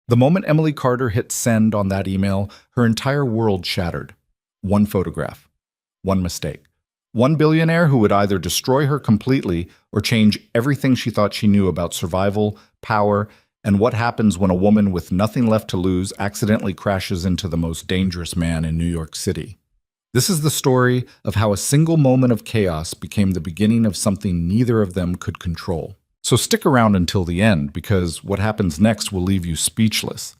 The moment Emily Carter hit send on that email, her entire world shattered. One photograph, one mistake. One billionaire who would either destroy her completely or change everything she thought she knew about survival, power, and what happens when a woman with nothing left to lose accidentally crashes into the most dangerous man in New York City. This is the story of how a single moment of chaos became the beginning of something neither of them could control. So stick around until the end, because what happens next will leave you speechless.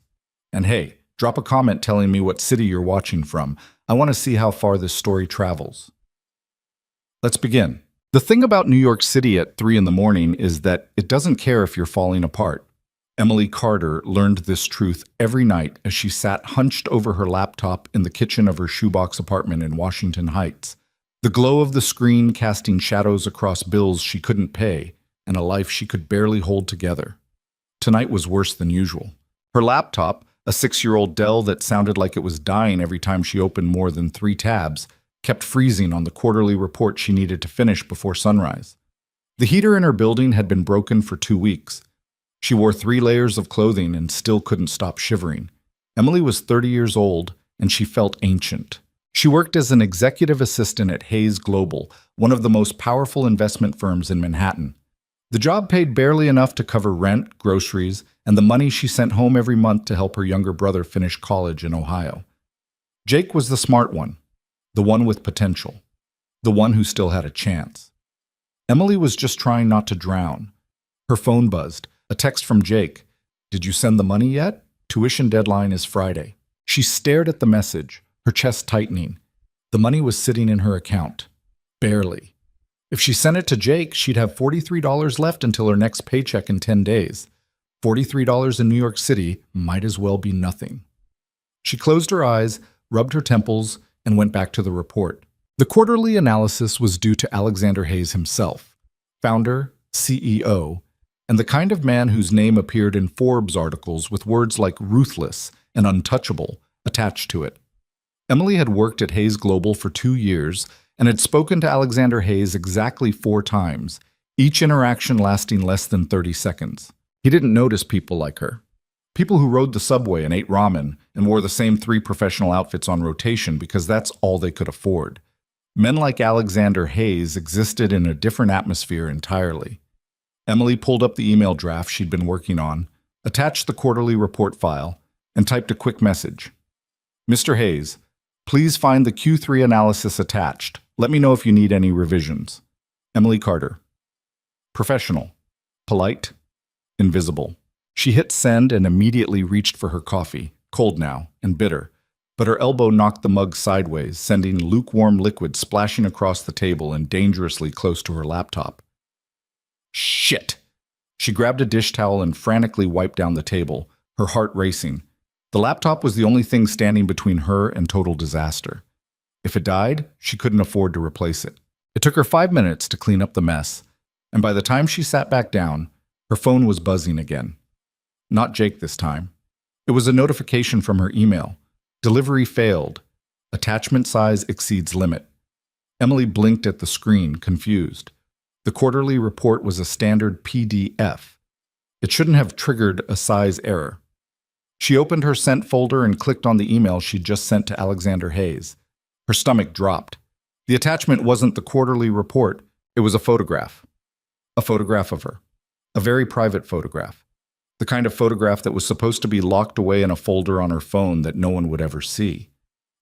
And hey, drop a comment telling me what city you're watching from. I want to see how far this story travels. Let's begin. The thing about New York City at 3 in the morning is that it doesn't care if you're falling apart. Emily Carter learned this truth every night as she sat hunched over her laptop in the kitchen of her shoebox apartment in Washington Heights. The glow of the screen casting shadows across bills she couldn't pay and a life she could barely hold together. Tonight was worse than usual. Her laptop, a 6-year-old Dell that sounded like it was dying every time she opened more than 3 tabs, kept freezing on the quarterly report she needed to finish before sunrise. The heater in her building had been broken for 2 weeks. She wore 3 layers of clothing and still couldn't stop shivering. Emily was 30 years old, and she felt ancient. She worked as an executive assistant at Hayes Global, one of the most powerful investment firms in Manhattan. The job paid barely enough to cover rent, groceries, and the money she sent home every month to help her younger brother finish college in Ohio. Jake was the smart one, the one with potential, the one who still had a chance. Emily was just trying not to drown. Her phone buzzed. A text from Jake. "Did you send the money yet? Tuition deadline is Friday." She stared at the message, her chest tightening. The money was sitting in her account. Barely. If she sent it to Jake, she'd have $43 left until her next paycheck in 10 days. $43 in New York City might as well be nothing. She closed her eyes, rubbed her temples, and went back to the report. The quarterly analysis was due to Alexander Hayes himself, founder, CEO, and the kind of man whose name appeared in Forbes articles with words like ruthless and untouchable attached to it. Emily had worked at Hayes Global for 2 years and had spoken to Alexander Hayes exactly 4 times, each interaction lasting less than 30 seconds. He didn't notice people like her. People who rode the subway and ate ramen and wore the same 3 professional outfits on rotation because that's all they could afford. Men like Alexander Hayes existed in a different atmosphere entirely. Emily pulled up the email draft she'd been working on, attached the quarterly report file, and typed a quick message. "Mr. Hayes, please find the Q3 analysis attached. Let me know if you need any revisions. Emily Carter." Professional, polite, invisible. She hit send and immediately reached for her coffee, cold now and bitter, but her elbow knocked the mug sideways, sending lukewarm liquid splashing across the table and dangerously close to her laptop. Shit! She grabbed a dish towel and frantically wiped down the table, her heart racing. The laptop was the only thing standing between her and total disaster. If it died, she couldn't afford to replace it. It took her 5 minutes to clean up the mess, and by the time she sat back down, her phone was buzzing again. Not Jake this time. It was a notification from her email. Delivery failed. Attachment size exceeds limit. Emily blinked at the screen, confused. The quarterly report was a standard PDF. It shouldn't have triggered a size error. She opened her sent folder and clicked on the email she'd just sent to Alexander Hayes. Her stomach dropped. The attachment wasn't the quarterly report, it was a photograph. A photograph of her. A very private photograph. The kind of photograph that was supposed to be locked away in a folder on her phone that no one would ever see.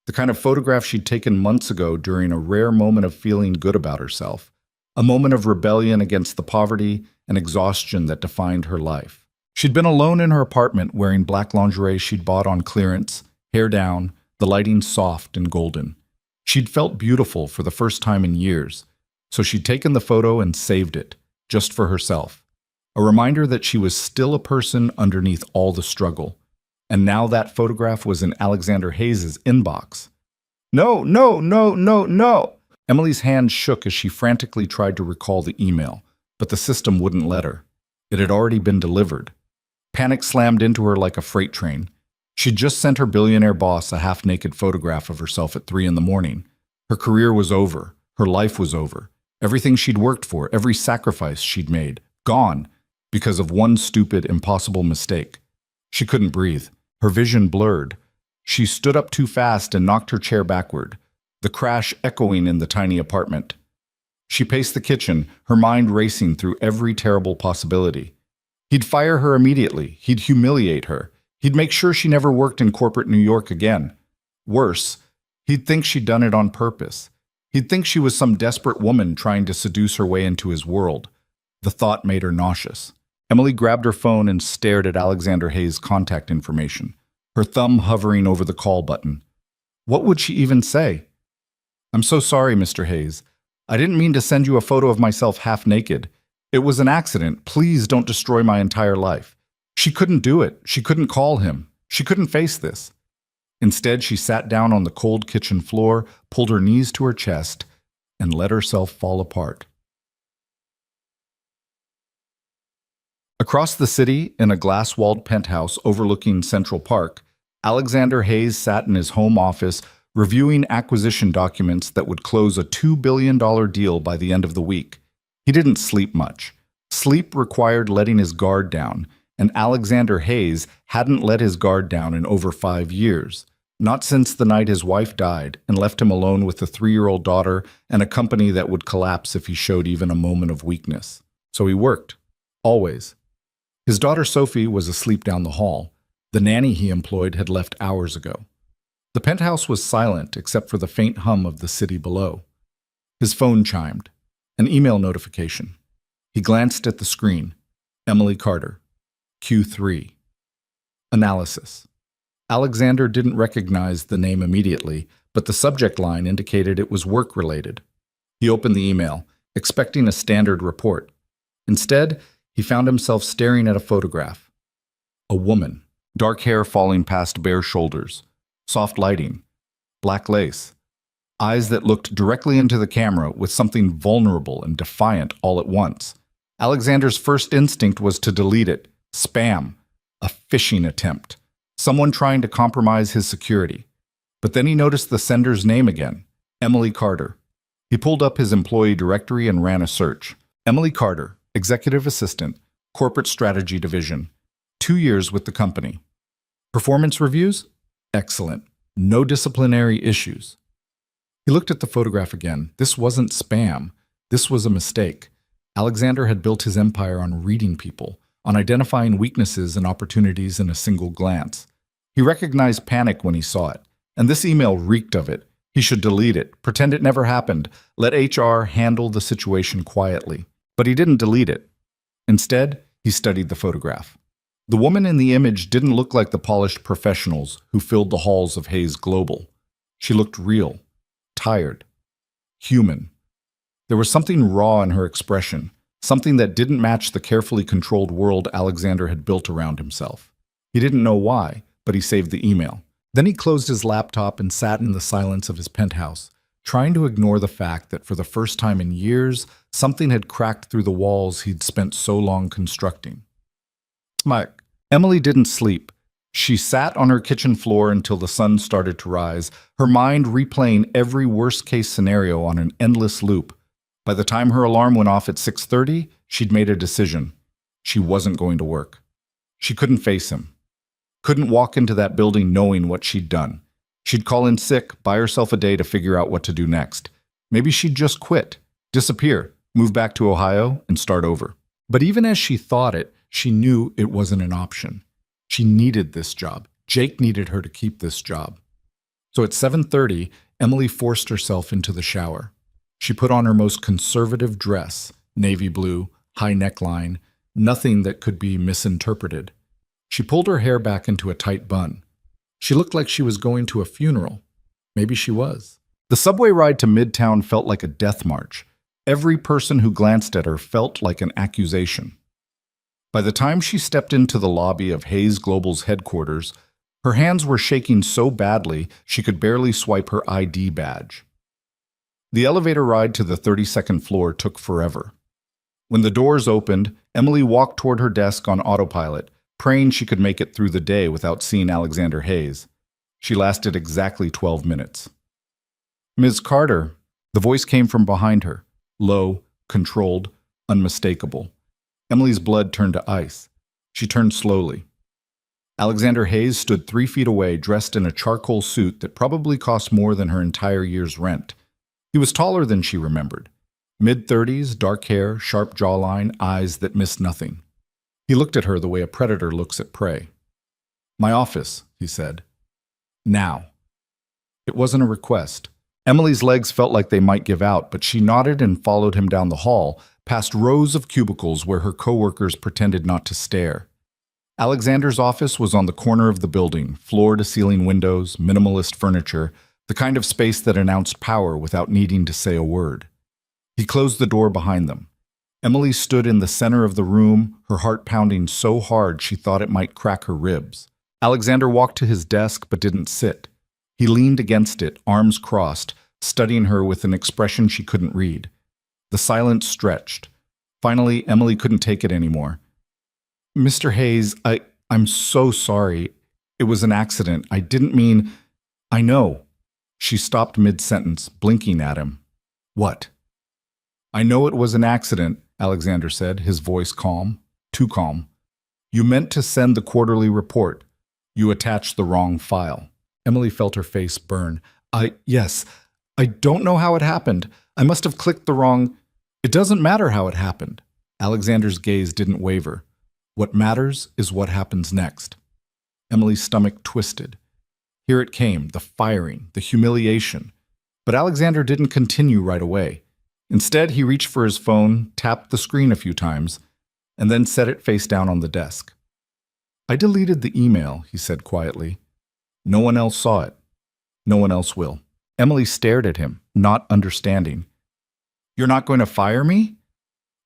The kind of photograph she'd taken months ago during a rare moment of feeling good about herself. A moment of rebellion against the poverty and exhaustion that defined her life. She'd been alone in her apartment wearing black lingerie she'd bought on clearance, hair down, the lighting soft and golden. She'd felt beautiful for the first time in years, so she'd taken the photo and saved it, just for herself. A reminder that she was still a person underneath all the struggle. And now that photograph was in Alexander Hayes' inbox. No, no, no, no, no! Emily's hand shook as she frantically tried to recall the email, but the system wouldn't let her. It had already been delivered. Panic slammed into her like a freight train. She'd just sent her billionaire boss a half-naked photograph of herself at 3 in the morning. Her career was over. Her life was over. Everything she'd worked for, every sacrifice she'd made, gone because of one stupid, impossible mistake. She couldn't breathe. Her vision blurred. She stood up too fast and knocked her chair backward, the crash echoing in the tiny apartment. She paced the kitchen, her mind racing through every terrible possibility. He'd fire her immediately. He'd humiliate her. He'd make sure she never worked in corporate New York again. Worse, he'd think she'd done it on purpose. He'd think she was some desperate woman trying to seduce her way into his world. The thought made her nauseous. Emily grabbed her phone and stared at Alexander Hayes' contact information, her thumb hovering over the call button. What would she even say? "I'm so sorry, Mr. Hayes. I didn't mean to send you a photo of myself half naked. It was an accident. Please don't destroy my entire life." She couldn't do it. She couldn't call him. She couldn't face this. Instead, she sat down on the cold kitchen floor, pulled her knees to her chest, and let herself fall apart. Across the city, in a glass-walled penthouse overlooking Central Park, Alexander Hayes sat in his home office reviewing acquisition documents that would close a $2 billion deal by the end of the week. He didn't sleep much. Sleep required letting his guard down, and Alexander Hayes hadn't let his guard down in over 5 years. Not since the night his wife died and left him alone with a 3-year-old daughter and a company that would collapse if he showed even a moment of weakness. So he worked. Always. His daughter Sophie was asleep down the hall. The nanny he employed had left hours ago. The penthouse was silent except for the faint hum of the city below. His phone chimed. An email notification. He glanced at the screen. Emily Carter. Q3. Analysis. Alexander didn't recognize the name immediately, but the subject line indicated it was work-related. He opened the email, expecting a standard report. Instead, he found himself staring at a photograph. A woman, dark hair falling past bare shoulders, soft lighting, black lace, eyes that looked directly into the camera with something vulnerable and defiant all at once. Alexander's first instinct was to delete it. Spam. A phishing attempt. Someone trying to compromise his security. But then he noticed the sender's name again, Emily Carter. He pulled up his employee directory and ran a search. Emily Carter, Executive Assistant, Corporate Strategy Division. 2 years with the company. Performance reviews? Excellent. No disciplinary issues. He looked at the photograph again. This wasn't spam. This was a mistake. Alexander had built his empire on reading people, on identifying weaknesses and opportunities in a single glance. He recognized panic when he saw it, and this email reeked of it. He should delete it, pretend it never happened, let HR handle the situation quietly. But he didn't delete it. Instead, he studied the photograph. The woman in the image didn't look like the polished professionals who filled the halls of Hayes Global. She looked real, tired, human. There was something raw in her expression, something that didn't match the carefully controlled world Alexander had built around himself. He didn't know why, but he saved the email. Then he closed his laptop and sat in the silence of his penthouse, trying to ignore the fact that for the first time in years, something had cracked through the walls he'd spent so long constructing. Smack. Emily didn't sleep. She sat on her kitchen floor until the sun started to rise, her mind replaying every worst-case scenario on an endless loop. By the time her alarm went off at 6:30, she'd made a decision. She wasn't going to work. She couldn't face him. Couldn't walk into that building knowing what she'd done. She'd call in sick, buy herself a day to figure out what to do next. Maybe she'd just quit, disappear, move back to Ohio, and start over. But even as she thought it, she knew it wasn't an option. She needed this job. Jake needed her to keep this job. So at 7:30, Emily forced herself into the shower. She put on her most conservative dress, navy blue, high neckline, nothing that could be misinterpreted. She pulled her hair back into a tight bun. She looked like she was going to a funeral. Maybe she was. The subway ride to Midtown felt like a death march. Every person who glanced at her felt like an accusation. By the time she stepped into the lobby of Hayes Global's headquarters, her hands were shaking so badly she could barely swipe her ID badge. The elevator ride to the 32nd floor took forever. When the doors opened, Emily walked toward her desk on autopilot, praying she could make it through the day without seeing Alexander Hayes. She lasted exactly 12 minutes. "Ms. Carter," the voice came from behind her, low, controlled, unmistakable. Emily's blood turned to ice. She turned slowly. Alexander Hayes stood 3 feet away, dressed in a charcoal suit that probably cost more than her entire year's rent. He was taller than she remembered. Mid-30s, dark hair, sharp jawline, eyes that missed nothing. He looked at her the way a predator looks at prey. "My office," he said. "Now." It wasn't a request. Emily's legs felt like they might give out, but she nodded and followed him down the hall, past rows of cubicles where her coworkers pretended not to stare. Alexander's office was on the corner of the building, floor-to-ceiling windows, minimalist furniture, the kind of space that announced power without needing to say a word. He closed the door behind them. Emily stood in the center of the room, her heart pounding so hard she thought it might crack her ribs. Alexander walked to his desk but didn't sit. He leaned against it, arms crossed, studying her with an expression she couldn't read. The silence stretched. Finally, Emily couldn't take it anymore. "Mr. Hayes, I'm so sorry. It was an accident. I didn't mean—" "I know." She stopped mid-sentence, blinking at him. "What?" "I know it was an accident," Alexander said, his voice calm. Too calm. "You meant to send the quarterly report. You attached the wrong file." Emily felt her face burn. Yes, I don't know how it happened. I must have clicked the wrong—" "It doesn't matter how it happened." Alexander's gaze didn't waver. "What matters is what happens next." Emily's stomach twisted. Here it came, the firing, the humiliation. But Alexander didn't continue right away. Instead, he reached for his phone, tapped the screen a few times, and then set it face down on the desk. "I deleted the email," he said quietly. "No one else saw it. No one else will." Emily stared at him, not understanding. "You're not going to fire me?"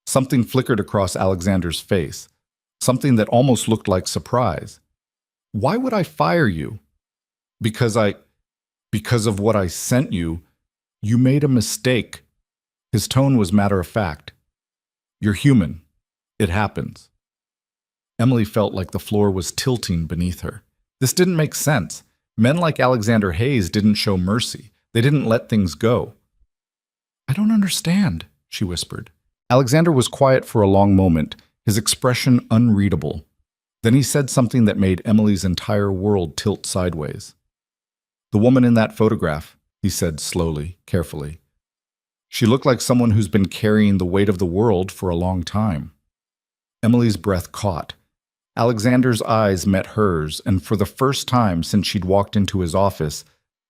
Something flickered across Alexander's face, something that almost looked like surprise. "Why would I fire you?" Because of what I sent you. You made a mistake." His tone was matter-of-fact. "You're human. It happens." Emily felt like the floor was tilting beneath her. This didn't make sense. Men like Alexander Hayes didn't show mercy. They didn't let things go. "I don't understand," she whispered. Alexander was quiet for a long moment, his expression unreadable. Then he said something that made Emily's entire world tilt sideways. "The woman in that photograph," he said slowly, carefully. "She looked like someone who's been carrying the weight of the world for a long time." Emily's breath caught. Alexander's eyes met hers, and for the first time since she'd walked into his office,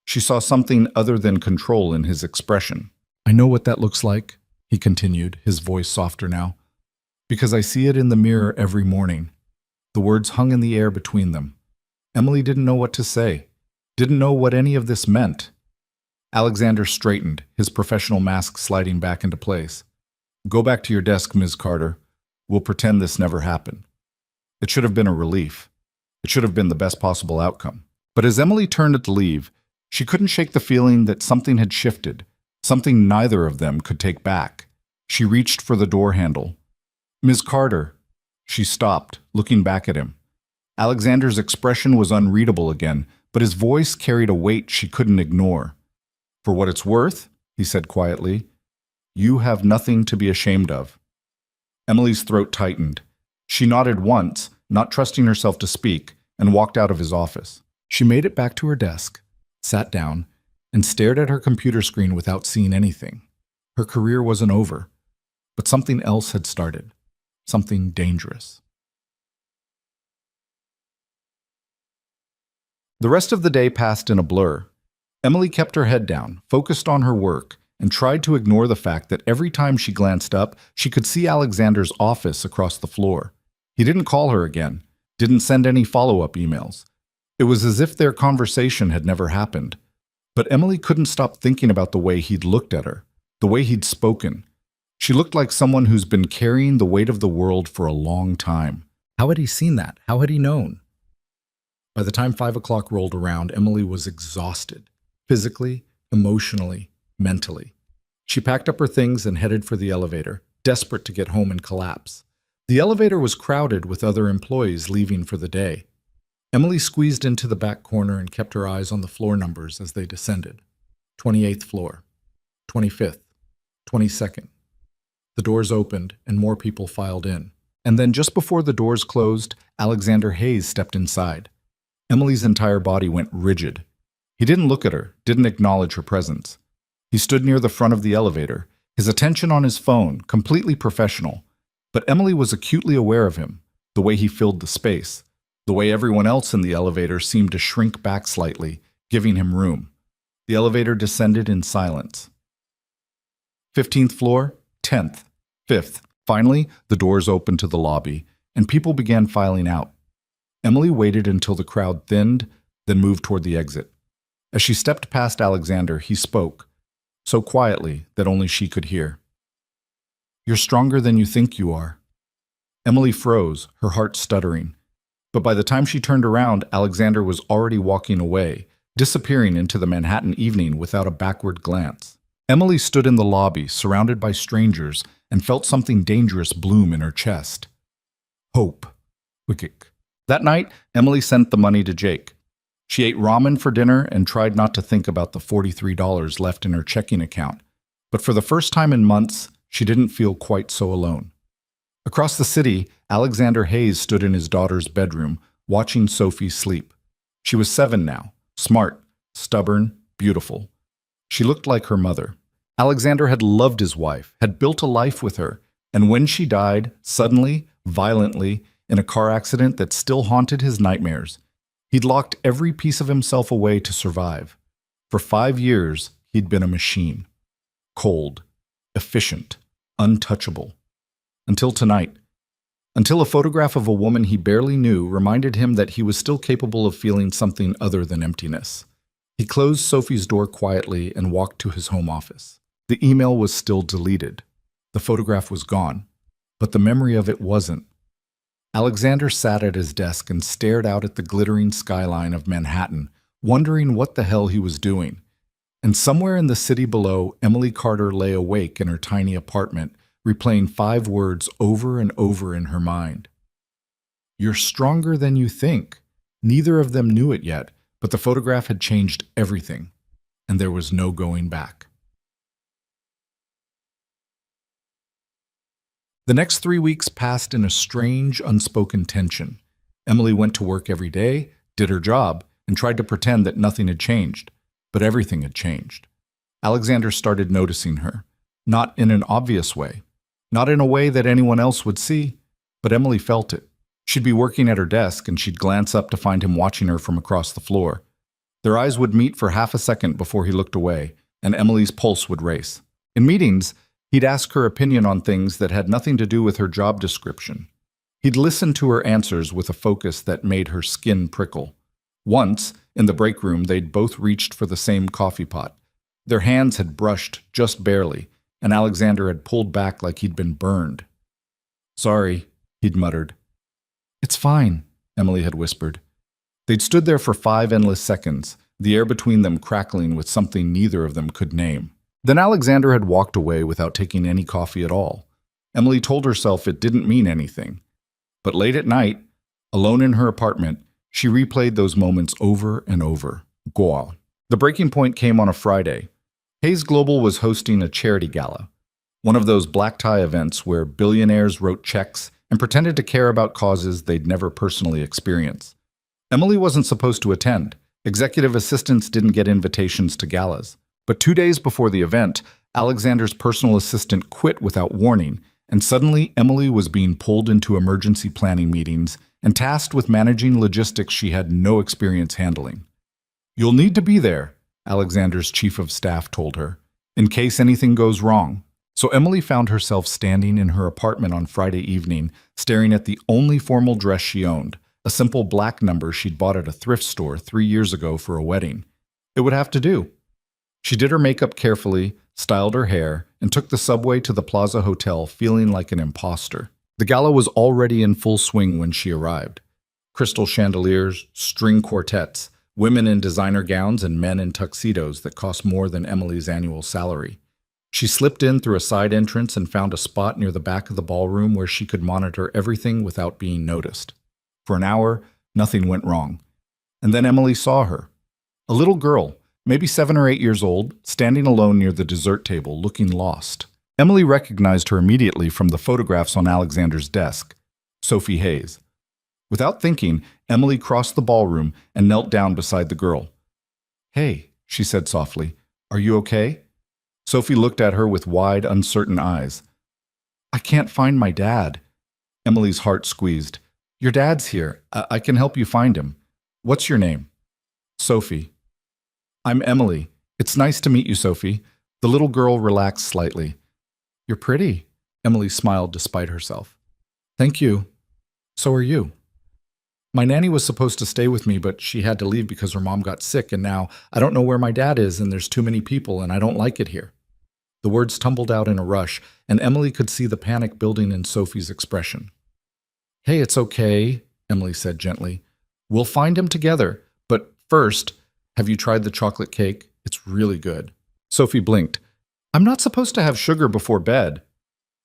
she saw something other than control in his expression. "I know what that looks like," he continued, his voice softer now, "because I see it in the mirror every morning." The words hung in the air between them. Emily didn't know what to say, didn't know what any of this meant. Alexander straightened, his professional mask sliding back into place. "Go back to your desk, Ms. Carter. We'll pretend this never happened." It should have been a relief. It should have been the best possible outcome. But as Emily turned to leave, she couldn't shake the feeling that something had shifted, something neither of them could take back. She reached for the door handle. "Ms. Carter." She stopped, looking back at him. Alexander's expression was unreadable again, but his voice carried a weight she couldn't ignore. "For what it's worth," he said quietly, "you have nothing to be ashamed of." Emily's throat tightened. She nodded once, not trusting herself to speak, and walked out of his office. She made it back to her desk, sat down, and stared at her computer screen without seeing anything. Her career wasn't over, but something else had started, something dangerous. The rest of the day passed in a blur. Emily kept her head down, focused on her work, and tried to ignore the fact that every time she glanced up, she could see Alexander's office across the floor. He didn't call her again, didn't send any follow-up emails. It was as if their conversation had never happened. But Emily couldn't stop thinking about the way he'd looked at her, the way he'd spoken. She looked like someone who's been carrying the weight of the world for a long time. How had he seen that? How had he known? By the time 5 o'clock rolled around, Emily was exhausted, physically, emotionally, mentally. She packed up her things and headed for the elevator, desperate to get home and collapse. The elevator was crowded with other employees leaving for the day. Emily squeezed into the back corner and kept her eyes on the floor numbers as they descended. 28th floor, 25th, 22nd. The doors opened and more people filed in. And then just before the doors closed, Alexander Hayes stepped inside. Emily's entire body went rigid. He didn't look at her, didn't acknowledge her presence. He stood near the front of the elevator, his attention on his phone, completely professional. But Emily was acutely aware of him, the way he filled the space, the way everyone else in the elevator seemed to shrink back slightly, giving him room. The elevator descended in silence. 15th floor, 10th, 5th. Finally, the doors opened to the lobby, and people began filing out. Emily waited until the crowd thinned, then moved toward the exit. As she stepped past Alexander, he spoke, so quietly that only she could hear. "You're stronger than you think you are." Emily froze, her heart stuttering. But by the time she turned around, Alexander was already walking away, disappearing into the Manhattan evening without a backward glance. Emily stood in the lobby, surrounded by strangers, and felt something dangerous bloom in her chest. Hope. Wickik. That night, Emily sent the money to Jake. She ate ramen for dinner and tried not to think about the $43 left in her checking account. But for the first time in months, she didn't feel quite so alone. Across the city, Alexander Hayes stood in his daughter's bedroom, watching Sophie sleep. She was 7 now, smart, stubborn, beautiful. She looked like her mother. Alexander had loved his wife, had built a life with her, and when she died, suddenly, violently, in a car accident that still haunted his nightmares, he'd locked every piece of himself away to survive. For 5 years, he'd been a machine. Cold, efficient, untouchable. Until tonight. Until a photograph of a woman he barely knew reminded him that he was still capable of feeling something other than emptiness. He closed Sophie's door quietly and walked to his home office. The email was still deleted. The photograph was gone, but the memory of it wasn't. Alexander sat at his desk and stared out at the glittering skyline of Manhattan, wondering what the hell he was doing. And somewhere in the city below, Emily Carter lay awake in her tiny apartment, replaying 5 words over and over in her mind. "You're stronger than you think." Neither of them knew it yet, but the photograph had changed everything, and there was no going back. The next 3 weeks passed in a strange, unspoken tension. Emily went to work every day, did her job, and tried to pretend that nothing had changed. But everything had changed. Alexander started noticing her, not in an obvious way, not in a way that anyone else would see, but Emily felt it. She'd be working at her desk, and she'd glance up to find him watching her from across the floor. Their eyes would meet for half a second before he looked away, and Emily's pulse would race. In meetings, he'd ask her opinion on things that had nothing to do with her job description. He'd listen to her answers with a focus that made her skin prickle. Once, in the break room, they'd both reached for the same coffee pot. Their hands had brushed just barely, and Alexander had pulled back like he'd been burned. "Sorry," he'd muttered. "It's fine," Emily had whispered. They'd stood there for 5 endless seconds, the air between them crackling with something neither of them could name. Then Alexander had walked away without taking any coffee at all. Emily told herself it didn't mean anything. But late at night, alone in her apartment, she replayed those moments over and over. Go on. The breaking point came on a Friday. Hayes Global was hosting a charity gala, one of those black tie events where billionaires wrote checks and pretended to care about causes they'd never personally experienced. Emily wasn't supposed to attend. Executive assistants didn't get invitations to galas. But 2 days before the event, Alexander's personal assistant quit without warning, and suddenly Emily was being pulled into emergency planning meetings and tasked with managing logistics she had no experience handling. "You'll need to be there," Alexander's chief of staff told her, "in case anything goes wrong." So Emily found herself standing in her apartment on Friday evening, staring at the only formal dress she owned, a simple black number she'd bought at a thrift store 3 years ago for a wedding. It would have to do. She did her makeup carefully, styled her hair, and took the subway to the Plaza Hotel feeling like an imposter. The gala was already in full swing when she arrived. Crystal chandeliers, string quartets, women in designer gowns, and men in tuxedos that cost more than Emily's annual salary. She slipped in through a side entrance and found a spot near the back of the ballroom where she could monitor everything without being noticed. For an hour, nothing went wrong. And then Emily saw her. A little girl, maybe 7 or 8 years old, standing alone near the dessert table, looking lost. Emily recognized her immediately from the photographs on Alexander's desk. Sophie Hayes. Without thinking, Emily crossed the ballroom and knelt down beside the girl. "Hey," she said softly, "are you okay?" Sophie looked at her with wide, uncertain eyes. "I can't find my dad." Emily's heart squeezed. "Your dad's here. I can help you find him. What's your name?" "Sophie." "I'm Emily. It's nice to meet you, Sophie." The little girl relaxed slightly. "You're pretty." Emily smiled despite herself. "Thank you. So are you." "My nanny was supposed to stay with me, but she had to leave because her mom got sick, and now I don't know where my dad is, and there's too many people, and I don't like it here." The words tumbled out in a rush, and Emily could see the panic building in Sophie's expression. "Hey, it's okay," Emily said gently. "We'll find him together, but first, have you tried the chocolate cake? It's really good." Sophie blinked. "I'm not supposed to have sugar before bed."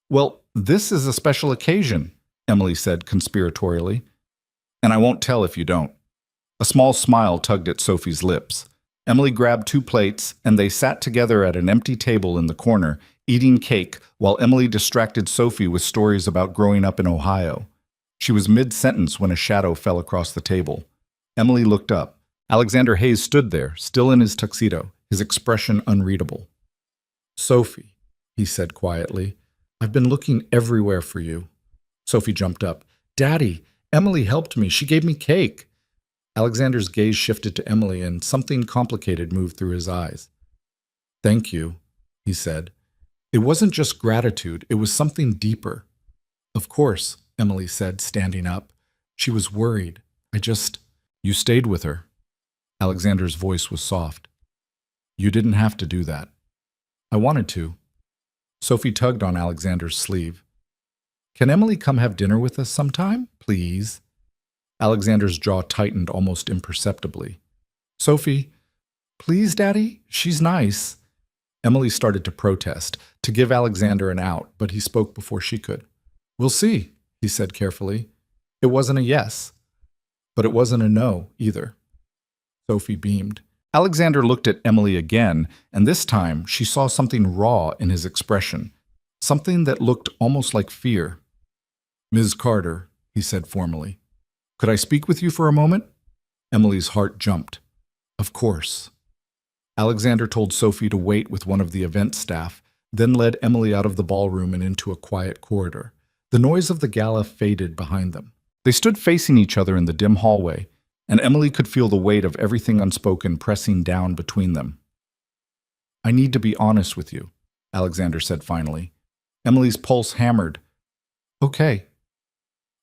"Well, this is a special occasion," Emily said conspiratorially. "And I won't tell if you don't." A small smile tugged at Sophie's lips. Emily grabbed 2 plates, and they sat together at an empty table in the corner, eating cake, while Emily distracted Sophie with stories about growing up in Ohio. She was mid-sentence when a shadow fell across the table. Emily looked up. Alexander Hayes stood there, still in his tuxedo, his expression unreadable. "Sophie," he said quietly, "I've been looking everywhere for you." Sophie jumped up. "Daddy, Emily helped me. She gave me cake." Alexander's gaze shifted to Emily, and something complicated moved through his eyes. "Thank you," he said. It wasn't just gratitude, it was something deeper. "Of course," Emily said, standing up. She was worried. You stayed with her." Alexander's voice was soft. "You didn't have to do that." "I wanted to." Sophie tugged on Alexander's sleeve. "Can Emily come have dinner with us sometime, please?" Alexander's jaw tightened almost imperceptibly. "Sophie, please, Daddy? She's nice." Emily started to protest, to give Alexander an out, but he spoke before she could. "We'll see," he said carefully. It wasn't a yes, but it wasn't a no either. Sophie beamed. Alexander looked at Emily again, and this time she saw something raw in his expression, something that looked almost like fear. "Ms. Carter," he said formally, "could I speak with you for a moment?" Emily's heart jumped. "Of course." Alexander told Sophie to wait with one of the event staff, then led Emily out of the ballroom and into a quiet corridor. The noise of the gala faded behind them. They stood facing each other in the dim hallway, and Emily could feel the weight of everything unspoken pressing down between them. "I need to be honest with you," Alexander said finally. Emily's pulse hammered. "Okay."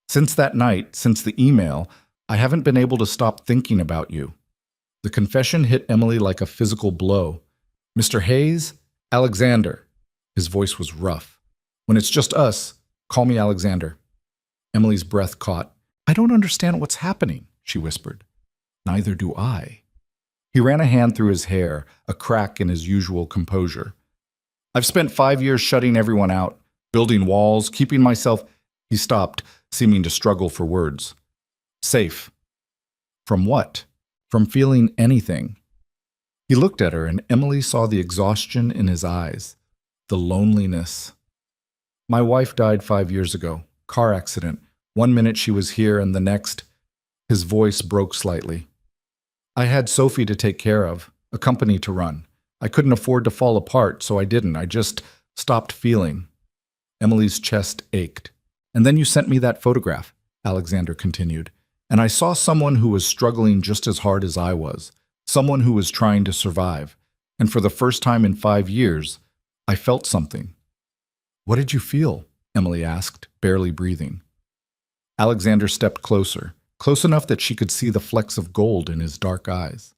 "Since that night, since the email, I haven't been able to stop thinking about you." The confession hit Emily like a physical blow. "Mr. Hayes, Alexander." His voice was rough. "When it's just us, call me Alexander." Emily's breath caught. "I don't understand what's happening," she whispered. "Neither do I." He ran a hand through his hair, a crack in his usual composure. "I've spent 5 years shutting everyone out, building walls, keeping myself—" He stopped, seeming to struggle for words. "Safe." From what? From feeling anything. He looked at her, and Emily saw the exhaustion in his eyes, the loneliness. "My wife died 5 years ago. Car accident. 1 minute she was here, and the next—" His voice broke slightly. "I had Sophie to take care of, a company to run. I couldn't afford to fall apart, so I didn't. I just stopped feeling." Emily's chest ached. "And then you sent me that photograph," Alexander continued, "and I saw someone who was struggling just as hard as I was, someone who was trying to survive. And for the first time in 5 years, I felt something." "What did you feel?" Emily asked, barely breathing. Alexander stepped closer, close enough that she could see the flecks of gold in his dark eyes.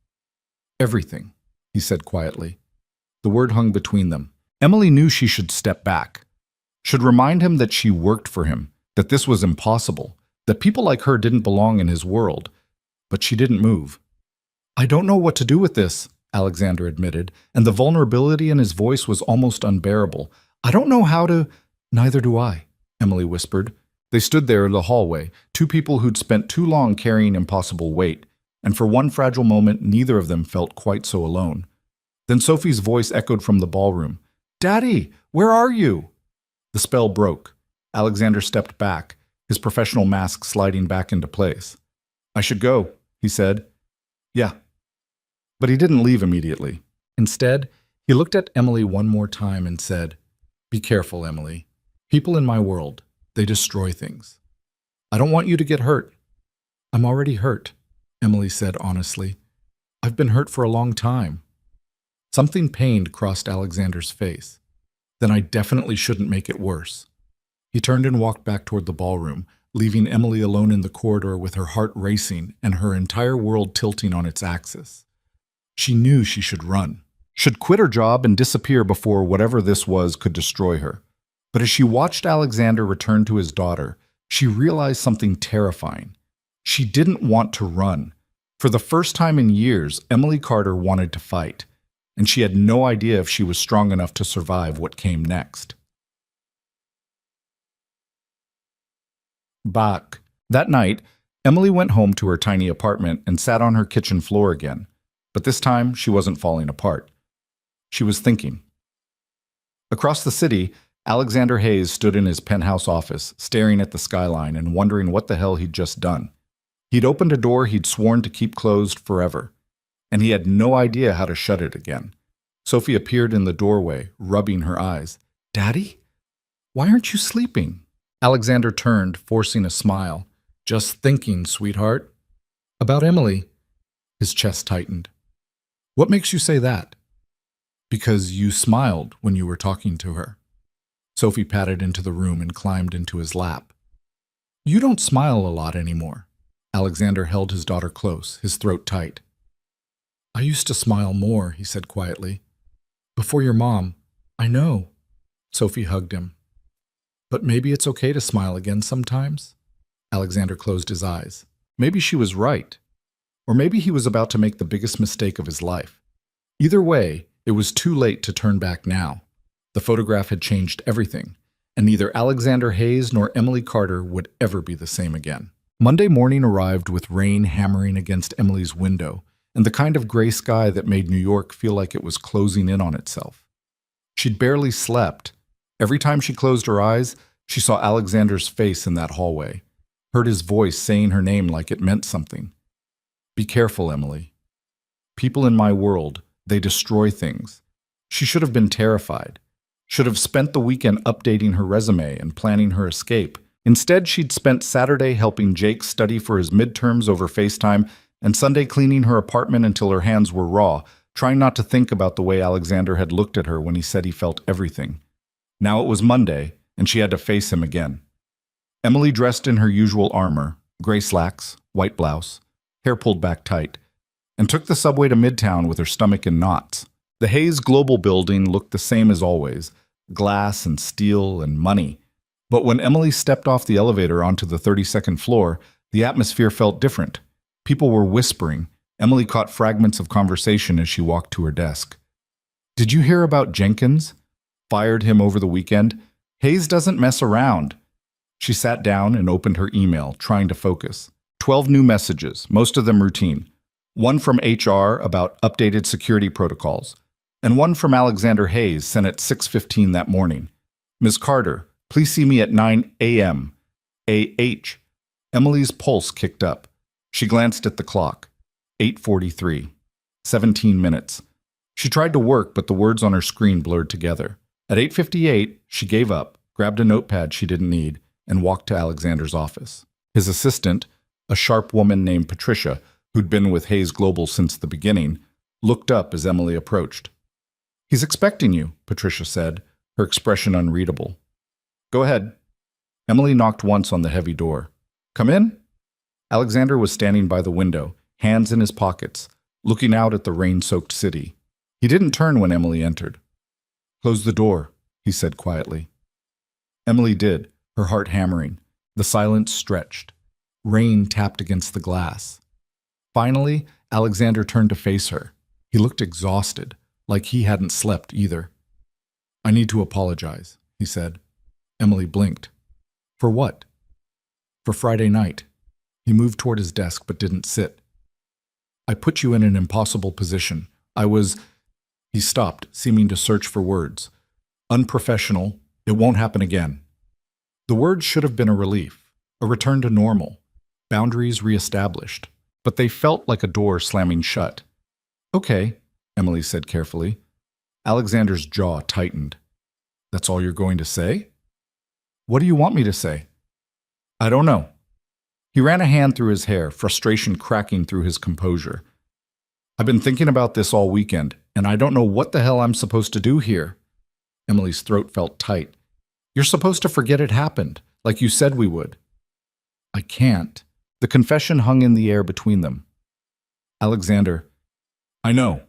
"Everything," he said quietly. The word hung between them. Emily knew she should step back, should remind him that she worked for him, that this was impossible, that people like her didn't belong in his world. But she didn't move. "I don't know what to do with this," Alexander admitted, and the vulnerability in his voice was almost unbearable. "I don't know how to—" "Neither do I," Emily whispered. They stood there in the hallway, 2 people who'd spent too long carrying impossible weight, and for one fragile moment neither of them felt quite so alone. Then Sophie's voice echoed from the ballroom. "Daddy, where are you?" The spell broke. Alexander stepped back, his professional mask sliding back into place. "I should go," he said. "Yeah." But he didn't leave immediately. Instead, he looked at Emily one more time and said, "Be careful, Emily. People in my world, they destroy things. I don't want you to get hurt." "I'm already hurt," Emily said honestly. "I've been hurt for a long time." Something pained crossed Alexander's face. "Then I definitely shouldn't make it worse." He turned and walked back toward the ballroom, leaving Emily alone in the corridor with her heart racing and her entire world tilting on its axis. She knew she should run, should quit her job and disappear before whatever this was could destroy her. But as she watched Alexander return to his daughter, she realized something terrifying. She didn't want to run. For the first time in years, Emily Carter wanted to fight, and she had no idea if she was strong enough to survive what came next. Back. That night, Emily went home to her tiny apartment and sat on her kitchen floor again. But this time, she wasn't falling apart. She was thinking. Across the city, Alexander Hayes stood in his penthouse office, staring at the skyline and wondering what the hell he'd just done. He'd opened a door he'd sworn to keep closed forever, and he had no idea how to shut it again. Sophie appeared in the doorway, rubbing her eyes. "Daddy? Why aren't you sleeping?" Alexander turned, forcing a smile. "Just thinking, sweetheart." "About Emily?" His chest tightened. "What makes you say that?" "Because you smiled when you were talking to her." Sophie patted into the room and climbed into his lap. "You don't smile a lot anymore." Alexander held his daughter close, his throat tight. "I used to smile more," he said quietly. "Before your mom." "I know." Sophie hugged him. "But maybe it's okay to smile again sometimes?" Alexander closed his eyes. Maybe she was right. Or maybe he was about to make the biggest mistake of his life. Either way, it was too late to turn back now. The photograph had changed everything, and neither Alexander Hayes nor Emily Carter would ever be the same again. Monday morning arrived with rain hammering against Emily's window, and the kind of gray sky that made New York feel like it was closing in on itself. She'd barely slept. Every time she closed her eyes, she saw Alexander's face in that hallway, heard his voice saying her name like it meant something. "Be careful, Emily. People in my world, they destroy things." She should have been terrified, should have spent the weekend updating her resume and planning her escape. Instead, she'd spent Saturday helping Jake study for his midterms over FaceTime and Sunday cleaning her apartment until her hands were raw, trying not to think about the way Alexander had looked at her when he said he felt everything. Now it was Monday, and she had to face him again. Emily dressed in her usual armor, gray slacks, white blouse, hair pulled back tight, and took the subway to Midtown with her stomach in knots. The Hayes Global building looked the same as always, glass and steel and money. But when Emily stepped off the elevator onto the 32nd floor, the atmosphere felt different. People were whispering. Emily caught fragments of conversation as she walked to her desk. "Did you hear about Jenkins? Fired him over the weekend? Hayes doesn't mess around." She sat down and opened her email, trying to focus. 12 new messages, most of them routine. One from HR about updated security protocols, and one from Alexander Hayes sent at 6:15 that morning. "Ms. Carter, please see me at 9 a.m. A.H." Emily's pulse kicked up. She glanced at the clock. 8:43. 17 minutes. She tried to work, but the words on her screen blurred together. At 8:58, she gave up, grabbed a notepad she didn't need, and walked to Alexander's office. His assistant, a sharp woman named Patricia, who'd been with Hayes Global since the beginning, looked up as Emily approached. "He's expecting you," Patricia said, her expression unreadable. "Go ahead." Emily knocked once on the heavy door. "Come in?" Alexander was standing by the window, hands in his pockets, looking out at the rain-soaked city. He didn't turn when Emily entered. "Close the door," he said quietly. Emily did, her heart hammering. The silence stretched. Rain tapped against the glass. Finally, Alexander turned to face her. He looked exhausted, like he hadn't slept either. "I need to apologize," he said. Emily blinked. "For what?" "For Friday night." He moved toward his desk but didn't sit. "I put you in an impossible position. I was—" He stopped, seeming to search for words. "Unprofessional. It won't happen again." The words should have been a relief. A return to normal. Boundaries reestablished. But they felt like a door slamming shut. Okay, Emily said carefully. Alexander's jaw tightened. That's all you're going to say? What do you want me to say? I don't know. He ran a hand through his hair, frustration cracking through his composure. I've been thinking about this all weekend, and I don't know what the hell I'm supposed to do here. Emily's throat felt tight. You're supposed to forget it happened, like you said we would. I can't. The confession hung in the air between them. Alexander, I know.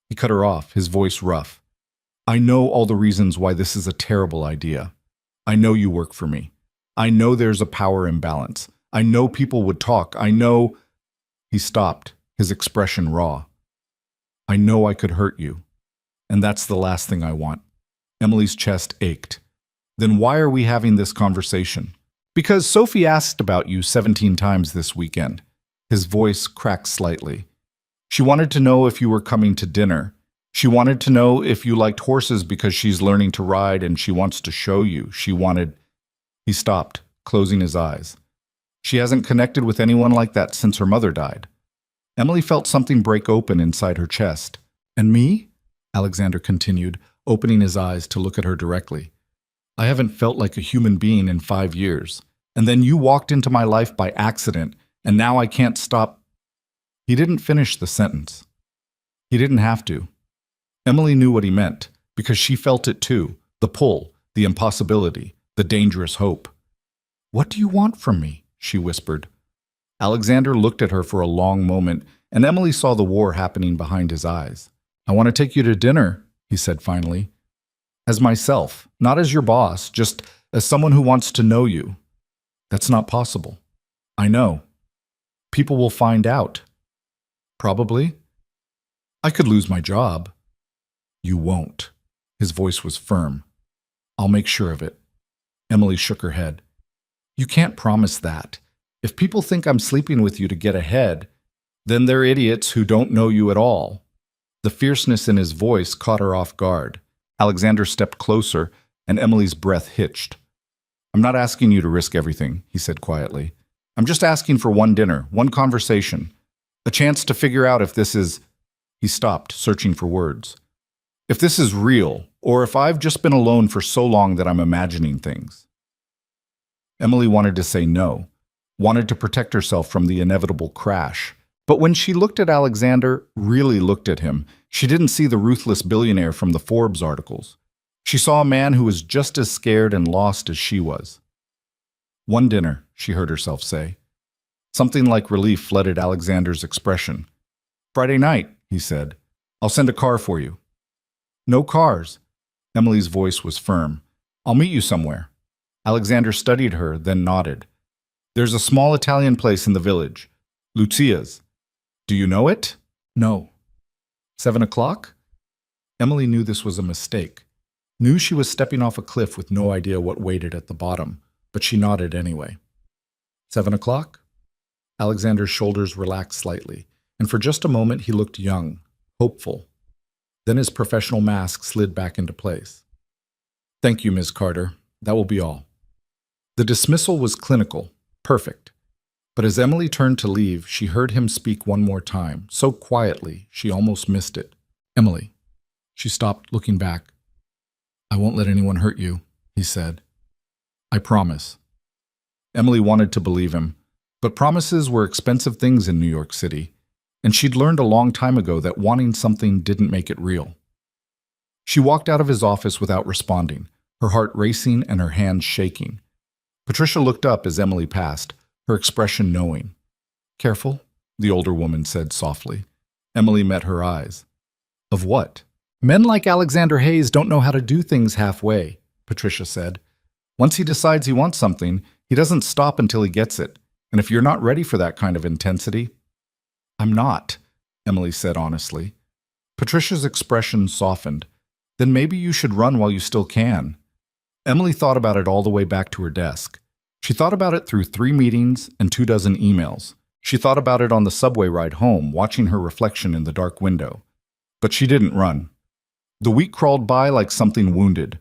He cut her off, his voice rough. I know all the reasons why this is a terrible idea. I know you work for me. I know there's a power imbalance. I know people would talk. I know... He stopped, his expression raw. I know I could hurt you. And that's the last thing I want. Emily's chest ached. Then why are we having this conversation? Because Sophie asked about you 17 times this weekend. His voice cracked slightly. She wanted to know if you were coming to dinner. She wanted to know if you liked horses because she's learning to ride and she wants to show you. She wanted... He stopped, closing his eyes. She hasn't connected with anyone like that since her mother died. Emily felt something break open inside her chest. And me? Alexander continued, opening his eyes to look at her directly. I haven't felt like a human being in 5 years. And then you walked into my life by accident, and now I can't stop... He didn't finish the sentence. He didn't have to. Emily knew what he meant, because she felt it too, the pull, the impossibility, the dangerous hope. What do you want from me? She whispered. Alexander looked at her for a long moment, and Emily saw the war happening behind his eyes. I want to take you to dinner, he said finally. As myself, not as your boss, just as someone who wants to know you. That's not possible. I know. People will find out. Probably. I could lose my job. You won't. His voice was firm. I'll make sure of it. Emily shook her head. You can't promise that. If people think I'm sleeping with you to get ahead, then they're idiots who don't know you at all. The fierceness in his voice caught her off guard. Alexander stepped closer, and Emily's breath hitched. I'm not asking you to risk everything, he said quietly. I'm just asking for one dinner, one conversation. A chance to figure out if this is... He stopped, searching for words. If this is real, or if I've just been alone for so long that I'm imagining things. Emily wanted to say no, wanted to protect herself from the inevitable crash. But when she looked at Alexander, really looked at him, she didn't see the ruthless billionaire from the Forbes articles. She saw a man who was just as scared and lost as she was. One dinner, she heard herself say. Something like relief flooded Alexander's expression. Friday night, he said. I'll send a car for you. No cars. Emily's voice was firm. I'll meet you somewhere. Alexander studied her, then nodded. There's a small Italian place in the village. Lucia's. Do you know it? No. 7 o'clock? Emily knew this was a mistake. Knew she was stepping off a cliff with no idea what waited at the bottom, but she nodded anyway. 7 o'clock? Alexander's shoulders relaxed slightly, and for just a moment he looked young, hopeful. Then his professional mask slid back into place. Thank you, Ms. Carter. That will be all. The dismissal was clinical, perfect. But as Emily turned to leave, she heard him speak one more time, so quietly she almost missed it. Emily. She stopped, looking back. I won't let anyone hurt you, he said. I promise. Emily wanted to believe him, but promises were expensive things in New York City, and she'd learned a long time ago that wanting something didn't make it real. She walked out of his office without responding, her heart racing and her hands shaking. Patricia looked up as Emily passed, her expression knowing. Careful, the older woman said softly. Emily met her eyes. Of what? Men like Alexander Hayes don't know how to do things halfway, Patricia said. Once he decides he wants something, he doesn't stop until he gets it. And if you're not ready for that kind of intensity... I'm not, Emily said honestly. Patricia's expression softened. Then maybe you should run while you still can. Emily thought about it all the way back to her desk. She thought about it through 3 meetings and 24 emails. She thought about it on the subway ride home, watching her reflection in the dark window. But she didn't run. The week crawled by like something wounded.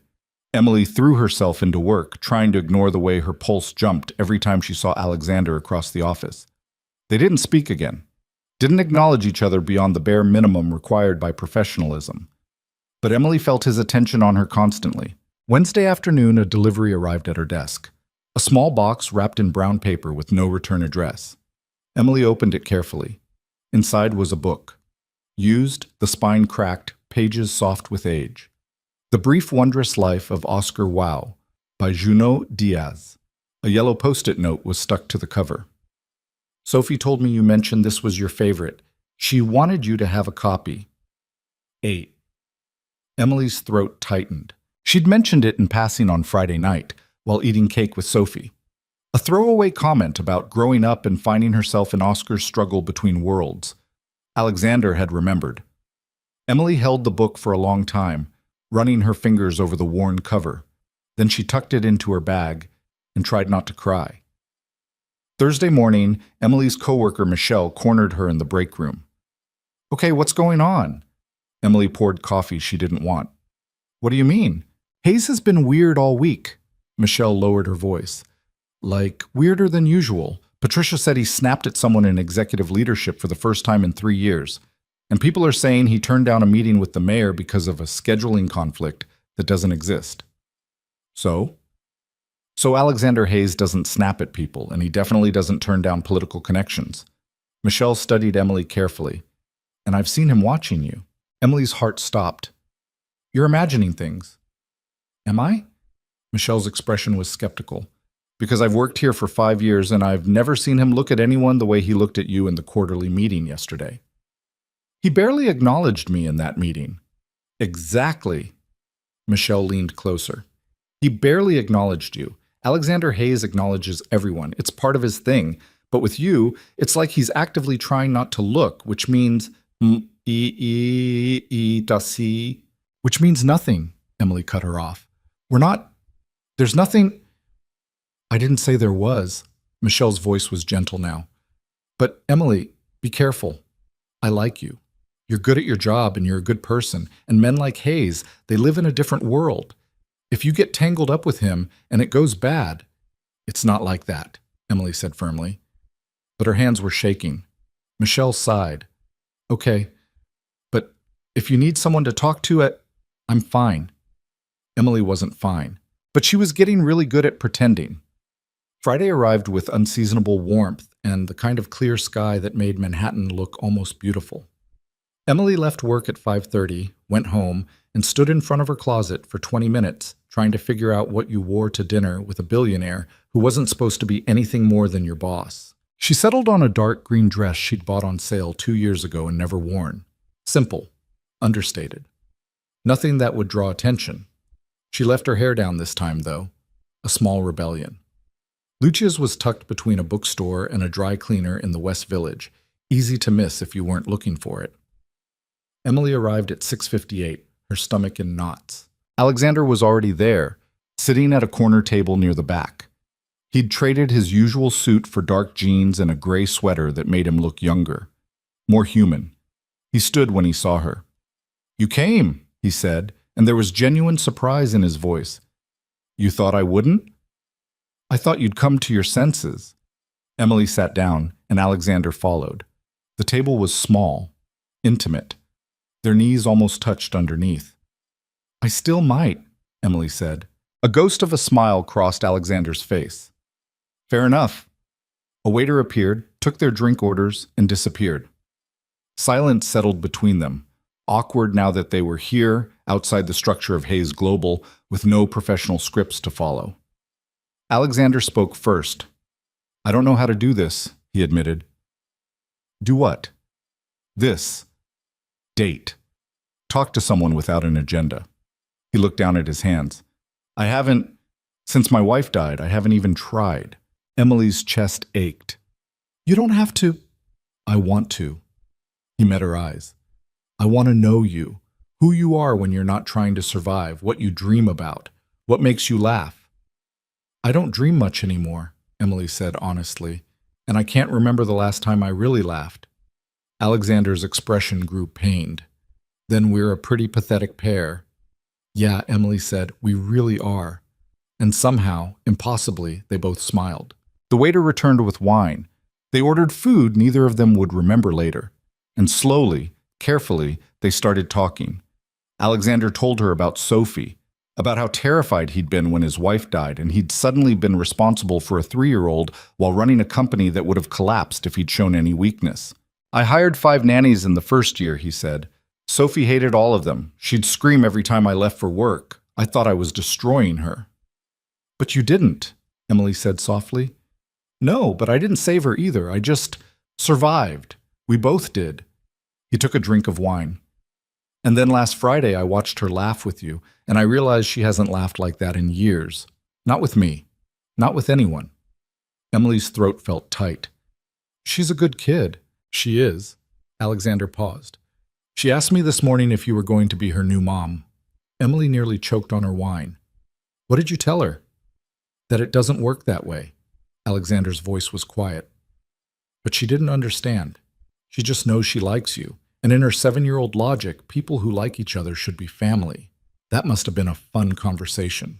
Emily threw herself into work, trying to ignore the way her pulse jumped every time she saw Alexander across the office. They didn't speak again, didn't acknowledge each other beyond the bare minimum required by professionalism. But Emily felt his attention on her constantly. Wednesday afternoon, a delivery arrived at her desk. A small box wrapped in brown paper with no return address. Emily opened it carefully. Inside was a book. Used, the spine cracked, pages soft with age. The Brief Wondrous Life of Oscar Wilde by Junot Diaz. A yellow post-it note was stuck to the cover. Sophie told me you mentioned this was your favorite. She wanted you to have a copy. 8. Emily's throat tightened. She'd mentioned it in passing on Friday night, while eating cake with Sophie. A throwaway comment about growing up and finding herself in Oscar's struggle between worlds. Alexander had remembered. Emily held the book for a long time, running her fingers over the worn cover. Then she tucked it into her bag and tried not to cry. Thursday morning, Emily's coworker Michelle cornered her in the break room. "Okay, what's going on?" Emily poured coffee she didn't want. "What do you mean? Hayes has been weird all week." Michelle lowered her voice. "Like, weirder than usual. Patricia said he snapped at someone in executive leadership for the first time in 3 years. And people are saying he turned down a meeting with the mayor because of a scheduling conflict that doesn't exist." So Alexander Hayes doesn't snap at people, and he definitely doesn't turn down political connections. Michelle studied Emily carefully. "And I've seen him watching you." Emily's heart stopped. "You're imagining things." "Am I?" Michelle's expression was skeptical. "Because I've worked here for 5 years, and I've never seen him look at anyone the way he looked at you in the quarterly meeting yesterday." "He barely acknowledged me in that meeting." "Exactly." Michelle leaned closer. "He barely acknowledged you. Alexander Hayes acknowledges everyone. It's part of his thing. But with you, it's like he's actively trying not to look, which means which means nothing." Emily cut her off. There's nothing." "I didn't say there was." Michelle's voice was gentle now. "But Emily, be careful. I like you. You're good at your job and you're a good person. And men like Hayes, they live in a different world. If you get tangled up with him and it goes bad..." "It's not like that," Emily said firmly. But her hands were shaking. Michelle sighed. "Okay, but if you need someone to talk to, I'm fine." Emily wasn't fine, but she was getting really good at pretending. Friday arrived with unseasonable warmth and the kind of clear sky that made Manhattan look almost beautiful. Emily left work at 5:30, went home, and stood in front of her closet for 20 minutes trying to figure out what you wore to dinner with a billionaire who wasn't supposed to be anything more than your boss. She settled on a dark green dress she'd bought on sale 2 years ago and never worn. Simple, understated. Nothing that would draw attention. She left her hair down this time, though. A small rebellion. Lucia's was tucked between a bookstore and a dry cleaner in the West Village, easy to miss if you weren't looking for it. Emily arrived at 6:58, her stomach in knots. Alexander was already there, sitting at a corner table near the back. He'd traded his usual suit for dark jeans and a gray sweater that made him look younger, more human. He stood when he saw her. "You came," he said, and there was genuine surprise in his voice. "You thought I wouldn't?" "I thought you'd come to your senses." Emily sat down, and Alexander followed. The table was small, intimate. Their knees almost touched underneath. "I still might," Emily said. A ghost of a smile crossed Alexander's face. "Fair enough." A waiter appeared, took their drink orders, and disappeared. Silence settled between them, awkward now that they were here, outside the structure of Hayes Global, with no professional scripts to follow. Alexander spoke first. "I don't know how to do this," he admitted. "Do what?" "This. Date. Talk to someone without an agenda." He looked down at his hands. Since my wife died, I haven't even tried." Emily's chest ached. "You don't have to." "I want to." He met her eyes. "I want to know you, who you are when you're not trying to survive, what you dream about, what makes you laugh." "I don't dream much anymore," Emily said honestly, "and I can't remember the last time I really laughed." Alexander's expression grew pained. "Then we're a pretty pathetic pair." Yeah, Emily said, we really are. And somehow, impossibly, they both smiled. The waiter returned with wine. They ordered food neither of them would remember later. And slowly, carefully, they started talking. Alexander told her about Sophie, about how terrified he'd been when his wife died, and he'd suddenly been responsible for a 3-year-old while running a company that would have collapsed if he'd shown any weakness. I hired 5 nannies in the first year, he said. Sophie hated all of them. She'd scream every time I left for work. I thought I was destroying her. But you didn't, Emily said softly. No, but I didn't save her either. I just survived. We both did. He took a drink of wine. And then last Friday I watched her laugh with you, and I realized she hasn't laughed like that in years. Not with me. Not with anyone. Emily's throat felt tight. She's a good kid. She is. Alexander paused. She asked me this morning if you were going to be her new mom. Emily nearly choked on her wine. What did you tell her? That it doesn't work that way. Alexander's voice was quiet. But she didn't understand. She just knows she likes you. And in her 7-year-old logic, people who like each other should be family. That must have been a fun conversation.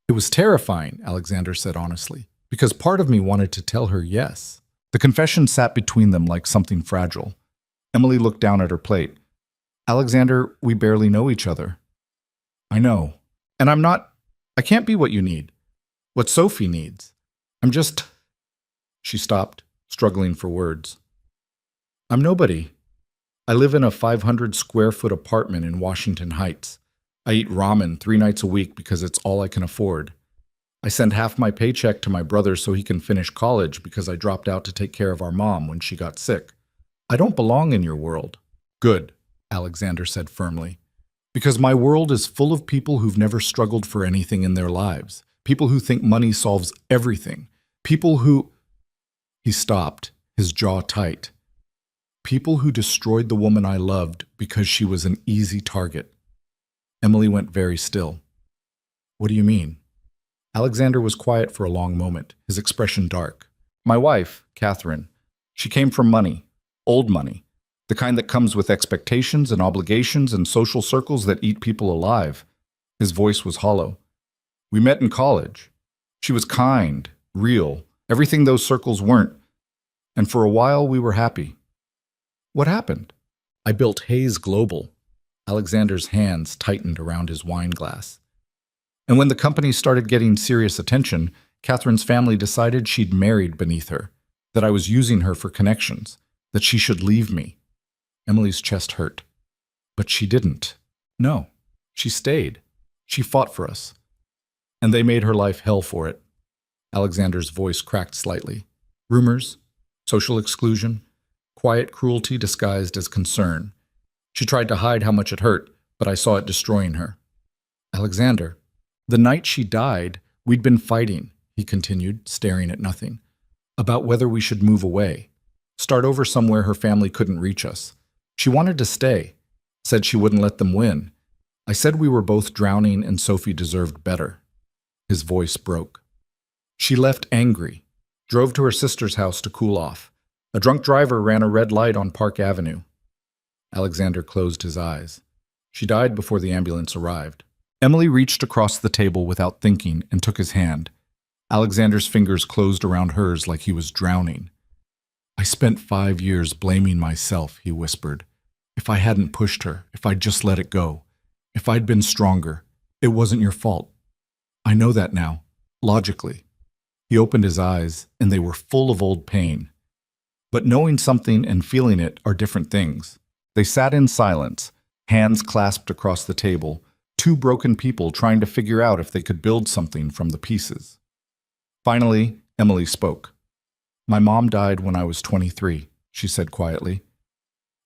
It was terrifying, Alexander said honestly, because part of me wanted to tell her yes. The confession sat between them like something fragile. Emily looked down at her plate. Alexander, we barely know each other. I know. And I can't be what you need. What Sophie needs. She stopped, struggling for words. I'm nobody. I live in a 500-square-foot apartment in Washington Heights. I eat ramen 3 nights a week because it's all I can afford. I send half my paycheck to my brother so he can finish college because I dropped out to take care of our mom when she got sick. I don't belong in your world. Good, Alexander said firmly. Because my world is full of people who've never struggled for anything in their lives. People who think money solves everything. People who... He stopped, his jaw tight. People who destroyed the woman I loved because she was an easy target. Emily went very still. What do you mean? Alexander was quiet for a long moment, his expression dark. My wife, Catherine, she came from money, old money, the kind that comes with expectations and obligations and social circles that eat people alive. His voice was hollow. We met in college. She was kind, real, everything those circles weren't. And for a while we were happy. What happened? I built Hayes Global. Alexander's hands tightened around his wine glass. And when the company started getting serious attention, Catherine's family decided she'd married beneath her, that I was using her for connections, that she should leave me. Emily's chest hurt. But she didn't. No, she stayed. She fought for us. And they made her life hell for it. Alexander's voice cracked slightly. Rumors, social exclusion, quiet cruelty disguised as concern. She tried to hide how much it hurt, but I saw it destroying her. Alexander, the night she died, we'd been fighting, he continued, staring at nothing, about whether we should move away, start over somewhere her family couldn't reach us. She wanted to stay, said she wouldn't let them win. I said we were both drowning and Sophie deserved better. His voice broke. She left angry, drove to her sister's house to cool off. A drunk driver ran a red light on Park Avenue. Alexander closed his eyes. She died before the ambulance arrived. Emily reached across the table without thinking and took his hand. Alexander's fingers closed around hers like he was drowning. I spent 5 years blaming myself, he whispered. If I hadn't pushed her, if I'd just let it go, if I'd been stronger, it wasn't your fault. I know that now, logically. He opened his eyes, and they were full of old pain. But knowing something and feeling it are different things. They sat in silence, hands clasped across the table, 2 broken people trying to figure out if they could build something from the pieces. Finally, Emily spoke. My mom died when I was 23, she said quietly.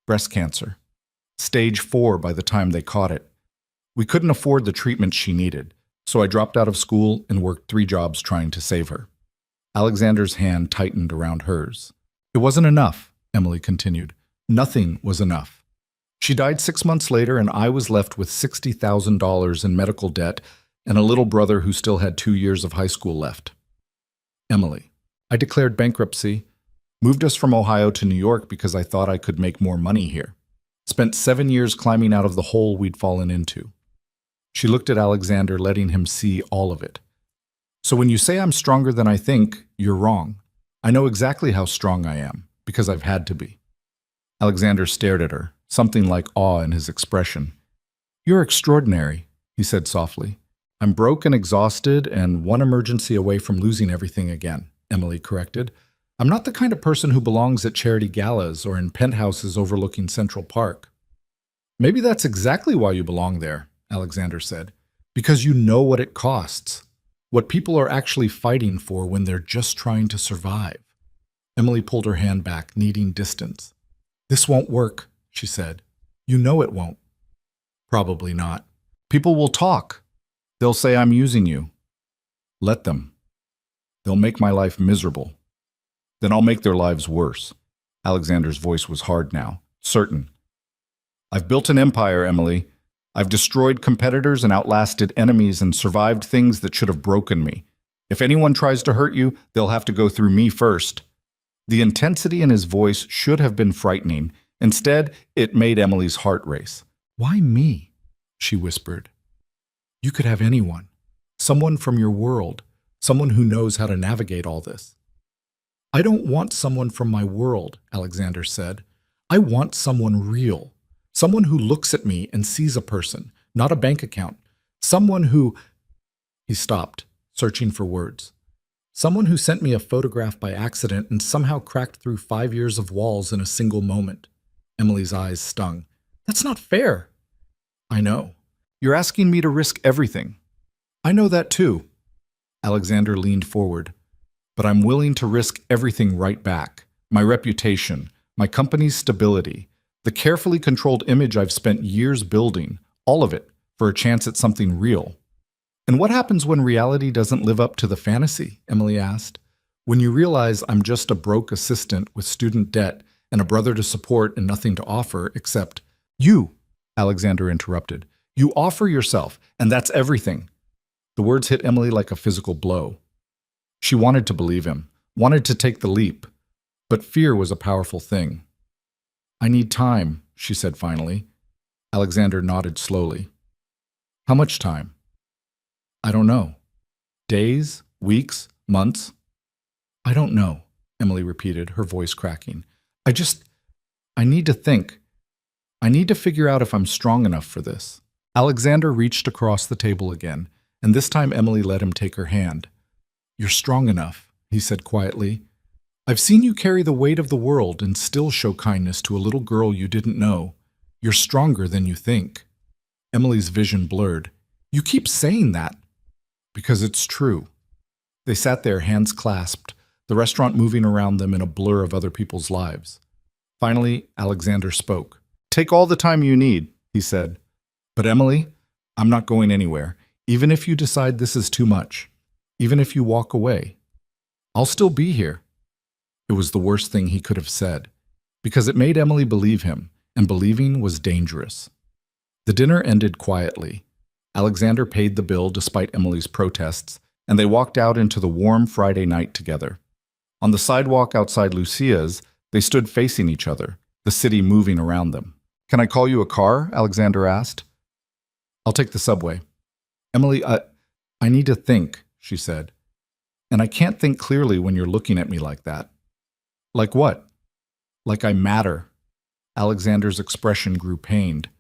Breast cancer. Stage 4 by the time they caught it. We couldn't afford the treatment she needed, so I dropped out of school and worked 3 jobs trying to save her. Alexander's hand tightened around hers. It wasn't enough, Emily continued. Nothing was enough. She died 6 months later, and I was left with $60,000 in medical debt and a little brother who still had 2 years of high school left. Emily, I declared bankruptcy, moved us from Ohio to New York because I thought I could make more money here. Spent 7 years climbing out of the hole we'd fallen into. She looked at Alexander, letting him see all of it. So when you say I'm stronger than I think, you're wrong. I know exactly how strong I am, because I've had to be. Alexander stared at her, something like awe in his expression. You're extraordinary, he said softly. I'm broke and exhausted and one emergency away from losing everything again, Emily corrected. I'm not the kind of person who belongs at charity galas or in penthouses overlooking Central Park. Maybe that's exactly why you belong there, Alexander said. Because you know what it costs. What people are actually fighting for when they're just trying to survive. Emily pulled her hand back, needing distance. This won't work, she said. You know it won't. Probably not. People will talk. They'll say I'm using you. Let them. They'll make my life miserable. Then I'll make their lives worse. Alexander's voice was hard now, certain. I've built an empire, Emily. I've destroyed competitors and outlasted enemies and survived things that should have broken me. If anyone tries to hurt you, they'll have to go through me first. The intensity in his voice should have been frightening. Instead, it made Emily's heart race. Why me? She whispered. You could have anyone. Someone from your world. Someone who knows how to navigate all this. I don't want someone from my world, Alexander said. I want someone real. Someone who looks at me and sees a person, not a bank account. Someone who... He stopped, searching for words. Someone who sent me a photograph by accident and somehow cracked through 5 years of walls in a single moment. Emily's eyes stung. That's not fair. I know. You're asking me to risk everything. I know that too. Alexander leaned forward. But I'm willing to risk everything right back. My reputation, my company's stability, the carefully controlled image I've spent years building, all of it, for a chance at something real. And what happens when reality doesn't live up to the fantasy? Emily asked. When you realize I'm just a broke assistant with student debt and a brother to support and nothing to offer except you, Alexander interrupted. You offer yourself, and that's everything. The words hit Emily like a physical blow. She wanted to believe him, wanted to take the leap, but fear was a powerful thing. I need time, she said finally. Alexander nodded slowly. How much time? I don't know. Days? Weeks? Months? I don't know, Emily repeated, her voice cracking. I need to think. I need to figure out if I'm strong enough for this. Alexander reached across the table again, and this time Emily let him take her hand. You're strong enough, he said quietly. I've seen you carry the weight of the world and still show kindness to a little girl you didn't know. You're stronger than you think. Emily's vision blurred. You keep saying that. Because it's true. They sat there, hands clasped, the restaurant moving around them in a blur of other people's lives. Finally, Alexander spoke. Take all the time you need, he said. But Emily, I'm not going anywhere, even if you decide this is too much. Even if you walk away. I'll still be here. It was the worst thing he could have said, because it made Emily believe him, and believing was dangerous. The dinner ended quietly. Alexander paid the bill despite Emily's protests, and they walked out into the warm Friday night together. On the sidewalk outside Lucia's, they stood facing each other, the city moving around them. Can I call you a car? Alexander asked. I'll take the subway. Emily, I need to think, she said. And I can't think clearly when you're looking at me like that. Like what? Like I matter. Alexander's expression grew pained.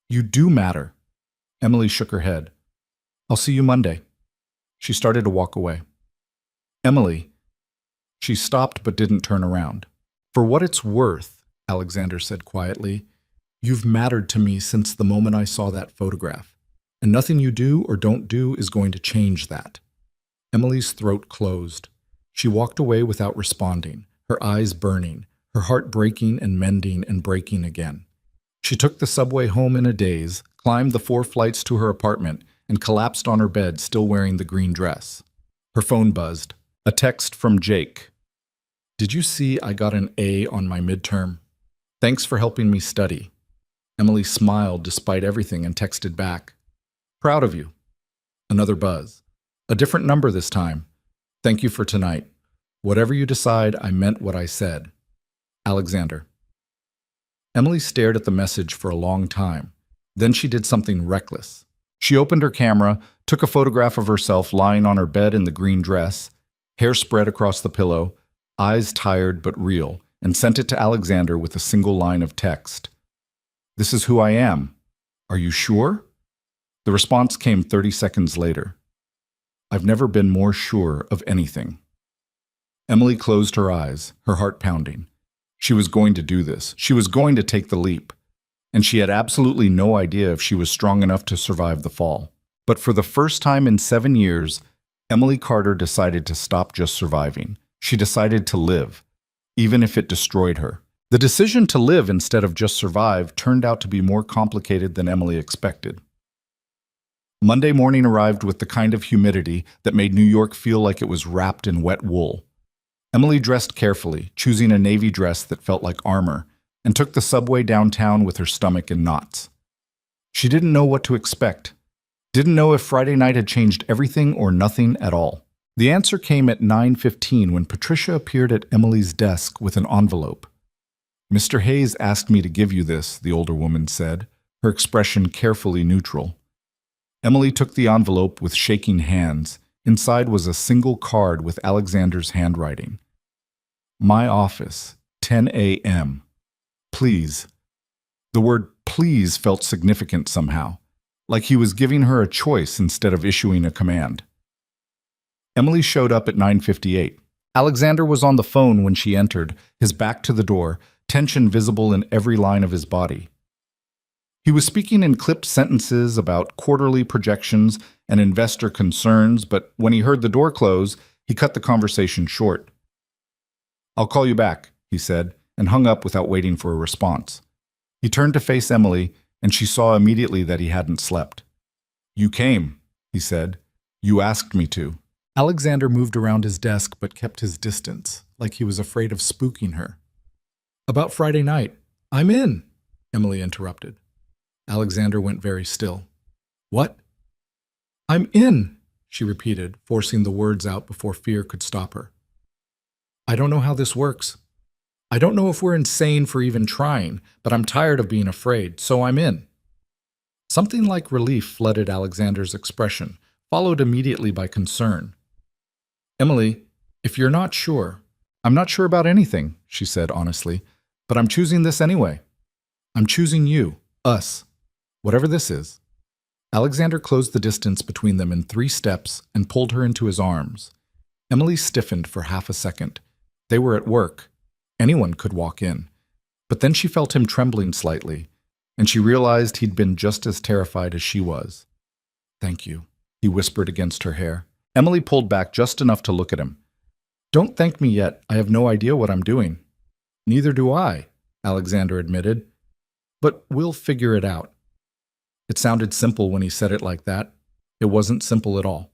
You do matter. Emily shook her head. I'll see you Monday. She started to walk away. Emily. She stopped but didn't turn around. For what it's worth, Alexander said quietly, you've mattered to me since the moment I saw that photograph. And nothing you do or don't do is going to change that. Emily's throat closed. She walked away without responding, her eyes burning, her heart breaking and mending and breaking again. She took the subway home in a daze, climbed the 4 flights to her apartment, and collapsed on her bed, still wearing the green dress. Her phone buzzed. A text from Jake. Did you see I got an A on my midterm? Thanks for helping me study. Emily smiled despite everything and texted back. Proud of you. Another buzz. A different number this time. Thank you for tonight. Whatever you decide, I meant what I said. Alexander. Emily stared at the message for a long time. Then she did something reckless. She opened her camera, took a photograph of herself lying on her bed in the green dress, hair spread across the pillow, eyes tired but real, and sent it to Alexander with a single line of text. "This is who I am. Are you sure?" The response came 30 seconds later. "I've never been more sure of anything." Emily closed her eyes, her heart pounding. She was going to do this. She was going to take the leap. And she had absolutely no idea if she was strong enough to survive the fall. But for the first time in 7 years, Emily Carter decided to stop just surviving. She decided to live, even if it destroyed her. The decision to live instead of just survive turned out to be more complicated than Emily expected. Monday morning arrived with the kind of humidity that made New York feel like it was wrapped in wet wool. Emily dressed carefully, choosing a navy dress that felt like armor, and took the subway downtown with her stomach in knots. She didn't know what to expect. Didn't know if Friday night had changed everything or nothing at all. The answer came at 9:15 when Patricia appeared at Emily's desk with an envelope. "Mr. Hayes asked me to give you this," the older woman said, her expression carefully neutral. Emily took the envelope with shaking hands. Inside was a single card with Alexander's handwriting. "My office, 10 a.m. Please." The word "please" felt significant somehow, like he was giving her a choice instead of issuing a command. Emily showed up at 9:58. Alexander was on the phone when she entered, his back to the door, tension visible in every line of his body. He was speaking in clipped sentences about quarterly projections and investor concerns, but when he heard the door close, he cut the conversation short. "I'll call you back," he said, and hung up without waiting for a response. He turned to face Emily, and she saw immediately that he hadn't slept. "You came," he said. "You asked me to." Alexander moved around his desk but kept his distance, like he was afraid of spooking her. "About Friday night." "I'm in," Emily interrupted. Alexander went very still. "What?" "I'm in," she repeated, forcing the words out before fear could stop her. "I don't know how this works. I don't know if we're insane for even trying, but I'm tired of being afraid, so I'm in." Something like relief flooded Alexander's expression, followed immediately by concern. "Emily, if you're not sure—" "I'm not sure about anything," she said honestly, "but I'm choosing this anyway. I'm choosing you, us, whatever this is." Alexander closed the distance between them in 3 steps and pulled her into his arms. Emily stiffened for half a second. They were at work. Anyone could walk in. But then she felt him trembling slightly, and she realized he'd been just as terrified as she was. "Thank you," he whispered against her hair. Emily pulled back just enough to look at him. "Don't thank me yet. I have no idea what I'm doing." "Neither do I," Alexander admitted. "But we'll figure it out." It sounded simple when he said it like that. It wasn't simple at all.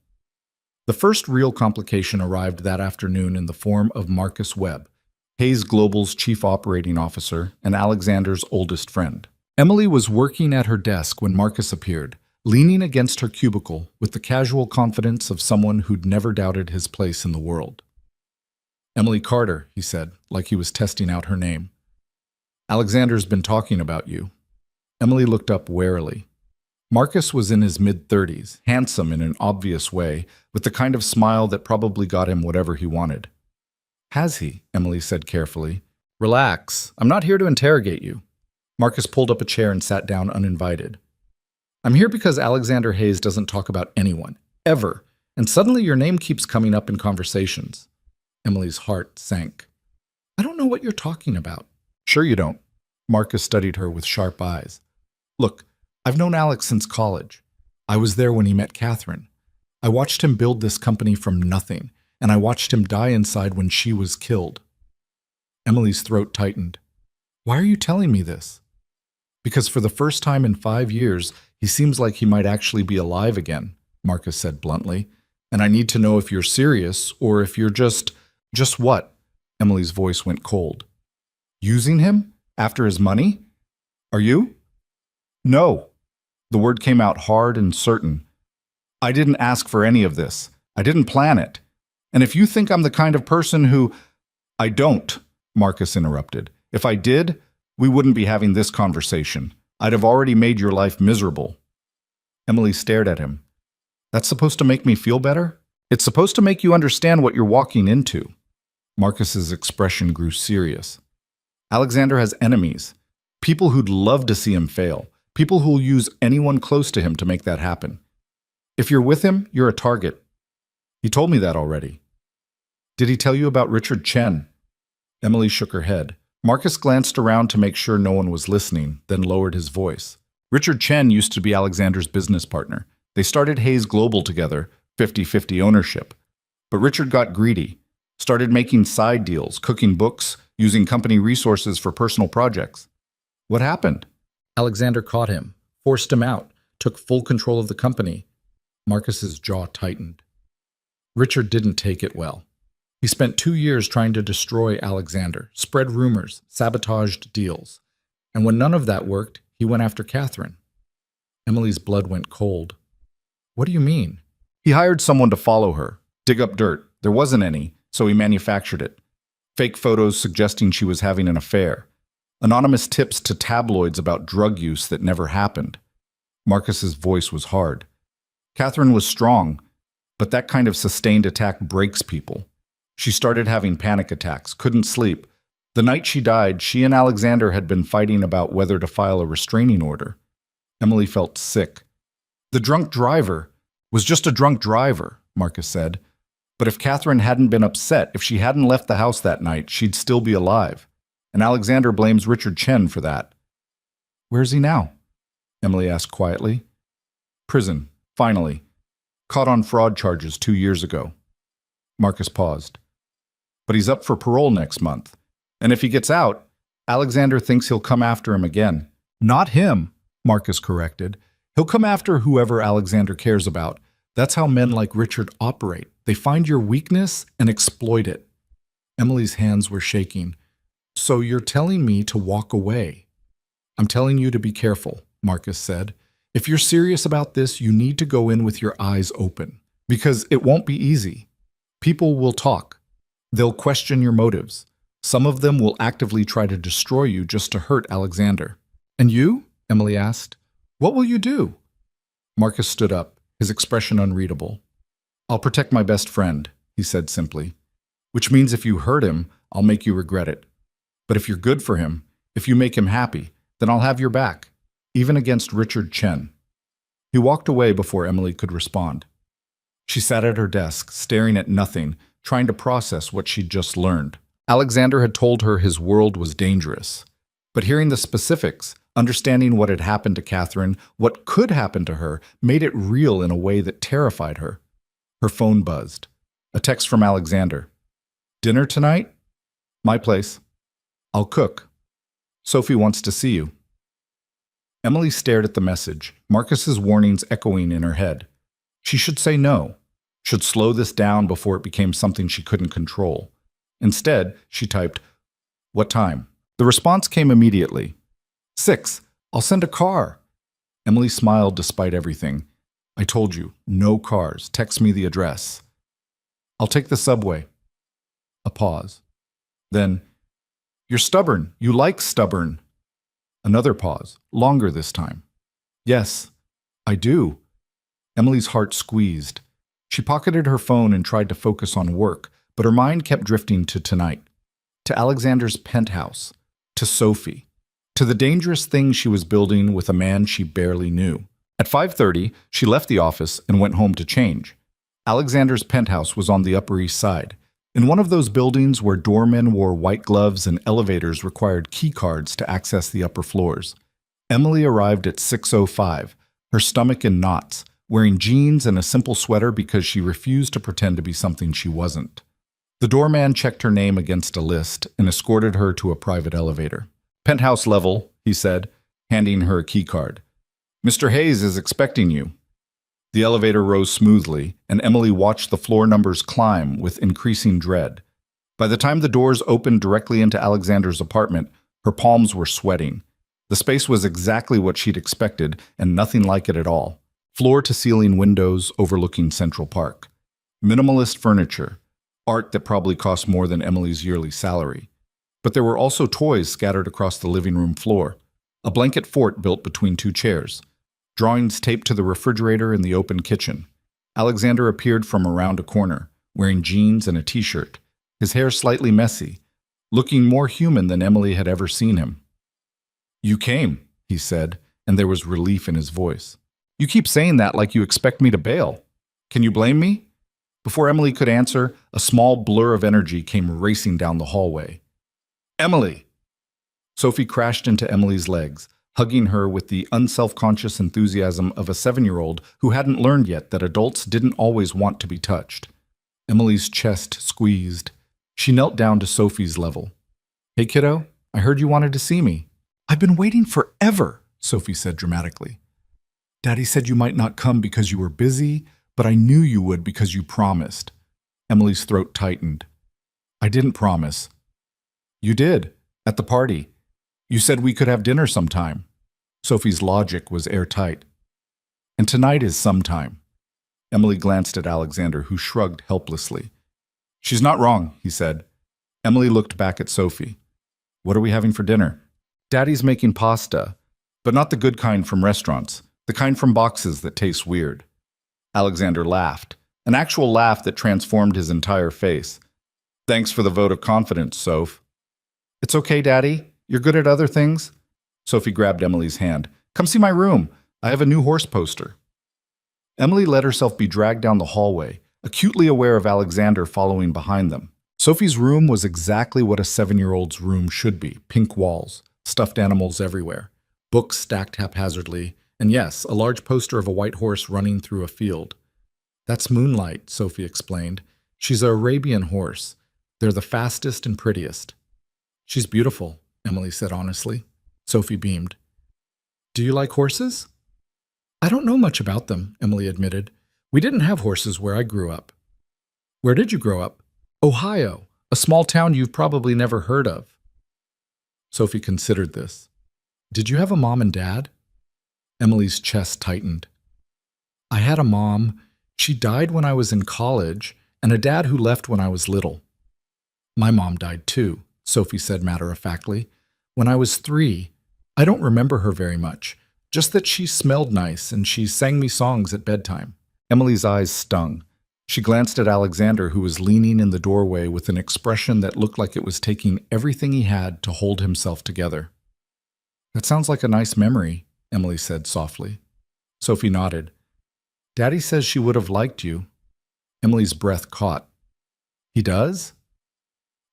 The first real complication arrived that afternoon in the form of Marcus Webb, Hayes Global's chief operating officer and Alexander's oldest friend. Emily was working at her desk when Marcus appeared, leaning against her cubicle with the casual confidence of someone who'd never doubted his place in the world. "Emily Carter," he said, like he was testing out her name. "Alexander's been talking about you." Emily looked up warily. Marcus was in his mid-30s, handsome in an obvious way, with the kind of smile that probably got him whatever he wanted. "Has he?" Emily said carefully. "Relax. I'm not here to interrogate you." Marcus pulled up a chair and sat down uninvited. "I'm here because Alexander Hayes doesn't talk about anyone, ever, and suddenly your name keeps coming up in conversations." Emily's heart sank. "I don't know what you're talking about." "Sure you don't." Marcus studied her with sharp eyes. "Look, I've known Alex since college. I was there when he met Catherine. I watched him build this company from nothing, and I watched him die inside when she was killed." Emily's throat tightened. "Why are you telling me this?" "Because for the first time in 5 years, he seems like he might actually be alive again," Marcus said bluntly. "And I need to know if you're serious or if you're just what?" Emily's voice went cold. "Using him? After his money? Are you?" "No." The word came out hard and certain. "I didn't ask for any of this. I didn't plan it. And if you think I'm the kind of person who—" "I don't," Marcus interrupted. "If I did, we wouldn't be having this conversation. I'd have already made your life miserable." Emily stared at him. That's supposed to make me feel better? It's supposed to make you understand what you're walking into. Marcus's expression grew serious. Alexander has enemies. People who'd love to see him fail. People who'll use anyone close to him to make that happen. If you're with him, you're a target. He told me that already. Did he tell you about Richard Chen? Emily shook her head. Marcus glanced around to make sure no one was listening, then lowered his voice. Richard Chen used to be Alexander's business partner. They started Hayes Global together, 50-50 ownership. But Richard got greedy, started making side deals, cooking books, using company resources for personal projects. What happened? Alexander caught him, forced him out, took full control of the company. Marcus's jaw tightened. Richard didn't take it well. He spent 2 years trying to destroy Alexander, spread rumors, sabotaged deals. And when none of that worked, he went after Catherine. Emily's blood went cold. What do you mean? He hired someone to follow her, dig up dirt. There wasn't any, so he manufactured it. Fake photos suggesting she was having an affair. Anonymous tips to tabloids about drug use that never happened. Marcus's voice was hard. Catherine was strong, but that kind of sustained attack breaks people. She started having panic attacks, couldn't sleep. The night she died, she and Alexander had been fighting about whether to file a restraining order. Emily felt sick. The drunk driver was just a drunk driver, Marcus said. But if Catherine hadn't been upset, if she hadn't left the house that night, she'd still be alive. And Alexander blames Richard Chen for that. Where's he now? Emily asked quietly. Prison, finally. Caught on fraud charges 2 years ago. Marcus paused. But he's up for parole next month. And if he gets out, Alexander thinks he'll come after him again. Not him, Marcus corrected. He'll come after whoever Alexander cares about. That's how men like Richard operate. They find your weakness and exploit it. Emily's hands were shaking. So you're telling me to walk away? I'm telling you to be careful, Marcus said. If you're serious about this, you need to go in with your eyes open. Because it won't be easy. People will talk. They'll question your motives. Some of them will actively try to destroy you just to hurt Alexander. And you? Emily asked. What will you do? Marcus stood up, his expression unreadable. I'll protect my best friend, he said simply. Which means if you hurt him, I'll make you regret it. But if you're good for him, if you make him happy, then I'll have your back, even against Richard Chen. He walked away before Emily could respond. She sat at her desk, staring at nothing, trying to process what she'd just learned. Alexander had told her his world was dangerous. But hearing the specifics, understanding what had happened to Catherine, what could happen to her, made it real in a way that terrified her. Her phone buzzed. A text from Alexander. Dinner tonight? My place. I'll cook. Sophie wants to see you. Emily stared at the message, Marcus's warnings echoing in her head. She should say no, should slow this down before it became something she couldn't control. Instead, she typed, What time? The response came immediately. 6. I'll send a car. Emily smiled despite everything. I told you, no cars. Text me the address. I'll take the subway. A pause. Then, you're stubborn. You like stubborn. Another pause, longer this time. Yes, I do. Emily's heart squeezed. She pocketed her phone and tried to focus on work, but her mind kept drifting to tonight, to Alexander's penthouse, to Sophie, to the dangerous thing she was building with a man she barely knew. At 5:30, she left the office and went home to change. Alexander's penthouse was on the Upper East Side, in one of those buildings where doormen wore white gloves and elevators required key cards to access the upper floors. Emily arrived at 6:05, her stomach in knots, wearing jeans and a simple sweater because she refused to pretend to be something she wasn't. The doorman checked her name against a list and escorted her to a private elevator. Penthouse level, he said, handing her a key card. Mr. Hayes is expecting you. The elevator rose smoothly, and Emily watched the floor numbers climb with increasing dread. By the time the doors opened directly into Alexander's apartment, her palms were sweating. The space was exactly what she'd expected, and nothing like it at all. Floor-to-ceiling windows overlooking Central Park. Minimalist furniture. Art that probably cost more than Emily's yearly salary. But there were also toys scattered across the living room floor. A blanket fort built between two chairs. drawings taped to the refrigerator in the open kitchen. Alexander appeared from around a corner, wearing jeans and a t-shirt, his hair slightly messy, looking more human than Emily had ever seen him. "You came," he said, and there was relief in his voice. "You keep saying that like you expect me to bail. Can you blame me?" Before Emily could answer, a small blur of energy came racing down the hallway. "Emily!" Sophie crashed into Emily's legs, hugging her with the unselfconscious enthusiasm of a 7-year-old who hadn't learned yet that adults didn't always want to be touched. Emily's chest squeezed. She knelt down to Sophie's level. "Hey, kiddo, I heard you wanted to see me." "I've been waiting forever," Sophie said dramatically. "Daddy said you might not come because you were busy, but I knew you would because you promised." Emily's throat tightened. "I didn't promise." "You did, at the party. You said we could have dinner sometime." Sophie's logic was airtight. "And tonight is sometime." Emily glanced at Alexander, who shrugged helplessly. "She's not wrong," he said. Emily looked back at Sophie. "What are we having for dinner?" "Daddy's making pasta, but not the good kind from restaurants, the kind from boxes that taste weird." Alexander laughed, an actual laugh that transformed his entire face. "Thanks for the vote of confidence, Soph." "It's okay, Daddy. You're good at other things." Sophie grabbed Emily's hand. "Come see my room. I have a new horse poster." Emily let herself be dragged down the hallway, acutely aware of Alexander following behind them. Sophie's room was exactly what a 7-year-old's room should be: pink walls, stuffed animals everywhere, books stacked haphazardly, and yes, a large poster of a white horse running through a field. "That's Moonlight," Sophie explained. "She's an Arabian horse. They're the fastest and prettiest." "She's beautiful," Emily said honestly. Sophie beamed. "Do you like horses?" "I don't know much about them," Emily admitted. "We didn't have horses where I grew up." "Where did you grow up?" "Ohio, a small town you've probably never heard of." Sophie considered this. "Did you have a mom and dad?" Emily's chest tightened. "I had a mom. She died when I was in college, and a dad who left when I was little." "My mom died too," Sophie said matter-of-factly. "When I was 3, I don't remember her very much, just that she smelled nice and she sang me songs at bedtime." Emily's eyes stung. She glanced at Alexander, who was leaning in the doorway with an expression that looked like it was taking everything he had to hold himself together. "That sounds like a nice memory," Emily said softly. Sophie nodded. "Daddy says she would have liked you." Emily's breath caught. "He does?"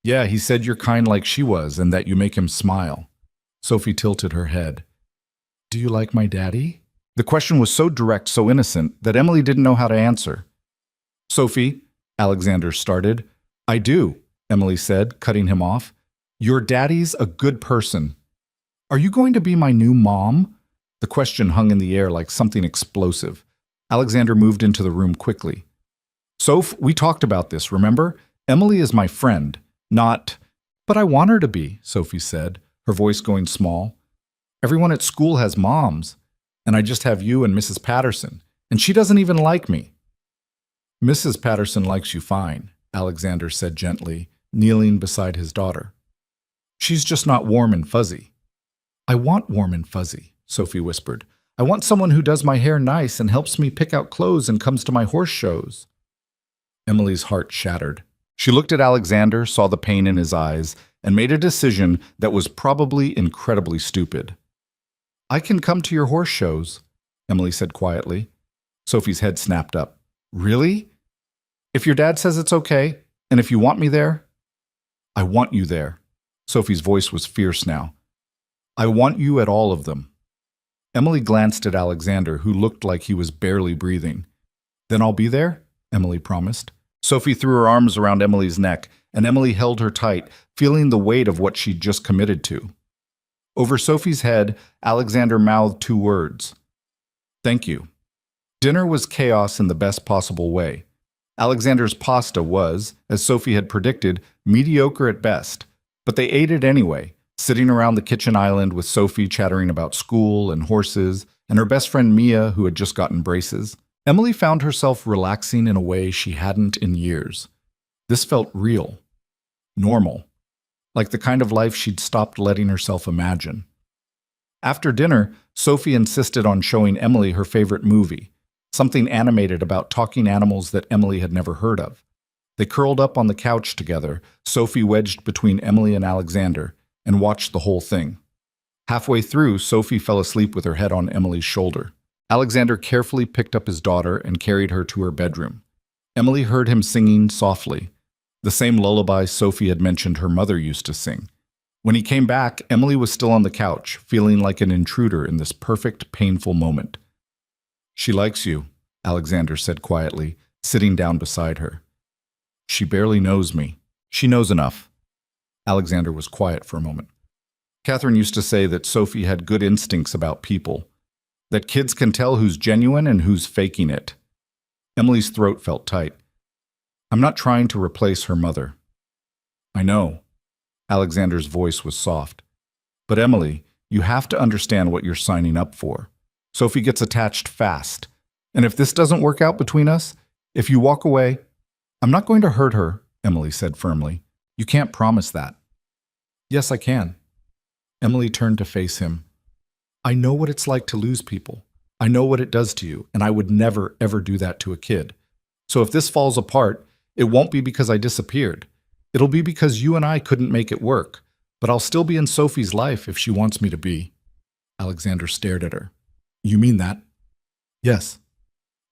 "Yeah, he said you're kind like she was and that you make him smile." Sophie tilted her head. "Do you like my daddy?" The question was so direct, so innocent, that Emily didn't know how to answer. "Sophie," Alexander started. "I do," Emily said, cutting him off. "Your daddy's a good person." "Are you going to be my new mom?" The question hung in the air like something explosive. Alexander moved into the room quickly. "Soph, we talked about this, remember? Emily is my friend, not—" "But I want her to be," Sophie said, her voice going small. "Everyone at school has moms, and I just have you and Mrs. Patterson, and she doesn't even like me." "Mrs. Patterson likes you fine," Alexander said gently, kneeling beside his daughter. "She's just not warm and fuzzy." "I want warm and fuzzy," Sophie whispered. "I want someone who does my hair nice and helps me pick out clothes and comes to my horse shows." Emily's heart shattered. She looked at Alexander, saw the pain in his eyes, and made a decision that was probably incredibly stupid. "I can come to your horse shows," Emily said quietly. Sophie's head snapped up. "Really? If your dad says it's okay, and if you want me there?" "I want you there." Sophie's voice was fierce now. "I want you at all of them." Emily glanced at Alexander, who looked like he was barely breathing. "Then I'll be there," Emily promised. Sophie threw her arms around Emily's neck, and Emily held her tight, feeling the weight of what she'd just committed to. Over Sophie's head, Alexander mouthed 2 words. "Thank you." Dinner was chaos in the best possible way. Alexander's pasta was, as Sophie had predicted, mediocre at best, but they ate it anyway, sitting around the kitchen island with Sophie chattering about school and horses, and her best friend Mia, who had just gotten braces. Emily found herself relaxing in a way she hadn't in years. This felt real, normal, like the kind of life she'd stopped letting herself imagine. After dinner, Sophie insisted on showing Emily her favorite movie, something animated about talking animals that Emily had never heard of. They curled up on the couch together, Sophie wedged between Emily and Alexander, and watched the whole thing. Halfway through, Sophie fell asleep with her head on Emily's shoulder. Alexander carefully picked up his daughter and carried her to her bedroom. Emily heard him singing softly, the same lullaby Sophie had mentioned her mother used to sing. When he came back, Emily was still on the couch, feeling like an intruder in this perfect, painful moment. "She likes you," Alexander said quietly, sitting down beside her. "She barely knows me. She knows enough." Alexander was quiet for a moment. Catherine used to say that Sophie had good instincts about people, that kids can tell who's genuine and who's faking it. Emily's throat felt tight. "I'm not trying to replace her mother." "I know." Alexander's voice was soft. "But Emily, you have to understand what you're signing up for. Sophie gets attached fast. And if this doesn't work out between us, if you walk away—" "I'm not going to hurt her," Emily said firmly. "You can't promise that." "Yes, I can." Emily turned to face him. "I know what it's like to lose people. I know what it does to you, and I would never, ever do that to a kid. So if this falls apart, it won't be because I disappeared. It'll be because you and I couldn't make it work, but I'll still be in Sophie's life if she wants me to be." Alexander stared at her. "You mean that?" "Yes."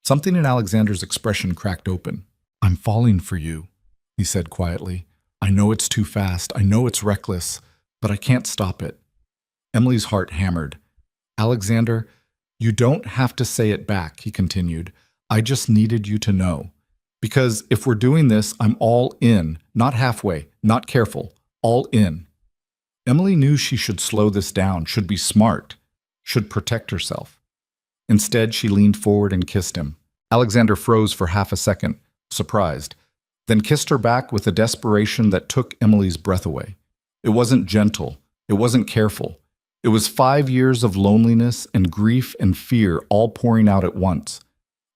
Something in Alexander's expression cracked open. "I'm falling for you," he said quietly. "I know it's too fast. I know it's reckless, but I can't stop it." Emily's heart hammered. "Alexander, you don't have to say it back," he continued. "I just needed you to know. Because if we're doing this, I'm all in, not halfway, not careful, all in." Emily knew she should slow this down, should be smart, should protect herself. Instead, she leaned forward and kissed him. Alexander froze for half a second, surprised, then kissed her back with a desperation that took Emily's breath away. It wasn't gentle. It wasn't careful. It was 5 years of loneliness and grief and fear all pouring out at once.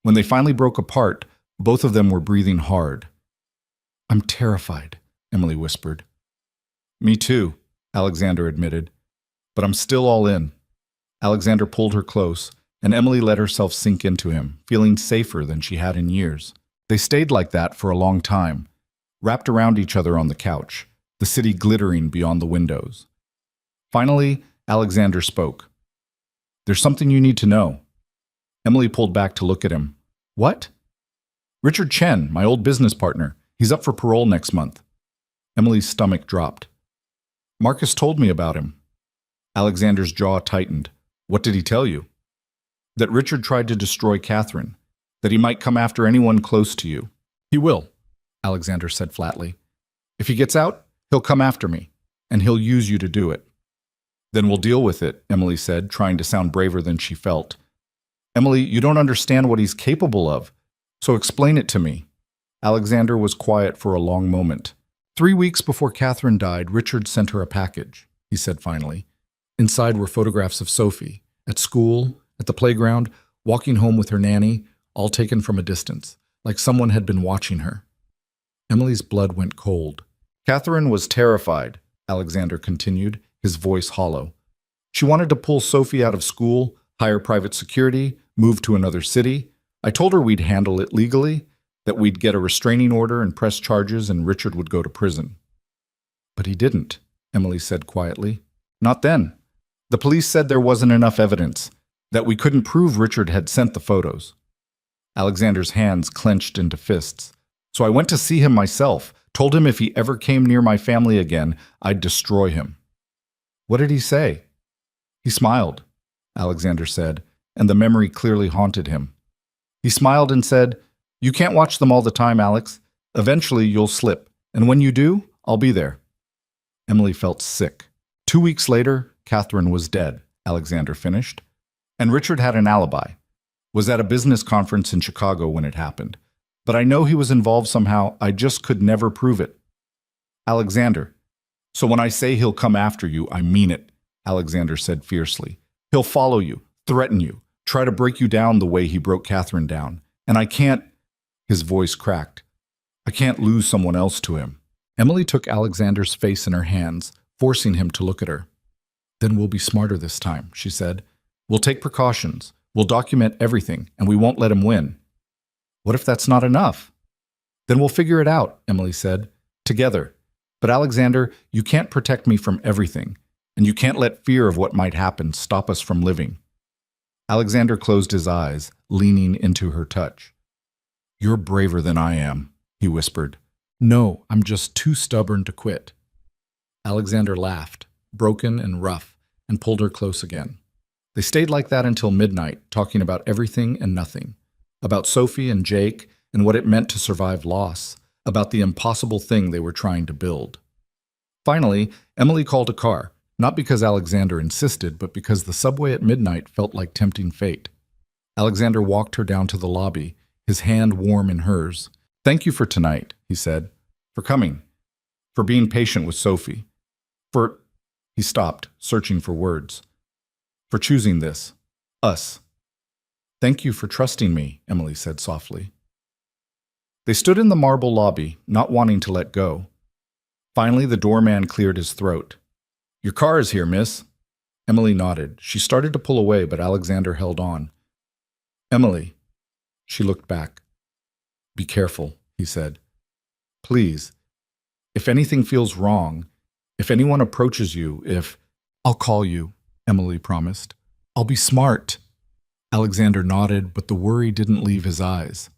When they finally broke apart, both of them were breathing hard. "I'm terrified," Emily whispered. "Me too," Alexander admitted. "But I'm still all in." Alexander pulled her close, and Emily let herself sink into him, feeling safer than she had in years. They stayed like that for a long time, wrapped around each other on the couch, the city glittering beyond the windows. Finally, Alexander spoke. "There's something you need to know." Emily pulled back to look at him. "What?" "Richard Chen, my old business partner. He's up for parole next month." Emily's stomach dropped. "Marcus told me about him." Alexander's jaw tightened. "What did he tell you?" "That Richard tried to destroy Catherine. That he might come after anyone close to you." "He will," Alexander said flatly. "If he gets out, he'll come after me, and he'll use you to do it." "Then we'll deal with it," Emily said, trying to sound braver than she felt. "Emily, you don't understand what he's capable of, so explain it to me." Alexander was quiet for a long moment. 3 weeks before Catherine died, Richard sent her a package, he said finally. Inside were photographs of Sophie, at school, at the playground, walking home with her nanny, all taken from a distance, like someone had been watching her. Emily's blood went cold. "Catherine was terrified," Alexander continued, his voice hollow. "She wanted to pull Sophie out of school, hire private security, move to another city. I told her we'd handle it legally, that we'd get a restraining order and press charges and Richard would go to prison." "But he didn't," Emily said quietly. "Not then. The police said there wasn't enough evidence, that we couldn't prove Richard had sent the photos." Alexander's hands clenched into fists. "So I went to see him myself, told him if he ever came near my family again, I'd destroy him." "What did he say?" "He smiled," Alexander said, and the memory clearly haunted him. "He smiled and said, 'You can't watch them all the time, Alex. Eventually you'll slip, and when you do, I'll be there.'" Emily felt sick. 2 weeks later, Catherine was dead, Alexander finished. And Richard had an alibi. Was at a business conference in Chicago when it happened. But I know he was involved somehow, I just could never prove it. "Alexander, so when I say he'll come after you, I mean it," Alexander said fiercely. "He'll follow you, threaten you, try to break you down the way he broke Catherine down. And I can't—" His voice cracked. "I can't lose someone else to him." Emily took Alexander's face in her hands, forcing him to look at her. Then we'll be smarter this time, she said. We'll take precautions. We'll document everything, and we won't let him win. What if that's not enough? Then we'll figure it out, Emily said. Together. But Alexander, you can't protect me from everything, and you can't let fear of what might happen stop us from living. Alexander closed his eyes, leaning into her touch. You're braver than I am, he whispered. No, I'm just too stubborn to quit. Alexander laughed, broken and rough, and pulled her close again. They stayed like that until midnight, talking about everything and nothing. About Sophie and Jake and what it meant to survive loss. About the impossible thing they were trying to build. Finally, Emily called a car, not because Alexander insisted, but because the subway at midnight felt like tempting fate. Alexander walked her down to the lobby, his hand warm in hers. Thank you for tonight, he said. For coming. For being patient with Sophie. For... He stopped, searching for words. For choosing this. Us. Thank you for trusting me, Emily said softly. They stood in the marble lobby, not wanting to let go. Finally, the doorman cleared his throat. Your car is here, miss. Emily nodded. She started to pull away, but Alexander held on. Emily. She looked back. Be careful, he said. Please. If anything feels wrong, if anyone approaches you, I'll call you, Emily promised. I'll be smart. Alexander nodded, but the worry didn't leave his eyes.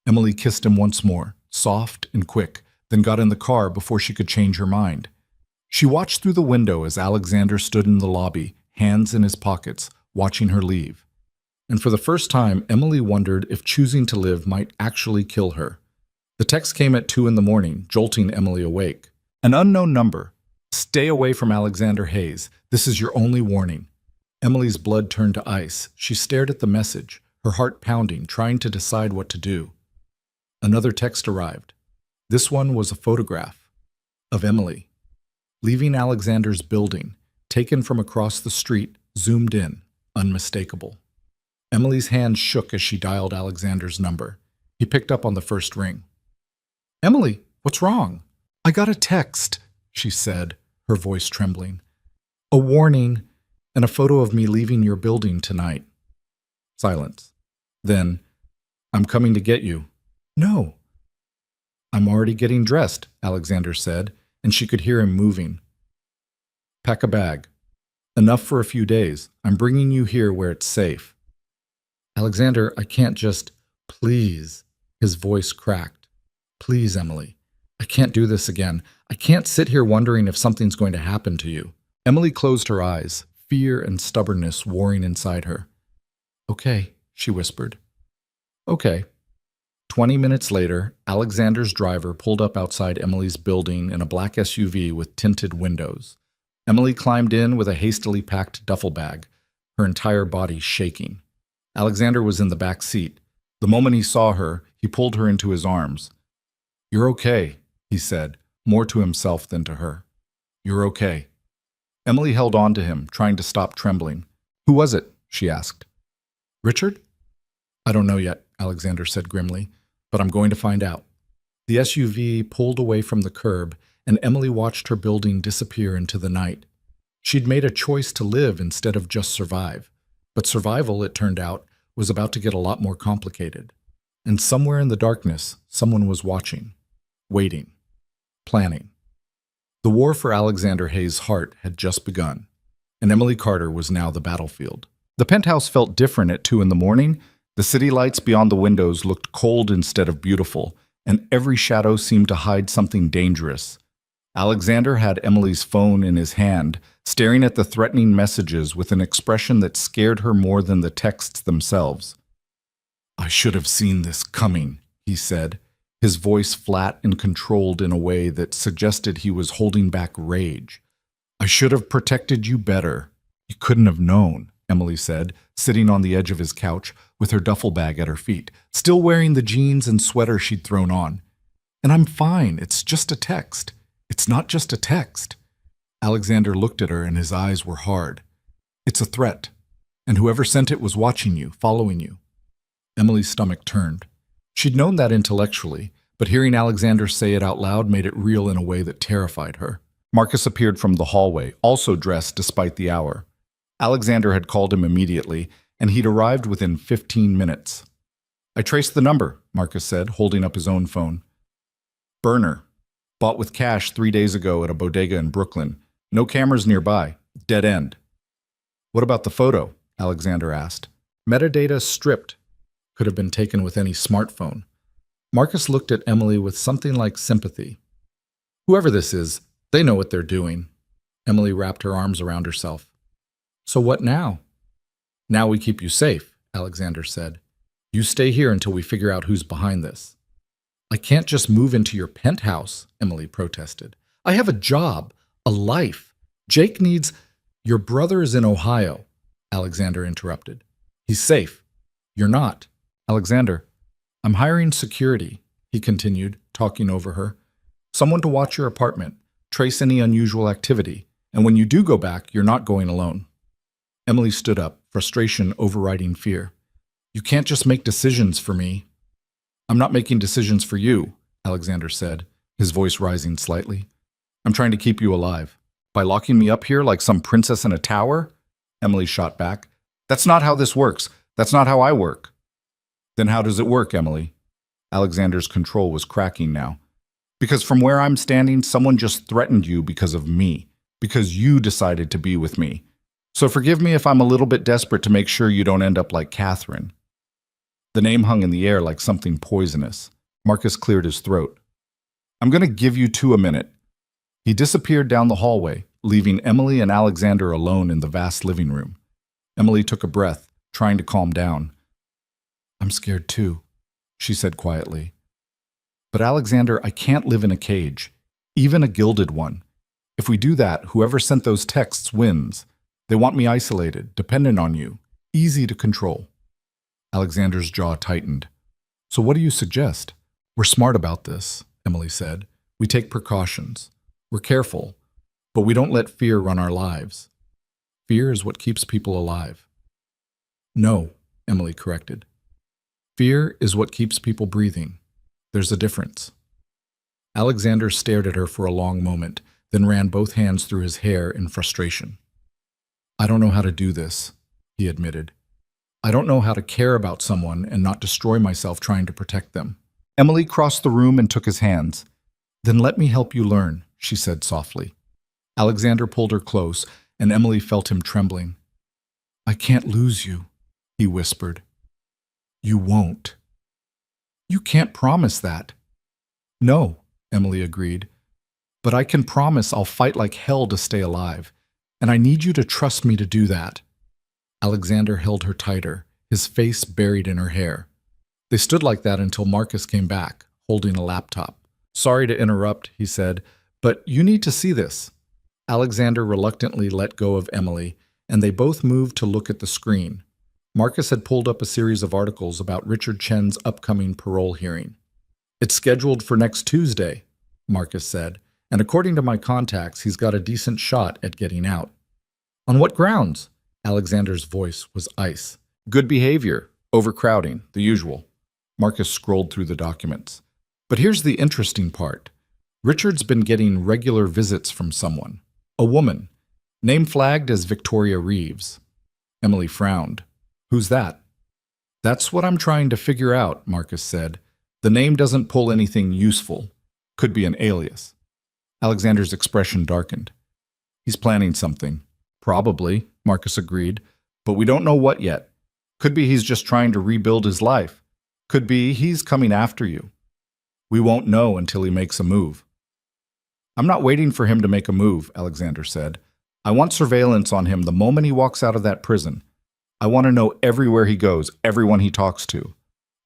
Emily kissed him once more, soft and quick, then got in the car before she could change her mind. She watched through the window as Alexander stood in the lobby, hands in his pockets, watching her leave. And for the first time, Emily wondered if choosing to live might actually kill her. The text came at 2 a.m, jolting Emily awake. An unknown number. Stay away from Alexander Hayes. This is your only warning. Emily's blood turned to ice. She stared at the message, her heart pounding, trying to decide what to do. Another text arrived. This one was a photograph of Emily, leaving Alexander's building, taken from across the street, zoomed in, unmistakable. Emily's hand shook as she dialed Alexander's number. He picked up on the first ring. Emily, what's wrong? I got a text, she said, her voice trembling. A warning and a photo of me leaving your building tonight. Silence. Then, I'm coming to get you. No. I'm already getting dressed, Alexander said, and she could hear him moving. Pack a bag. Enough for a few days. I'm bringing you here where it's safe. Alexander, I can't just... Please. His voice cracked. Please, Emily. I can't do this again. I can't sit here wondering if something's going to happen to you. Emily closed her eyes, fear and stubbornness warring inside her. Okay, she whispered. Okay. 20 minutes later, Alexander's driver pulled up outside Emily's building in a black SUV with tinted windows. Emily climbed in with a hastily packed duffel bag, her entire body shaking. Alexander was in the back seat. The moment he saw her, he pulled her into his arms. You're okay, he said, more to himself than to her. You're okay. Emily held on to him, trying to stop trembling. Who was it? She asked. Richard? I don't know yet, Alexander said grimly, but I'm going to find out. The SUV pulled away from the curb, and Emily watched her building disappear into the night. She'd made a choice to live instead of just survive. But survival, it turned out, was about to get a lot more complicated. And somewhere in the darkness, someone was watching, waiting, planning. The war for Alexander Hayes' heart had just begun, and Emily Carter was now the battlefield. The penthouse felt different at 2 a.m. The city lights beyond the windows looked cold instead of beautiful, and every shadow seemed to hide something dangerous. Alexander had Emily's phone in his hand, staring at the threatening messages with an expression that scared her more than the texts themselves. I should have seen this coming, he said, his voice flat and controlled in a way that suggested he was holding back rage. I should have protected you better. You couldn't have known, Emily said, sitting on the edge of his couch with her duffel bag at her feet, still wearing the jeans and sweater she'd thrown on. And I'm fine. It's just a text. It's not just a text. Alexander looked at her and his eyes were hard. It's a threat, and whoever sent it was watching you, following you. Emily's stomach turned. She'd known that intellectually, but hearing Alexander say it out loud made it real in a way that terrified her. Marcus appeared from the hallway, also dressed despite the hour. Alexander had called him immediately, and he'd arrived within 15 minutes. I traced the number, Marcus said, holding up his own phone. Burner. Bought with cash 3 days ago at a bodega in Brooklyn. No cameras nearby. Dead end. What about the photo? Alexander asked. Metadata stripped. Could have been taken with any smartphone. Marcus looked at Emily with something like sympathy. Whoever this is, they know what they're doing. Emily wrapped her arms around herself. So what now? Now we keep you safe, Alexander said. You stay here until we figure out who's behind this. I can't just move into your penthouse, Emily protested. I have a job, a life. Jake needs... Your brother is in Ohio, Alexander interrupted. He's safe. You're not. Alexander, I'm hiring security, he continued, talking over her. Someone to watch your apartment, trace any unusual activity, and when you do go back, you're not going alone. Emily stood up, frustration overriding fear. You can't just make decisions for me. I'm not making decisions for you, Alexander said, his voice rising slightly. I'm trying to keep you alive. By locking me up here like some princess in a tower? Emily shot back. That's not how this works. That's not how I work. Then how does it work, Emily? Alexander's control was cracking now. Because from where I'm standing, someone just threatened you because of me. Because you decided to be with me. So forgive me if I'm a little bit desperate to make sure you don't end up like Catherine. The name hung in the air like something poisonous. Marcus cleared his throat. I'm going to give you two a minute. He disappeared down the hallway, leaving Emily and Alexander alone in the vast living room. Emily took a breath, trying to calm down. I'm scared too, she said quietly. But Alexander, I can't live in a cage, even a gilded one. If we do that, whoever sent those texts wins. They want me isolated, dependent on you, easy to control. Alexander's jaw tightened. So what do you suggest? We're smart about this, Emily said. We take precautions. We're careful, but we don't let fear run our lives. Fear is what keeps people alive. No, Emily corrected. Fear is what keeps people breathing. There's a difference. Alexander stared at her for a long moment, then ran both hands through his hair in frustration. I don't know how to do this, he admitted. I don't know how to care about someone and not destroy myself trying to protect them. Emily crossed the room and took his hands. Then let me help you learn, she said softly. Alexander pulled her close, and Emily felt him trembling. I can't lose you, he whispered. You won't. You can't promise that. No, Emily agreed. But I can promise I'll fight like hell to stay alive, and I need you to trust me to do that. Alexander held her tighter, his face buried in her hair. They stood like that until Marcus came back, holding a laptop. Sorry to interrupt, he said, but you need to see this. Alexander reluctantly let go of Emily, and they both moved to look at the screen. Marcus had pulled up a series of articles about Richard Chen's upcoming parole hearing. It's scheduled for next Tuesday, Marcus said, and according to my contacts, he's got a decent shot at getting out. On what grounds? Alexander's voice was ice. Good behavior, overcrowding, the usual. Marcus scrolled through the documents. But here's the interesting part. Richard's been getting regular visits from someone. A woman. Name flagged as Victoria Reeves. Emily frowned. Who's that? That's what I'm trying to figure out, Marcus said. The name doesn't pull anything useful. Could be an alias. Alexander's expression darkened. He's planning something. Probably, Marcus agreed, but we don't know what yet. Could be he's just trying to rebuild his life. Could be he's coming after you. We won't know until he makes a move. I'm not waiting for him to make a move, Alexander said. I want surveillance on him the moment he walks out of that prison. I want to know everywhere he goes, everyone he talks to.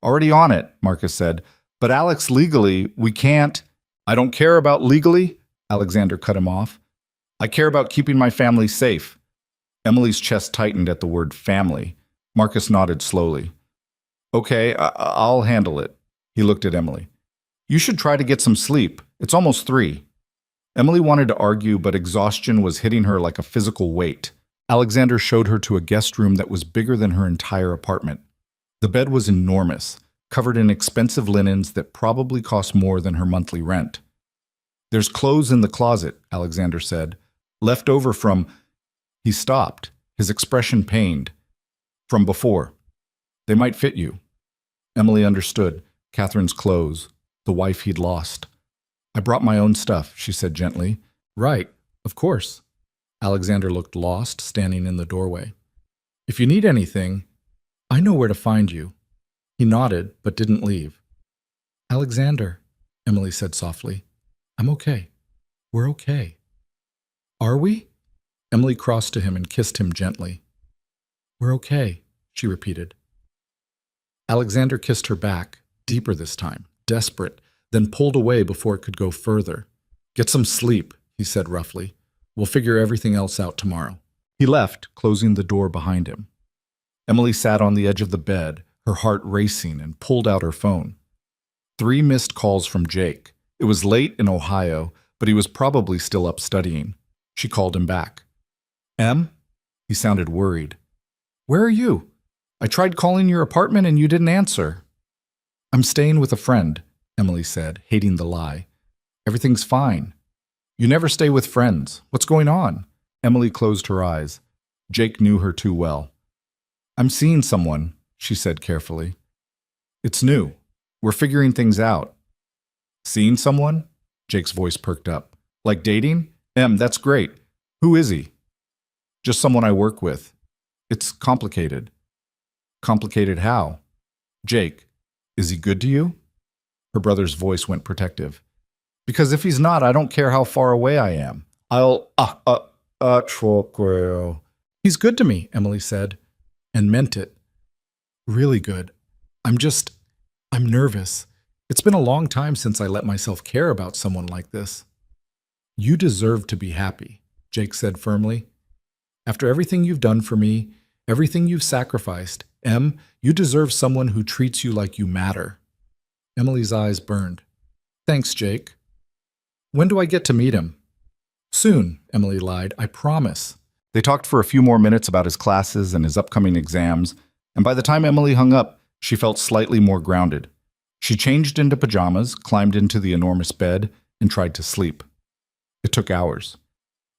Already on it, Marcus said. But Alex, legally, we can't. I don't care about legally, Alexander cut him off. I care about keeping my family safe. Emily's chest tightened at the word family. Marcus nodded slowly. Okay, I'll handle it. He looked at Emily. You should try to get some sleep. It's almost 3. Emily wanted to argue, but exhaustion was hitting her like a physical weight. Alexander showed her to a guest room that was bigger than her entire apartment. The bed was enormous, covered in expensive linens that probably cost more than her monthly rent. There's clothes in the closet, Alexander said. Left over from... He stopped, his expression pained. From before. They might fit you. Emily understood. Catherine's clothes. The wife he'd lost. I brought my own stuff, she said gently. Right, of course. Alexander looked lost, standing in the doorway. If you need anything, I know where to find you. He nodded, but didn't leave. Alexander, Emily said softly. I'm okay. We're okay. Are we? Emily crossed to him and kissed him gently. We're okay, she repeated. Alexander kissed her back, deeper this time, desperate, then pulled away before it could go further. Get some sleep, he said roughly. We'll figure everything else out tomorrow. He left, closing the door behind him. Emily sat on the edge of the bed, her heart racing, and pulled out her phone. 3 missed calls from Jake. It was late in Ohio, but he was probably still up studying. She called him back. Em? He sounded worried. Where are you? I tried calling your apartment and you didn't answer. I'm staying with a friend, Emily said, hating the lie. Everything's fine. You never stay with friends. What's going on? Emily closed her eyes. Jake knew her too well. I'm seeing someone, she said carefully. It's new. We're figuring things out. Seeing someone? Jake's voice perked up. Like dating? Em, that's great. Who is he? Just someone I work with. It's complicated. Complicated how? Jake, is he good to you? Her brother's voice went protective. Because if he's not, I don't care how far away I am. He's good to me, Emily said, and meant it. Really good. I'm nervous. It's been a long time since I let myself care about someone like this. You deserve to be happy, Jake said firmly. After everything you've done for me, everything you've sacrificed, Em, you deserve someone who treats you like you matter. Emily's eyes burned. Thanks, Jake. When do I get to meet him? Soon, Emily lied. I promise. They talked for a few more minutes about his classes and his upcoming exams, and by the time Emily hung up, she felt slightly more grounded. She changed into pajamas, climbed into the enormous bed, and tried to sleep. It took hours.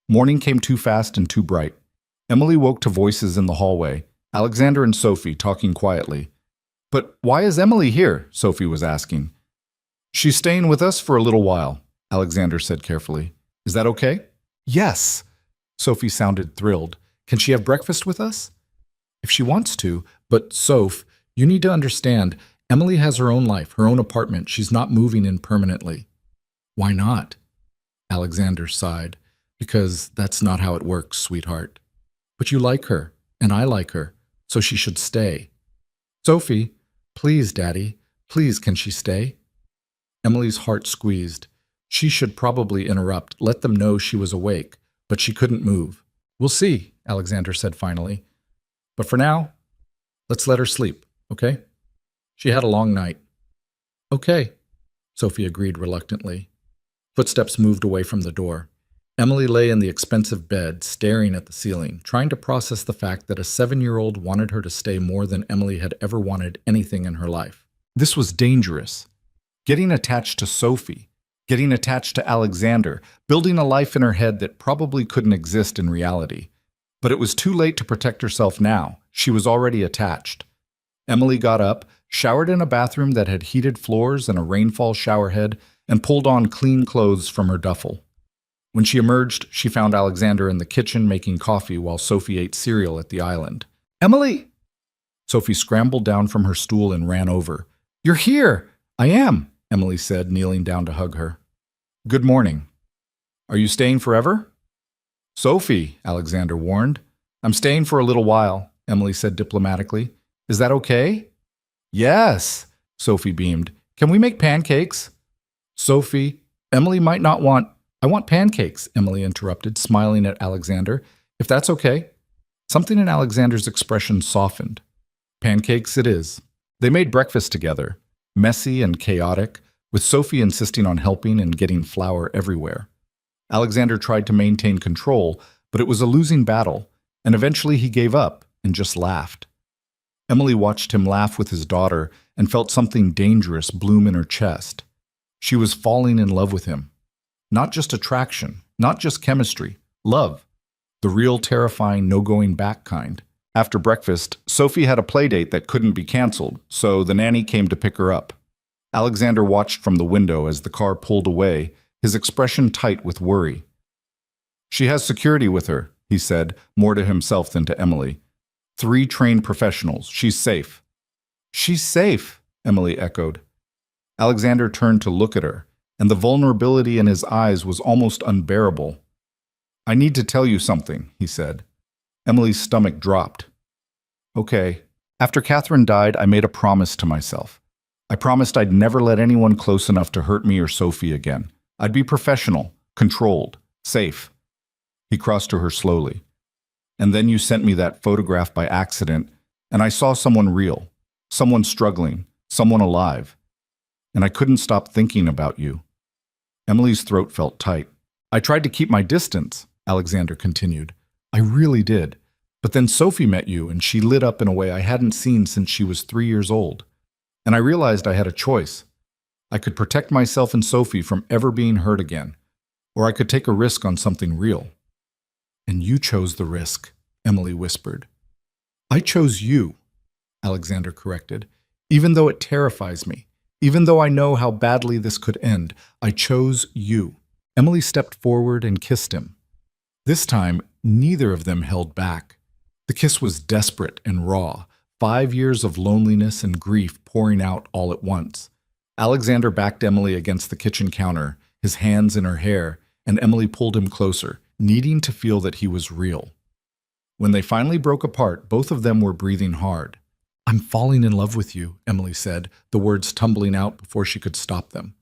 Morning came too fast and too bright. Emily woke to voices in the hallway, Alexander and Sophie talking quietly. But why is Emily here? Sophie was asking. She's staying with us for a little while, Alexander said carefully. Is that okay? Yes. Sophie sounded thrilled. Can she have breakfast with us? If she wants to, but Soph, you need to understand, Emily has her own life, her own apartment. She's not moving in permanently. Why not? Alexander sighed. Because that's not how it works, sweetheart. But you like her, and I like her, so she should stay. Sophie, please, Daddy, please, can she stay? Emily's heart squeezed. She should probably interrupt, let them know she was awake, but she couldn't move. We'll see, Alexander said finally. But for now, let's let her sleep, okay? She had a long night. Okay, Sophie agreed reluctantly. Footsteps moved away from the door. Emily lay in the expensive bed, staring at the ceiling, trying to process the fact that a 7-year-old wanted her to stay more than Emily had ever wanted anything in her life. This was dangerous. Getting attached to Sophie, getting attached to Alexander, building a life in her head that probably couldn't exist in reality. But it was too late to protect herself now. She was already attached. Emily got up, showered in a bathroom that had heated floors and a rainfall showerhead, and pulled on clean clothes from her duffel. When she emerged, she found Alexander in the kitchen making coffee while Sophie ate cereal at the island. Emily! Sophie scrambled down from her stool and ran over. You're here! I am, Emily said, kneeling down to hug her. Good morning. Are you staying forever? Sophie, Alexander warned. I'm staying for a little while, Emily said diplomatically. Is that okay? Yes, Sophie beamed. Can we make pancakes? Sophie, Emily might not want... I want pancakes, Emily interrupted, smiling at Alexander. If that's okay. Something in Alexander's expression softened. Pancakes it is. They made breakfast together, messy and chaotic, with Sophie insisting on helping and getting flour everywhere. Alexander tried to maintain control, but it was a losing battle, and eventually he gave up and just laughed. Emily watched him laugh with his daughter and felt something dangerous bloom in her chest. She was falling in love with him. Not just attraction, not just chemistry, love. The real terrifying no-going-back kind. After breakfast, Sophie had a playdate that couldn't be canceled, so the nanny came to pick her up. Alexander watched from the window as the car pulled away, his expression tight with worry. "She has security with her," he said, more to himself than to Emily. "3 trained professionals. She's safe." "She's safe," Emily echoed. Alexander turned to look at her, and the vulnerability in his eyes was almost unbearable. "I need to tell you something," he said. Emily's stomach dropped. "Okay. After Catherine died, I made a promise to myself. I promised I'd never let anyone close enough to hurt me or Sophie again. I'd be professional, controlled, safe." He crossed to her slowly. "And then you sent me that photograph by accident, and I saw someone real, someone struggling, someone alive. And I couldn't stop thinking about you." Emily's throat felt tight. "I tried to keep my distance," Alexander continued. "I really did. But then Sophie met you, and she lit up in a way I hadn't seen since she was 3 years old. And I realized I had a choice. I could protect myself and Sophie from ever being hurt again, or I could take a risk on something real." "And you chose the risk," Emily whispered. "I chose you," Alexander corrected. "Even though it terrifies me, even though I know how badly this could end, I chose you." Emily stepped forward and kissed him. This time, neither of them held back. The kiss was desperate and raw, 5 years of loneliness and grief pouring out all at once. Alexander backed Emily against the kitchen counter, his hands in her hair, and Emily pulled him closer, needing to feel that he was real. When they finally broke apart, both of them were breathing hard. "I'm falling in love with you," Emily said, the words tumbling out before she could stop them.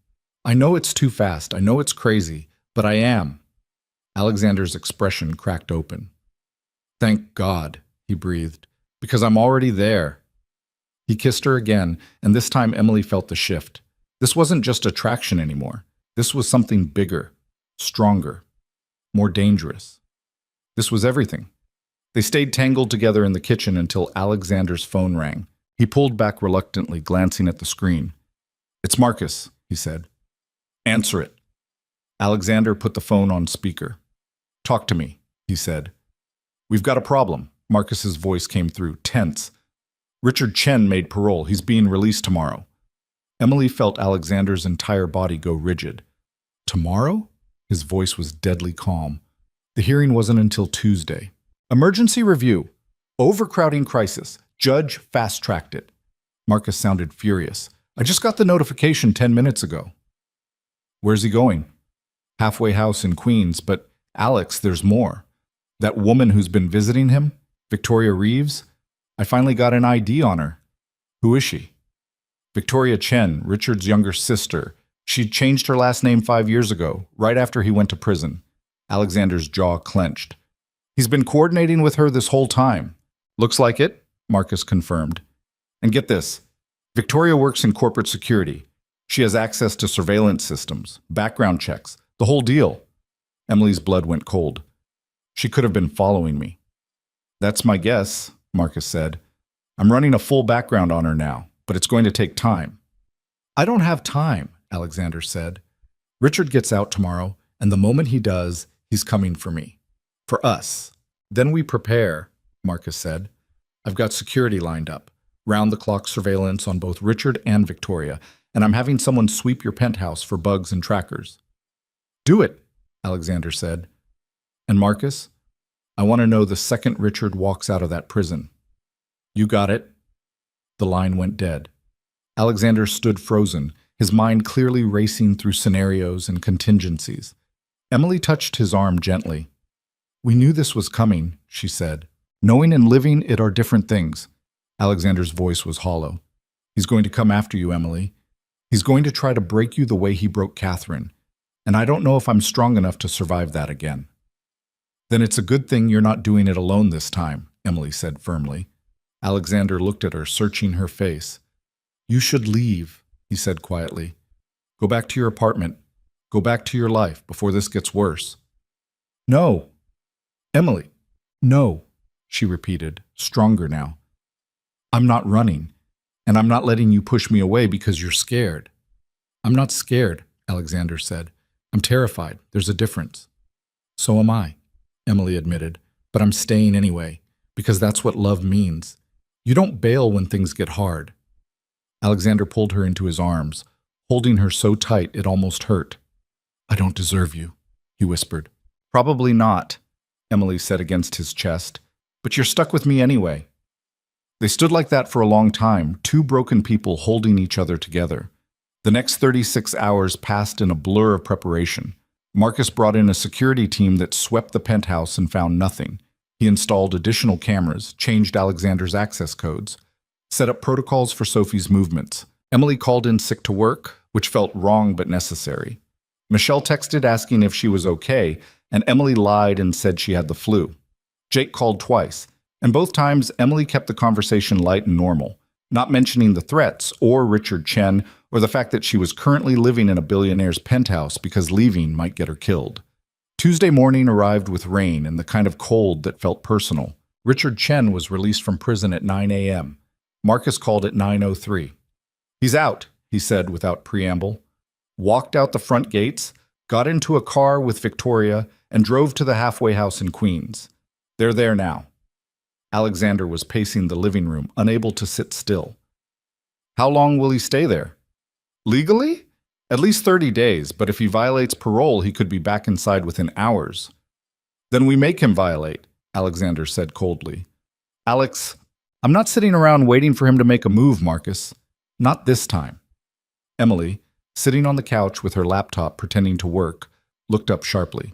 "I know it's too fast, I know it's crazy, but I am." Alexander's expression cracked open. "Thank God," he breathed, "because I'm already there." He kissed her again, and this time Emily felt the shift. This wasn't just attraction anymore. This was something bigger, stronger, more dangerous. This was everything. They stayed tangled together in the kitchen until Alexander's phone rang. He pulled back reluctantly, glancing at the screen. "It's Marcus," he said. "Answer it." Alexander put the phone on speaker. "Talk to me," he said. "We've got a problem." Marcus's voice came through, tense. "Richard Chen made parole. He's being released tomorrow." Emily felt Alexander's entire body go rigid. "Tomorrow?" His voice was deadly calm. "The hearing wasn't until Tuesday. Emergency review. Overcrowding crisis. Judge fast-tracked it." Marcus sounded furious. "I just got the notification 10 minutes ago." "Where's he going?" "Halfway house in Queens, but Alex, there's more. That woman who's been visiting him, Victoria Reeves, I finally got an ID on her." "Who is she?" "Victoria Chen, Richard's younger sister. She changed her last name 5 years ago, right after he went to prison." Alexander's jaw clenched. "He's been coordinating with her this whole time." "Looks like it," Marcus confirmed. "And get this, Victoria works in corporate security. She has access to surveillance systems, background checks, the whole deal." Emily's blood went cold. "She could have been following me." "That's my guess," Marcus said. "I'm running a full background on her now, but it's going to take time." "I don't have time," Alexander said. "Richard gets out tomorrow, and the moment he does, he's coming for me. For us. Then we prepare," Marcus said. "I've got security lined up, round-the-clock surveillance on both Richard and Victoria, and I'm having someone sweep your penthouse for bugs and trackers." "Do it," Alexander said. "And Marcus, I want to know the second Richard walks out of that prison." "You got it." The line went dead. Alexander stood frozen, his mind clearly racing through scenarios and contingencies. Emily touched his arm gently. "We knew this was coming," she said. "Knowing and living it are different things." Alexander's voice was hollow. "He's going to come after you, Emily. He's going to try to break you the way he broke Catherine. And I don't know if I'm strong enough to survive that again." "Then it's a good thing you're not doing it alone this time," Emily said firmly. Alexander looked at her, searching her face. "You should leave," he said quietly. "Go back to your apartment. Go back to your life before this gets worse." "No." "Emily." "No," she repeated, stronger now. "I'm not running, and I'm not letting you push me away because you're scared." "I'm not scared," Alexander said. I'm terrified. There's a difference. So am I, Emily admitted, but I'm staying anyway, because that's what love means. You don't bail when things get hard. Alexander pulled her into his arms, holding her so tight it almost hurt. I don't deserve you, he whispered. Probably not, Emily said against his chest, but you're stuck with me anyway. They stood like that for a long time, two broken people holding each other together. The next 36 hours passed in a blur of preparation. Marcus brought in a security team that swept the penthouse and found nothing. He installed additional cameras, changed Alexander's access codes, set up protocols for Sophie's movements. Emily called in sick to work, which felt wrong but necessary. Michelle texted asking if she was okay, and Emily lied and said she had the flu. Jake called twice, and both times Emily kept the conversation light and normal, not mentioning the threats or Richard Chen or the fact that she was currently living in a billionaire's penthouse because leaving might get her killed. Tuesday morning arrived with rain and the kind of cold that felt personal. Richard Chen was released from prison at 9 a.m. Marcus called at 9:03. He's out, he said without preamble. Walked out the front gates, got into a car with Victoria, and drove to the halfway house in Queens. They're there now. Alexander was pacing the living room, unable to sit still. How long will he stay there? Legally? At least 30 days, but if he violates parole, he could be back inside within hours. Then we make him violate, Alexander said coldly. Alex, I'm not sitting around waiting for him to make a move, Marcus. Not this time. Emily, sitting on the couch with her laptop pretending to work, looked up sharply.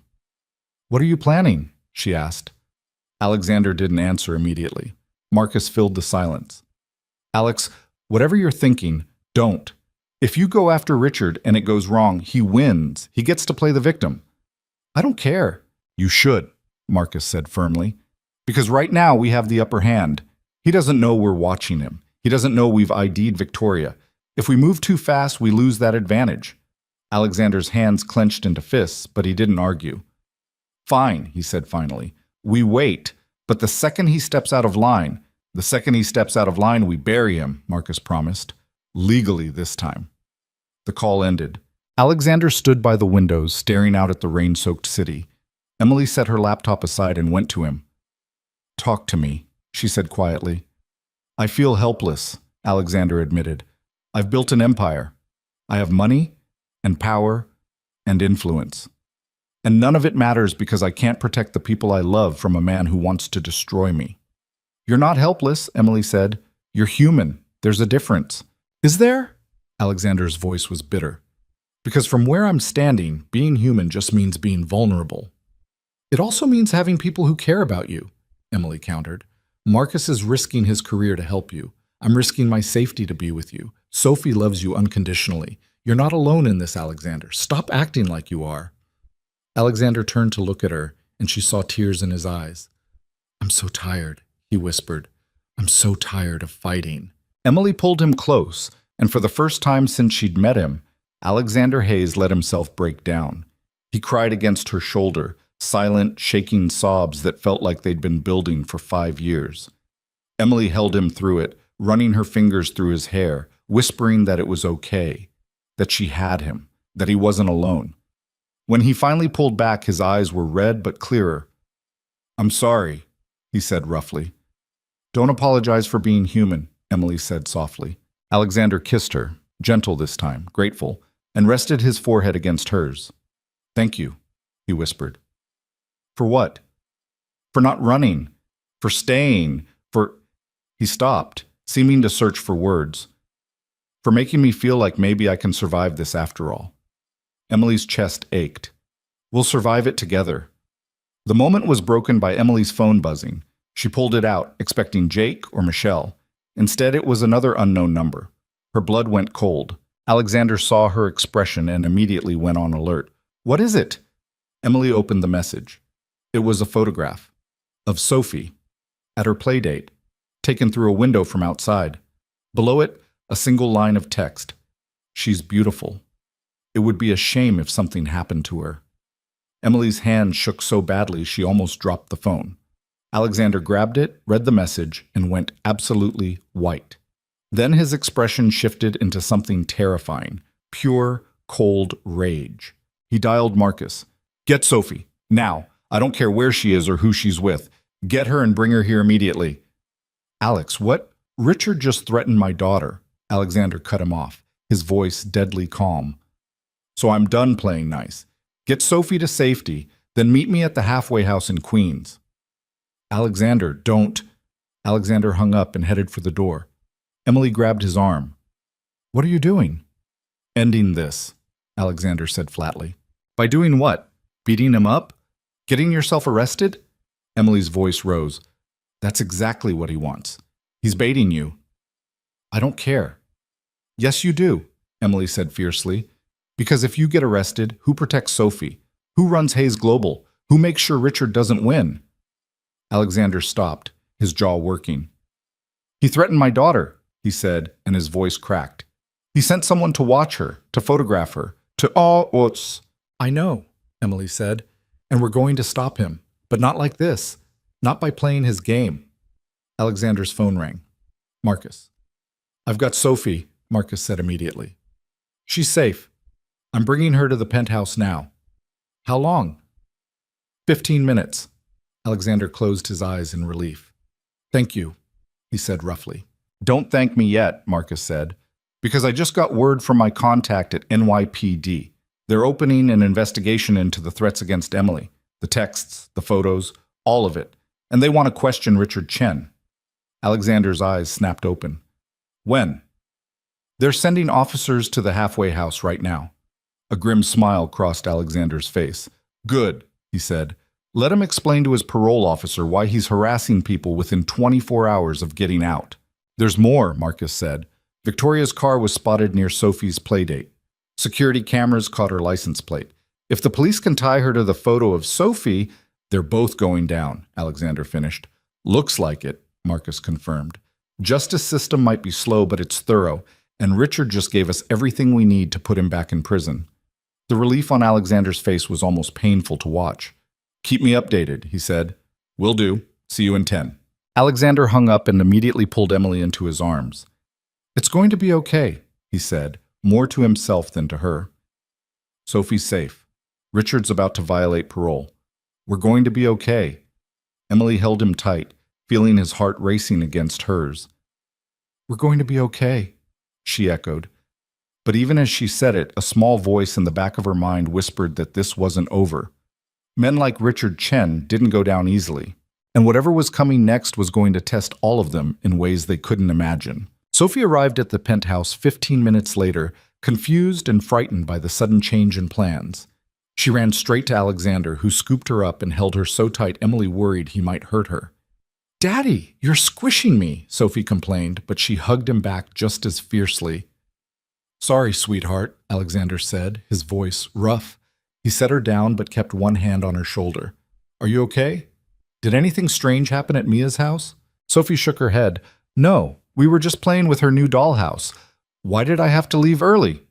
What are you planning? She asked. Alexander didn't answer immediately. Marcus filled the silence. Alex, whatever you're thinking, don't. If you go after Richard and it goes wrong, he wins. He gets to play the victim. I don't care. You should, Marcus said firmly. Because right now we have the upper hand. He doesn't know we're watching him. He doesn't know we've ID'd Victoria. If we move too fast, we lose that advantage. Alexander's hands clenched into fists, but he didn't argue. Fine, he said finally. We wait, but the second he steps out of line, we bury him, Marcus promised. Legally this time. The call ended. Alexander stood by the windows, staring out at the rain-soaked city. Emily set her laptop aside and went to him. Talk to me, she said quietly. I feel helpless, Alexander admitted. I've built an empire. I have money and power and influence. And none of it matters because I can't protect the people I love from a man who wants to destroy me. You're not helpless, Emily said. You're human. There's a difference. Is there? Alexander's voice was bitter. Because from where I'm standing, being human just means being vulnerable. It also means having people who care about you, Emily countered. Marcus is risking his career to help you. I'm risking my safety to be with you. Sophie loves you unconditionally. You're not alone in this, Alexander. Stop acting like you are. Alexander turned to look at her, and she saw tears in his eyes. I'm so tired, he whispered. I'm so tired of fighting. Emily pulled him close, and for the first time since she'd met him, Alexander Hayes let himself break down. He cried against her shoulder, silent, shaking sobs that felt like they'd been building for 5 years. Emily held him through it, running her fingers through his hair, whispering that it was okay, that she had him, that he wasn't alone. When he finally pulled back, his eyes were red but clearer. I'm sorry, he said roughly. Don't apologize for being human, Emily said softly. Alexander kissed her, gentle this time, grateful, and rested his forehead against hers. Thank you, he whispered. For what? For not running, for staying, for... He stopped, seeming to search for words. For making me feel like maybe I can survive this after all. Emily's chest ached. We'll survive it together. The moment was broken by Emily's phone buzzing. She pulled it out, expecting Jake or Michelle. Instead, it was another unknown number. Her blood went cold. Alexander saw her expression and immediately went on alert. What is it? Emily opened the message. It was a photograph of Sophie at her playdate, taken through a window from outside. Below it, a single line of text. She's beautiful. It would be a shame if something happened to her. Emily's hand shook so badly she almost dropped the phone. Alexander grabbed it, read the message, and went absolutely white. Then his expression shifted into something terrifying, pure, cold rage. He dialed Marcus. Get Sophie, now. I don't care where she is or who she's with. Get her and bring her here immediately. Alex, what? Richard just threatened my daughter. Alexander cut him off, his voice deadly calm. So I'm done playing nice. Get Sophie to safety, then meet me at the halfway house in Queens. Alexander, don't. Alexander hung up and headed for the door. Emily grabbed his arm. What are you doing? Ending this, Alexander said flatly. By doing what? Beating him up? Getting yourself arrested? Emily's voice rose. That's exactly what he wants. He's baiting you. I don't care. Yes, you do, Emily said fiercely. Because if you get arrested, who protects Sophie? Who runs Hayes Global? Who makes sure Richard doesn't win? Alexander stopped, his jaw working. He threatened my daughter, he said, and his voice cracked. He sent someone to watch her, to photograph her, I know, Emily said, and we're going to stop him, but not like this, not by playing his game. Alexander's phone rang. Marcus. I've got Sophie, Marcus said immediately. She's safe. I'm bringing her to the penthouse now. How long? 15 minutes. Alexander closed his eyes in relief. Thank you, he said roughly. Don't thank me yet, Marcus said, because I just got word from my contact at NYPD. They're opening an investigation into the threats against Emily, the texts, the photos, all of it, and they want to question Richard Chen. Alexander's eyes snapped open. When? They're sending officers to the halfway house right now. A grim smile crossed Alexander's face. Good, he said. Let him explain to his parole officer why he's harassing people within 24 hours of getting out. There's more, Marcus said. Victoria's car was spotted near Sophie's playdate. Security cameras caught her license plate. If the police can tie her to the photo of Sophie, they're both going down, Alexander finished. Looks like it, Marcus confirmed. Justice system might be slow, but it's thorough, and Richard just gave us everything we need to put him back in prison. The relief on Alexander's face was almost painful to watch. Keep me updated, he said. Will do. See you in 10. Alexander hung up and immediately pulled Emily into his arms. It's going to be okay, he said, more to himself than to her. Sophie's safe. Richard's about to violate parole. We're going to be okay. Emily held him tight, feeling his heart racing against hers. We're going to be okay, she echoed. But even as she said it, a small voice in the back of her mind whispered that this wasn't over. Men like Richard Chen didn't go down easily, and whatever was coming next was going to test all of them in ways they couldn't imagine. Sophie arrived at the penthouse 15 minutes later, confused and frightened by the sudden change in plans. She ran straight to Alexander, who scooped her up and held her so tight Emily worried he might hurt her. Daddy, you're squishing me, Sophie complained, but she hugged him back just as fiercely. Sorry, sweetheart, Alexander said, his voice rough. He set her down but kept one hand on her shoulder. Are you okay? Did anything strange happen at Mia's house? Sophie shook her head. No, we were just playing with her new dollhouse. Why did I have to leave early?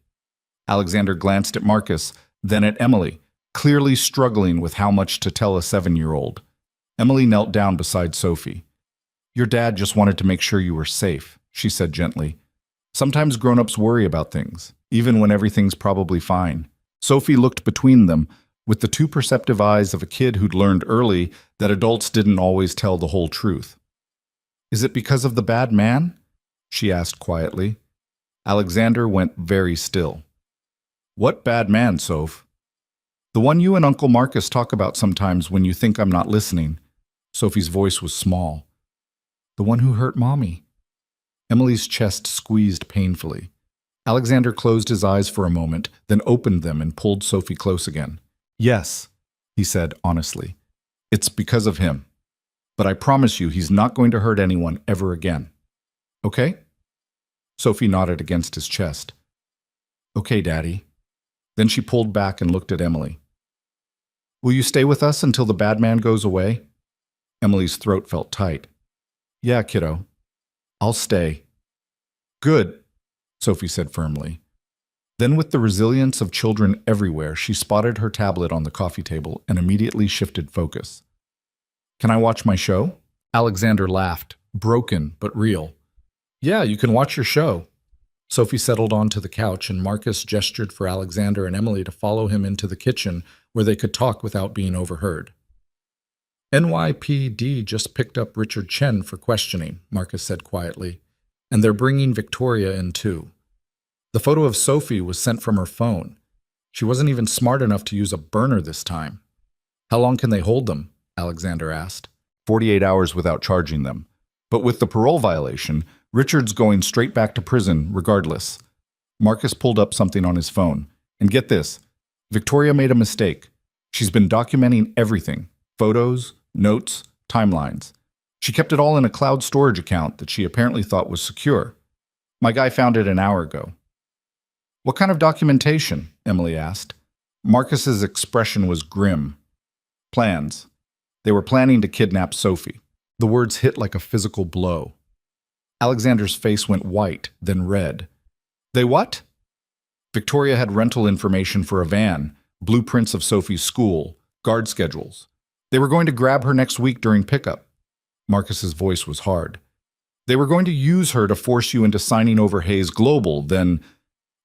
Alexander glanced at Marcus, then at Emily, clearly struggling with how much to tell a 7-year-old. Emily knelt down beside Sophie. Your dad just wanted to make sure you were safe, she said gently. Sometimes grown-ups worry about things, even when everything's probably fine. Sophie looked between them, with the two perceptive eyes of a kid who'd learned early that adults didn't always tell the whole truth. Is it because of the bad man? She asked quietly. Alexander went very still. What bad man, Soph? The one you and Uncle Marcus talk about sometimes when you think I'm not listening. Sophie's voice was small. The one who hurt Mommy. Emily's chest squeezed painfully. Alexander closed his eyes for a moment, then opened them and pulled Sophie close again. Yes, he said honestly. It's because of him. But I promise you he's not going to hurt anyone ever again. Okay? Sophie nodded against his chest. Okay, Daddy. Then she pulled back and looked at Emily. Will you stay with us until the bad man goes away? Emily's throat felt tight. Yeah, kiddo. I'll stay. Good, Sophie said firmly. Then with the resilience of children everywhere, she spotted her tablet on the coffee table and immediately shifted focus. Can I watch my show? Alexander laughed, broken but real. Yeah, you can watch your show. Sophie settled onto the couch, and Marcus gestured for Alexander and Emily to follow him into the kitchen where they could talk without being overheard. NYPD just picked up Richard Chen for questioning, Marcus said quietly, and they're bringing Victoria in too. The photo of Sophie was sent from her phone. She wasn't even smart enough to use a burner this time. How long can they hold them? Alexander asked. 48 hours without charging them. But with the parole violation, Richard's going straight back to prison regardless. Marcus pulled up something on his phone. And get this, Victoria made a mistake. She's been documenting everything. Photos, notes, timelines. She kept it all in a cloud storage account that she apparently thought was secure. My guy found it an hour ago. What kind of documentation? Emily asked. Marcus's expression was grim. Plans. They were planning to kidnap Sophie. The words hit like a physical blow. Alexander's face went white, then red. They what? Victoria had rental information for a van, blueprints of Sophie's school, guard schedules. They were going to grab her next week during pickup. Marcus's voice was hard. They were going to use her to force you into signing over Hayes Global, then...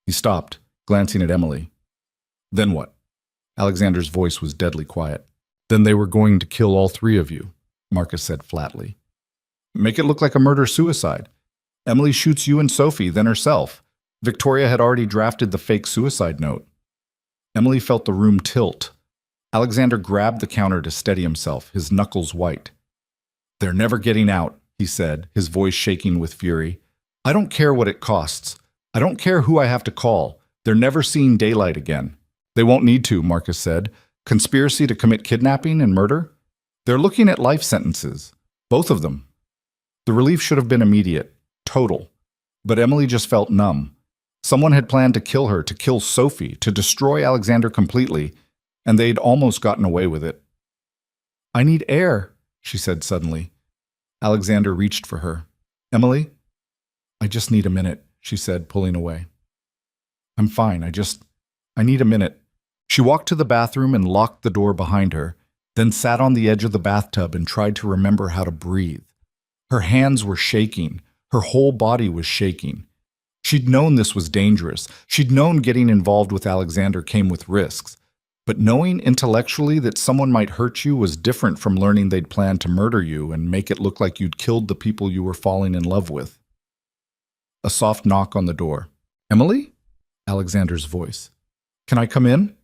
He stopped, glancing at Emily. Then what? Alexander's voice was deadly quiet. Then they were going to kill all three of you, Marcus said flatly. Make it look like a murder-suicide. Emily shoots you and Sophie, then herself. Victoria had already drafted the fake suicide note. Emily felt the room tilt. Alexander grabbed the counter to steady himself, his knuckles white. They're never getting out, he said, his voice shaking with fury. I don't care what it costs. I don't care who I have to call. They're never seeing daylight again. They won't need to, Marcus said. Conspiracy to commit kidnapping and murder? They're looking at life sentences. Both of them. The relief should have been immediate, total. But Emily just felt numb. Someone had planned to kill her, to kill Sophie, to destroy Alexander completely, and they'd almost gotten away with it. I need air, she said suddenly. Alexander reached for her. Emily? I just need a minute, she said, pulling away. I'm fine, I need a minute. She walked to the bathroom and locked the door behind her, then sat on the edge of the bathtub and tried to remember how to breathe. Her hands were shaking. Her whole body was shaking. She'd known this was dangerous. She'd known getting involved with Alexander came with risks. But knowing intellectually that someone might hurt you was different from learning they'd planned to murder you and make it look like you'd killed the people you were falling in love with. A soft knock on the door. Emily? Alexander's voice. Can I come in?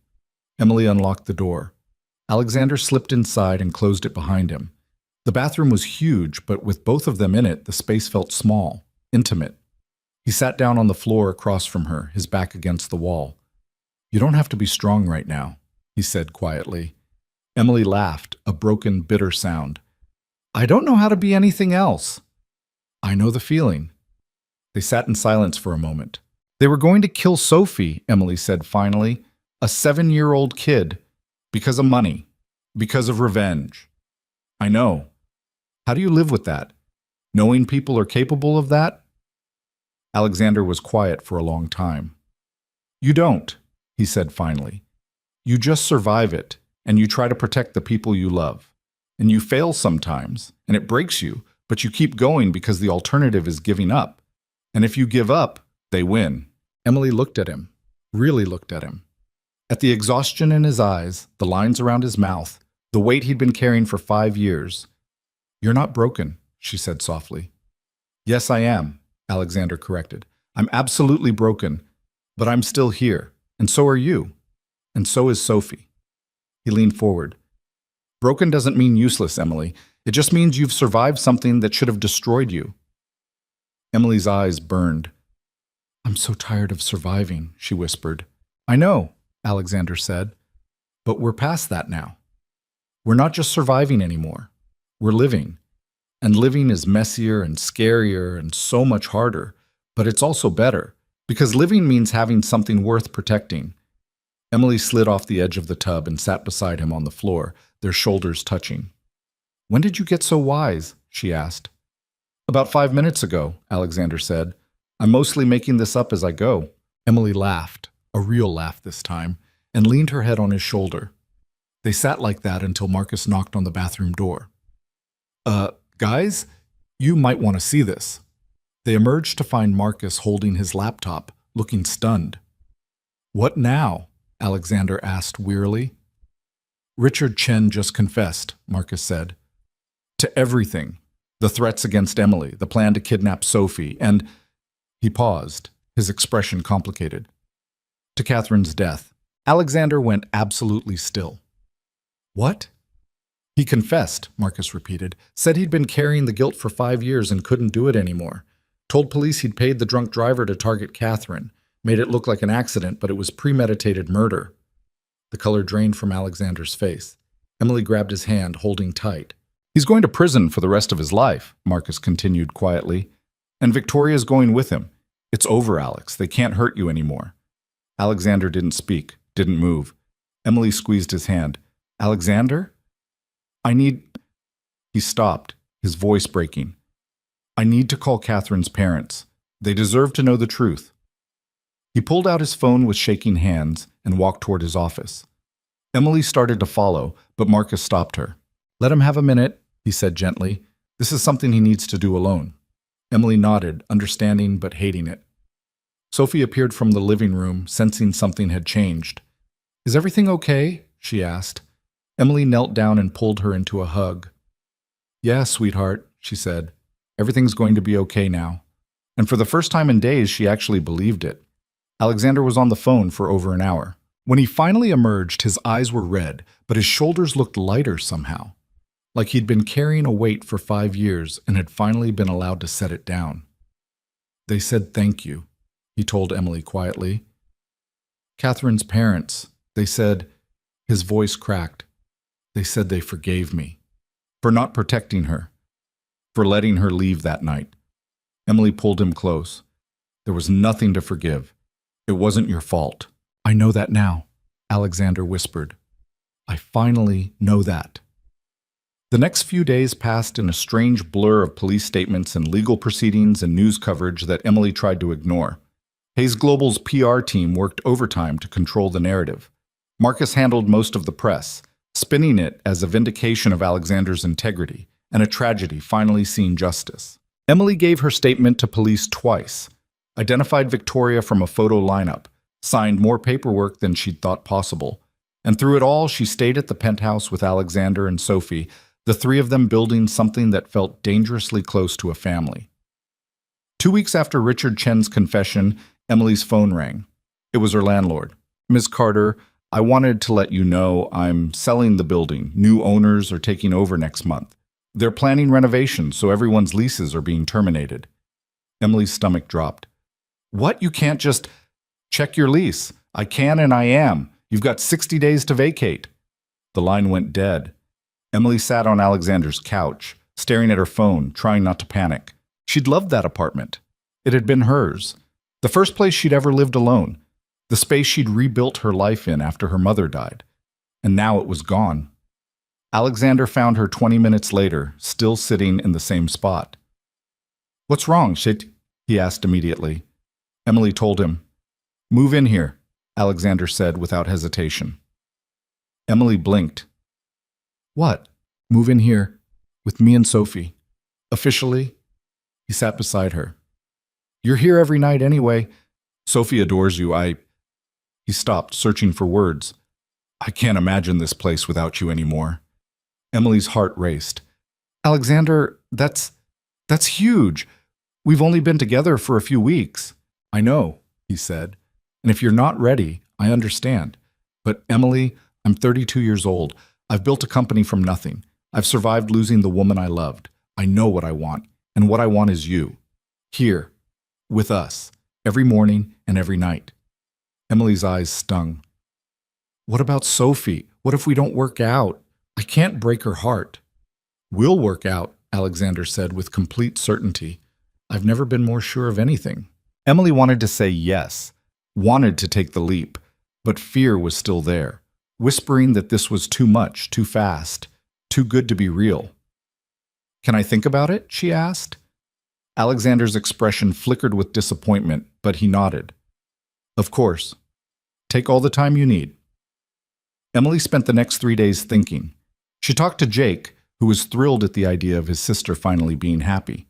Emily unlocked the door. Alexander slipped inside and closed it behind him. The bathroom was huge, but with both of them in it, the space felt small, intimate. He sat down on the floor across from her, his back against the wall. You don't have to be strong right now, he said quietly. Emily laughed, a broken, bitter sound. I don't know how to be anything else. I know the feeling. They sat in silence for a moment. They were going to kill Sophie, Emily said finally, a 7-year-old kid, because of money, because of revenge. I know. How do you live with that? Knowing people are capable of that? Alexander was quiet for a long time. You don't, he said finally. You just survive it, and you try to protect the people you love. And you fail sometimes, and it breaks you, but you keep going because the alternative is giving up. And if you give up, they win. Emily looked at him, really looked at him. At the exhaustion in his eyes, the lines around his mouth, the weight he'd been carrying for 5 years. You're not broken, she said softly. Yes, I am, Alexander corrected. I'm absolutely broken, but I'm still here, and so are you. And so is Sophie. He leaned forward. Broken doesn't mean useless, Emily. It just means you've survived something that should have destroyed you. Emily's eyes burned. I'm so tired of surviving, she whispered. I know, Alexander said, but we're past that now. We're not just surviving anymore. We're living. And living is messier and scarier and so much harder, but it's also better, because living means having something worth protecting. Emily slid off the edge of the tub and sat beside him on the floor, their shoulders touching. When did you get so wise? She asked. About 5 minutes ago, Alexander said. I'm mostly making this up as I go. Emily laughed, a real laugh this time, and leaned her head on his shoulder. They sat like that until Marcus knocked on the bathroom door. Guys, you might want to see this. They emerged to find Marcus holding his laptop, looking stunned. "What now?" Alexander asked wearily. "Richard Chen just confessed," Marcus said. "To everything. The threats against Emily, the plan to kidnap Sophie, and—" He paused, his expression complicated. "To Catherine's death." Alexander went absolutely still. "What?" "He confessed," Marcus repeated. "Said he'd been carrying the guilt for 5 years and couldn't do it anymore. Told police he'd paid the drunk driver to target Catherine. Made it look like an accident, but it was premeditated murder." The color drained from Alexander's face. Emily grabbed his hand, holding tight. "He's going to prison for the rest of his life," Marcus continued quietly. "And Victoria's going with him. It's over, Alex. They can't hurt you anymore." Alexander didn't speak, didn't move. Emily squeezed his hand. "Alexander? I need—" He stopped, his voice breaking. "I need to call Catherine's parents. They deserve to know the truth." He pulled out his phone with shaking hands and walked toward his office. Emily started to follow, but Marcus stopped her. "Let him have a minute," he said gently. "This is something he needs to do alone." Emily nodded, understanding but hating it. Sophie appeared from the living room, sensing something had changed. "Is everything okay?" she asked. Emily knelt down and pulled her into a hug. "Yeah, sweetheart," she said. "Everything's going to be okay now." And for the first time in days, she actually believed it. Alexander was on the phone for over an hour. When he finally emerged, his eyes were red, but his shoulders looked lighter somehow, like he'd been carrying a weight for 5 years and had finally been allowed to set it down. "They said thank you," he told Emily quietly. "Catherine's parents, they said—" His voice cracked. "They said they forgave me. For not protecting her. For letting her leave that night." Emily pulled him close. "There was nothing to forgive. It wasn't your fault." "I know that now," Alexander whispered. "I finally know that." The next few days passed in a strange blur of police statements and legal proceedings and news coverage that Emily tried to ignore. Hayes Global's PR team worked overtime to control the narrative. Marcus handled most of the press, spinning it as a vindication of Alexander's integrity and a tragedy finally seeing justice. Emily gave her statement to police twice, identified Victoria from a photo lineup, signed more paperwork than she'd thought possible, and through it all she stayed at the penthouse with Alexander and Sophie, the three of them building something that felt dangerously close to a family. 2 weeks after Richard Chen's confession, Emily's phone rang. It was her landlord. "Ms. Carter, I wanted to let you know I'm selling the building. New owners are taking over next month. They're planning renovations, so everyone's leases are being terminated." Emily's stomach dropped. "What? You can't just—" "Check your lease. I can and I am. You've got 60 days to vacate." The line went dead. Emily sat on Alexander's couch, staring at her phone, trying not to panic. She'd loved that apartment. It had been hers. The first place she'd ever lived alone. The space she'd rebuilt her life in after her mother died. And now it was gone. Alexander found her 20 minutes later, still sitting in the same spot. "What's wrong, shit?" he asked immediately. Emily told him. "Move in here," Alexander said without hesitation. Emily blinked. "What? Move in here? With me and Sophie? Officially?" He sat beside her. "You're here every night anyway. Sophie adores you. He stopped, searching for words. "I can't imagine this place without you anymore." Emily's heart raced. "Alexander, that's huge. We've only been together for a few weeks." "I know," he said. "And if you're not ready, I understand. But Emily, I'm 32 years old. I've built a company from nothing. I've survived losing the woman I loved. I know what I want, and what I want is you. Here, with us, every morning and every night." Emily's eyes stung. "What about Sophie? What if we don't work out? I can't break her heart." "We'll work out," Alexander said with complete certainty. "I've never been more sure of anything." Emily wanted to say yes, wanted to take the leap, but fear was still there, whispering that this was too much, too fast, too good to be real. "Can I think about it?" she asked. Alexander's expression flickered with disappointment, but he nodded. "Of course. Take all the time you need." Emily spent the next 3 days thinking. She talked to Jake, who was thrilled at the idea of his sister finally being happy.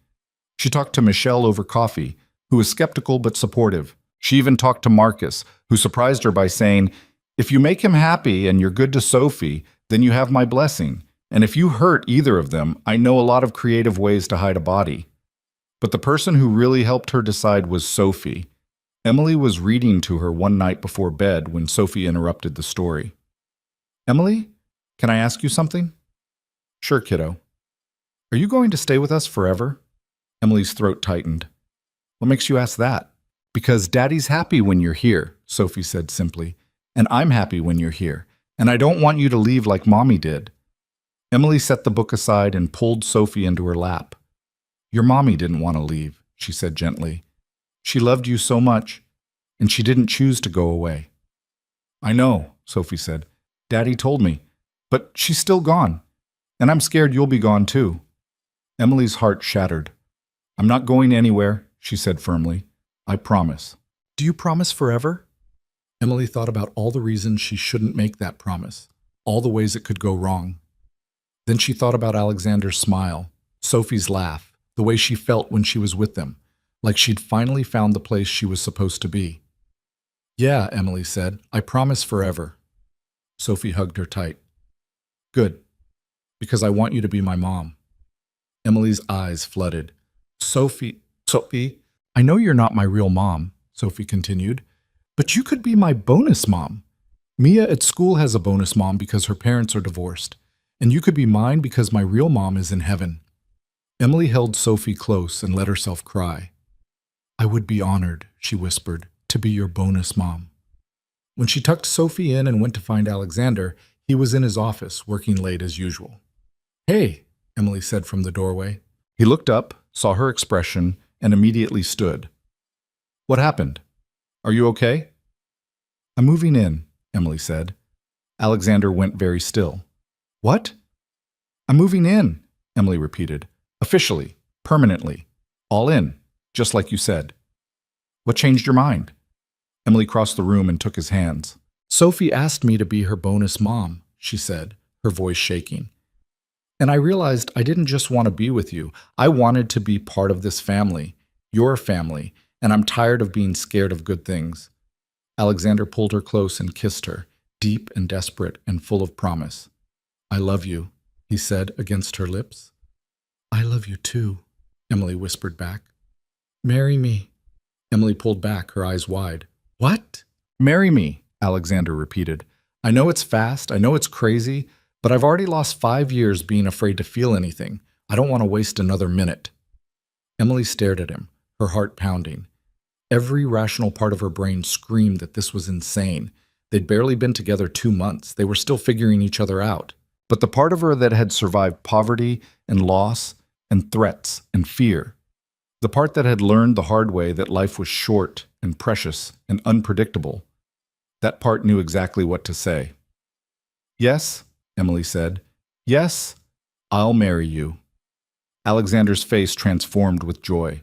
She talked to Michelle over coffee, who was skeptical but supportive. She even talked to Marcus, who surprised her by saying, "If you make him happy and you're good to Sophie, then you have my blessing. And if you hurt either of them, I know a lot of creative ways to hide a body." But the person who really helped her decide was Sophie. Emily was reading to her one night before bed when Sophie interrupted the story. "Emily, can I ask you something?" "Sure, kiddo." "Are you going to stay with us forever?" Emily's throat tightened. "What makes you ask that?" "Because Daddy's happy when you're here," Sophie said simply. "And I'm happy when you're here. And I don't want you to leave like Mommy did." Emily set the book aside and pulled Sophie into her lap. "Your mommy didn't want to leave," she said gently. "She loved you so much, and she didn't choose to go away." "I know," Sophie said. "Daddy told me. But she's still gone. And I'm scared you'll be gone too." Emily's heart shattered. "I'm not going anywhere," she said firmly. "I promise." "Do you promise forever?" Emily thought about all the reasons she shouldn't make that promise, all the ways it could go wrong. Then she thought about Alexander's smile, Sophie's laugh, the way she felt when she was with them, like she'd finally found the place she was supposed to be. "Yeah," Emily said, "I promise forever." Sophie hugged her tight. "Good, because I want you to be my mom." Emily's eyes flooded. Sophie, I know you're not my real mom," Sophie continued, "but you could be my bonus mom. Mia at school has a bonus mom because her parents are divorced, and you could be mine because my real mom is in heaven." Emily held Sophie close and let herself cry. "I would be honored," she whispered, "to be your bonus mom." When she tucked Sophie in and went to find Alexander, he was in his office, working late as usual. "Hey," Emily said from the doorway. He looked up, saw her expression, and immediately stood. "What happened? Are you okay?" "I'm moving in," Emily said. Alexander went very still. "What?" "I'm moving in," Emily repeated. "Officially, permanently, all in, just like you said." "What changed your mind?" Emily crossed the room and took his hands. "Sophie asked me to be her bonus mom," she said, her voice shaking. "And I realized I didn't just want to be with you. I wanted to be part of this family, your family, and I'm tired of being scared of good things." Alexander pulled her close and kissed her, deep and desperate and full of promise. "I love you," he said against her lips. "I love you too," Emily whispered back. "Marry me." Emily pulled back, her eyes wide. "What?" "Marry me," Alexander repeated. "I know it's fast, I know it's crazy, but I've already lost 5 years being afraid to feel anything. I don't want to waste another minute." Emily stared at him, her heart pounding. Every rational part of her brain screamed that this was insane. They'd barely been together 2 months. They were still figuring each other out. But the part of her that had survived poverty and loss and threats and fear, the part that had learned the hard way that life was short and precious and unpredictable, that part knew exactly what to say. "Yes," Emily said. "Yes, I'll marry you." Alexander's face transformed with joy.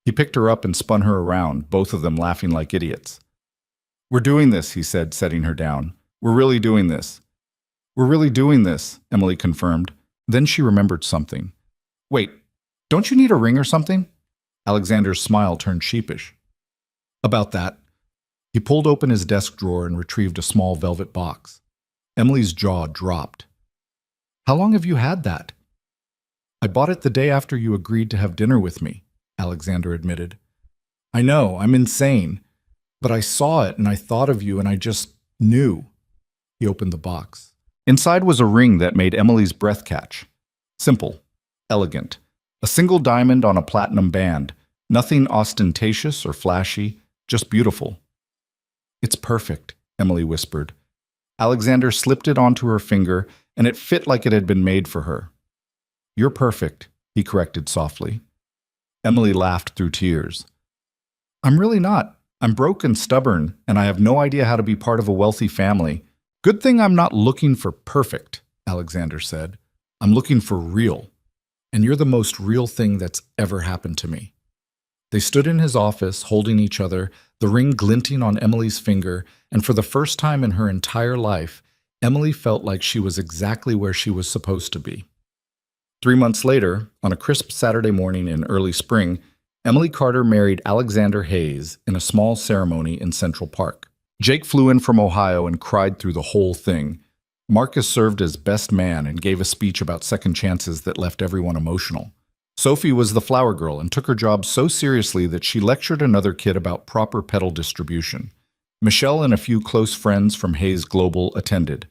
He picked her up and spun her around, both of them laughing like idiots. "We're doing this," he said, setting her down. "We're really doing this." "We're really doing this," Emily confirmed. Then she remembered something. "Wait, don't you need a ring or something?" Alexander's smile turned sheepish. "About that." He pulled open his desk drawer and retrieved a small velvet box. Emily's jaw dropped. "How long have you had that?" "I bought it the day after you agreed to have dinner with me," Alexander admitted. "I know, I'm insane. But I saw it and I thought of you and I just knew." He opened the box. Inside was a ring that made Emily's breath catch. Simple, elegant. A single diamond on a platinum band. Nothing ostentatious or flashy, just beautiful. "It's perfect," Emily whispered. Alexander slipped it onto her finger, and it fit like it had been made for her. "You're perfect," he corrected softly. Emily laughed through tears. "I'm really not. I'm broke and stubborn, and I have no idea how to be part of a wealthy family. Good thing I'm not looking for perfect," Alexander said. "I'm looking for real. And you're the most real thing that's ever happened to me." They stood in his office, holding each other, the ring glinting on Emily's finger, and for the first time in her entire life, Emily felt like she was exactly where she was supposed to be. 3 months later, on a crisp Saturday morning in early spring, Emily Carter married Alexander Hayes in a small ceremony in Central Park. Jake flew in from Ohio and cried through the whole thing. Marcus served as best man and gave a speech about second chances that left everyone emotional. Sophie was the flower girl and took her job so seriously that she lectured another kid about proper petal distribution. Michelle and a few close friends from Hayes Global attended.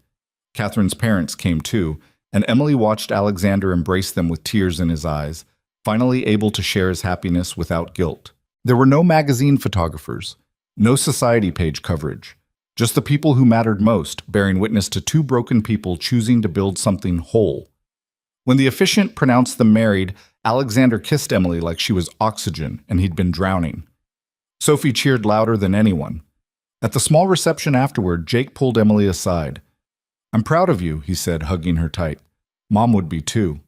Catherine's parents came too, and Emily watched Alexander embrace them with tears in his eyes, finally able to share his happiness without guilt. There were no magazine photographers, no society page coverage, just the people who mattered most, bearing witness to two broken people choosing to build something whole. When the officiant pronounced them married, Alexander kissed Emily like she was oxygen and he'd been drowning. Sophie cheered louder than anyone. At the small reception afterward, Jake pulled Emily aside. "I'm proud of you," he said, hugging her tight. "Mom would be too."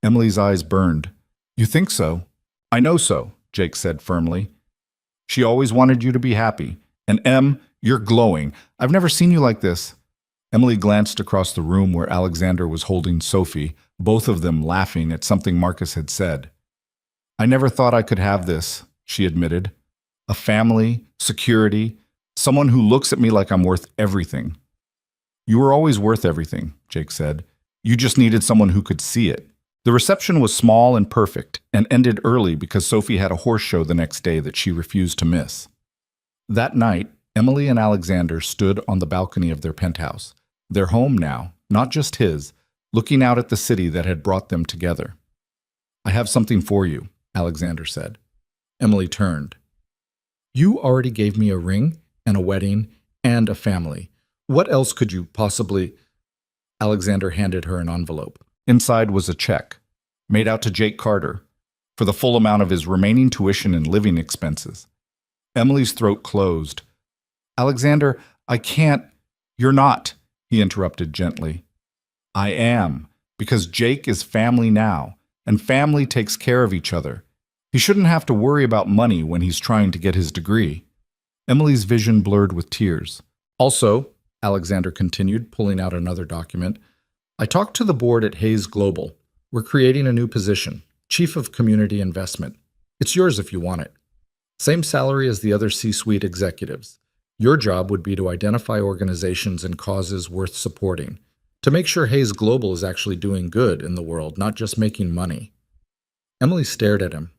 Emily's eyes burned. "You think so?" "I know so," Jake said firmly. "She always wanted you to be happy. And Em, you're glowing. I've never seen you like this." Emily glanced across the room where Alexander was holding Sophie, both of them laughing at something Marcus had said. "I never thought I could have this," she admitted. "A family, security, someone who looks at me like I'm worth everything." "You were always worth everything," Jake said. "You just needed someone who could see it." The reception was small and perfect, and ended early because Sophie had a horse show the next day that she refused to miss. That night, Emily and Alexander stood on the balcony of their penthouse, their home now, not just his, looking out at the city that had brought them together. "I have something for you," Alexander said. Emily turned. "You already gave me a ring, and a wedding, and a family. What else could you possibly—" Alexander handed her an envelope. Inside was a check, made out to Jake Carter, for the full amount of his remaining tuition and living expenses. Emily's throat closed. "Alexander, I can't—" "You're not," he interrupted gently. "I am, because Jake is family now, and family takes care of each other. He shouldn't have to worry about money when he's trying to get his degree." Emily's vision blurred with tears. "Also," Alexander continued, pulling out another document, "I talked to the board at Hayes Global. We're creating a new position, Chief of Community Investment. It's yours if you want it. Same salary as the other C-suite executives. Your job would be to identify organizations and causes worth supporting, to make sure Hayes Global is actually doing good in the world, not just making money." Emily stared at him.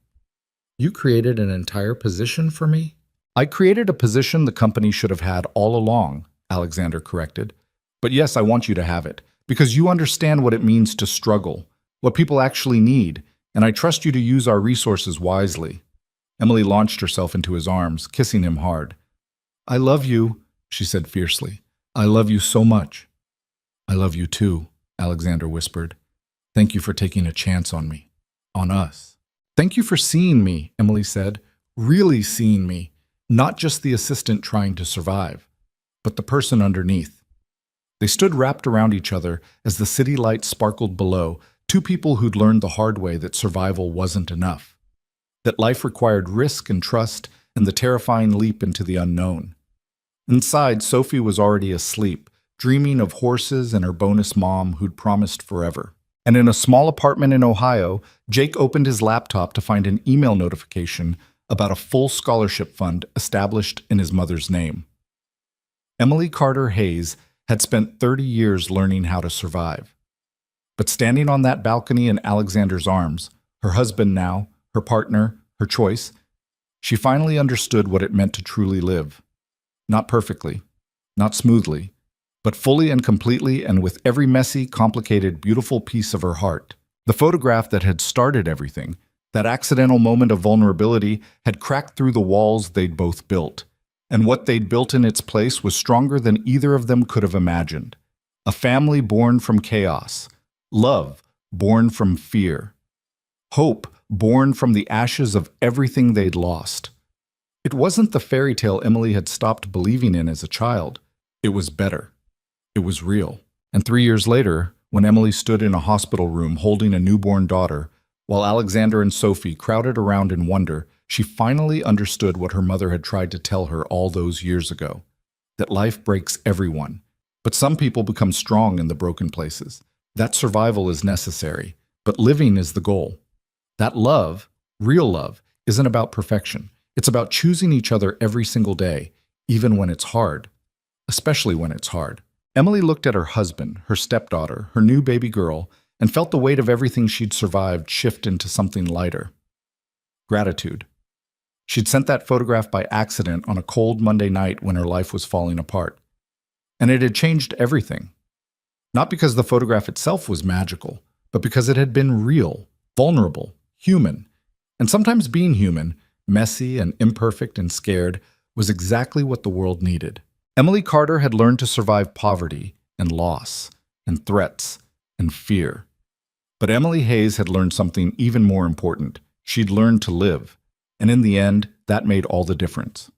"You created an entire position for me?" "I created a position the company should have had all along," Alexander corrected. "But yes, I want you to have it, because you understand what it means to struggle, what people actually need, and I trust you to use our resources wisely." Emily launched herself into his arms, kissing him hard. "I love you," she said fiercely. "I love you so much." "I love you too," Alexander whispered. "Thank you for taking a chance on me, on us." "Thank you for seeing me," Emily said. "Really seeing me, not just the assistant trying to survive, but the person underneath." They stood wrapped around each other as the city lights sparkled below, two people who'd learned the hard way that survival wasn't enough, that life required risk and trust and the terrifying leap into the unknown. Inside, Sophie was already asleep, dreaming of horses and her bonus mom who'd promised forever. And in a small apartment in Ohio, Jake opened his laptop to find an email notification about a full scholarship fund established in his mother's name. Emily Carter Hayes had spent 30 years learning how to survive. But standing on that balcony in Alexander's arms, her husband now, her partner, her choice, she finally understood what it meant to truly live. Not perfectly, not smoothly, but fully and completely and with every messy, complicated, beautiful piece of her heart. The photograph that had started everything, that accidental moment of vulnerability, had cracked through the walls they'd both built. And what they'd built in its place was stronger than either of them could have imagined. A family born from chaos. Love born from fear. Hope born from the ashes of everything they'd lost. It wasn't the fairy tale Emily had stopped believing in as a child. It was better. It was real. And 3 years later, when Emily stood in a hospital room holding a newborn daughter, while Alexander and Sophie crowded around in wonder, she finally understood what her mother had tried to tell her all those years ago, that life breaks everyone, but some people become strong in the broken places. That survival is necessary, but living is the goal. That love, real love, isn't about perfection. It's about choosing each other every single day, even when it's hard, especially when it's hard. Emily looked at her husband, her stepdaughter, her new baby girl, and felt the weight of everything she'd survived shift into something lighter. Gratitude. She'd sent that photograph by accident on a cold Monday night when her life was falling apart. And it had changed everything. Not because the photograph itself was magical, but because it had been real, vulnerable, human. And sometimes being human, messy and imperfect and scared, was exactly what the world needed. Emily Carter had learned to survive poverty and loss and threats and fear. But Emily Hayes had learned something even more important. She'd learned to live. And in the end, that made all the difference.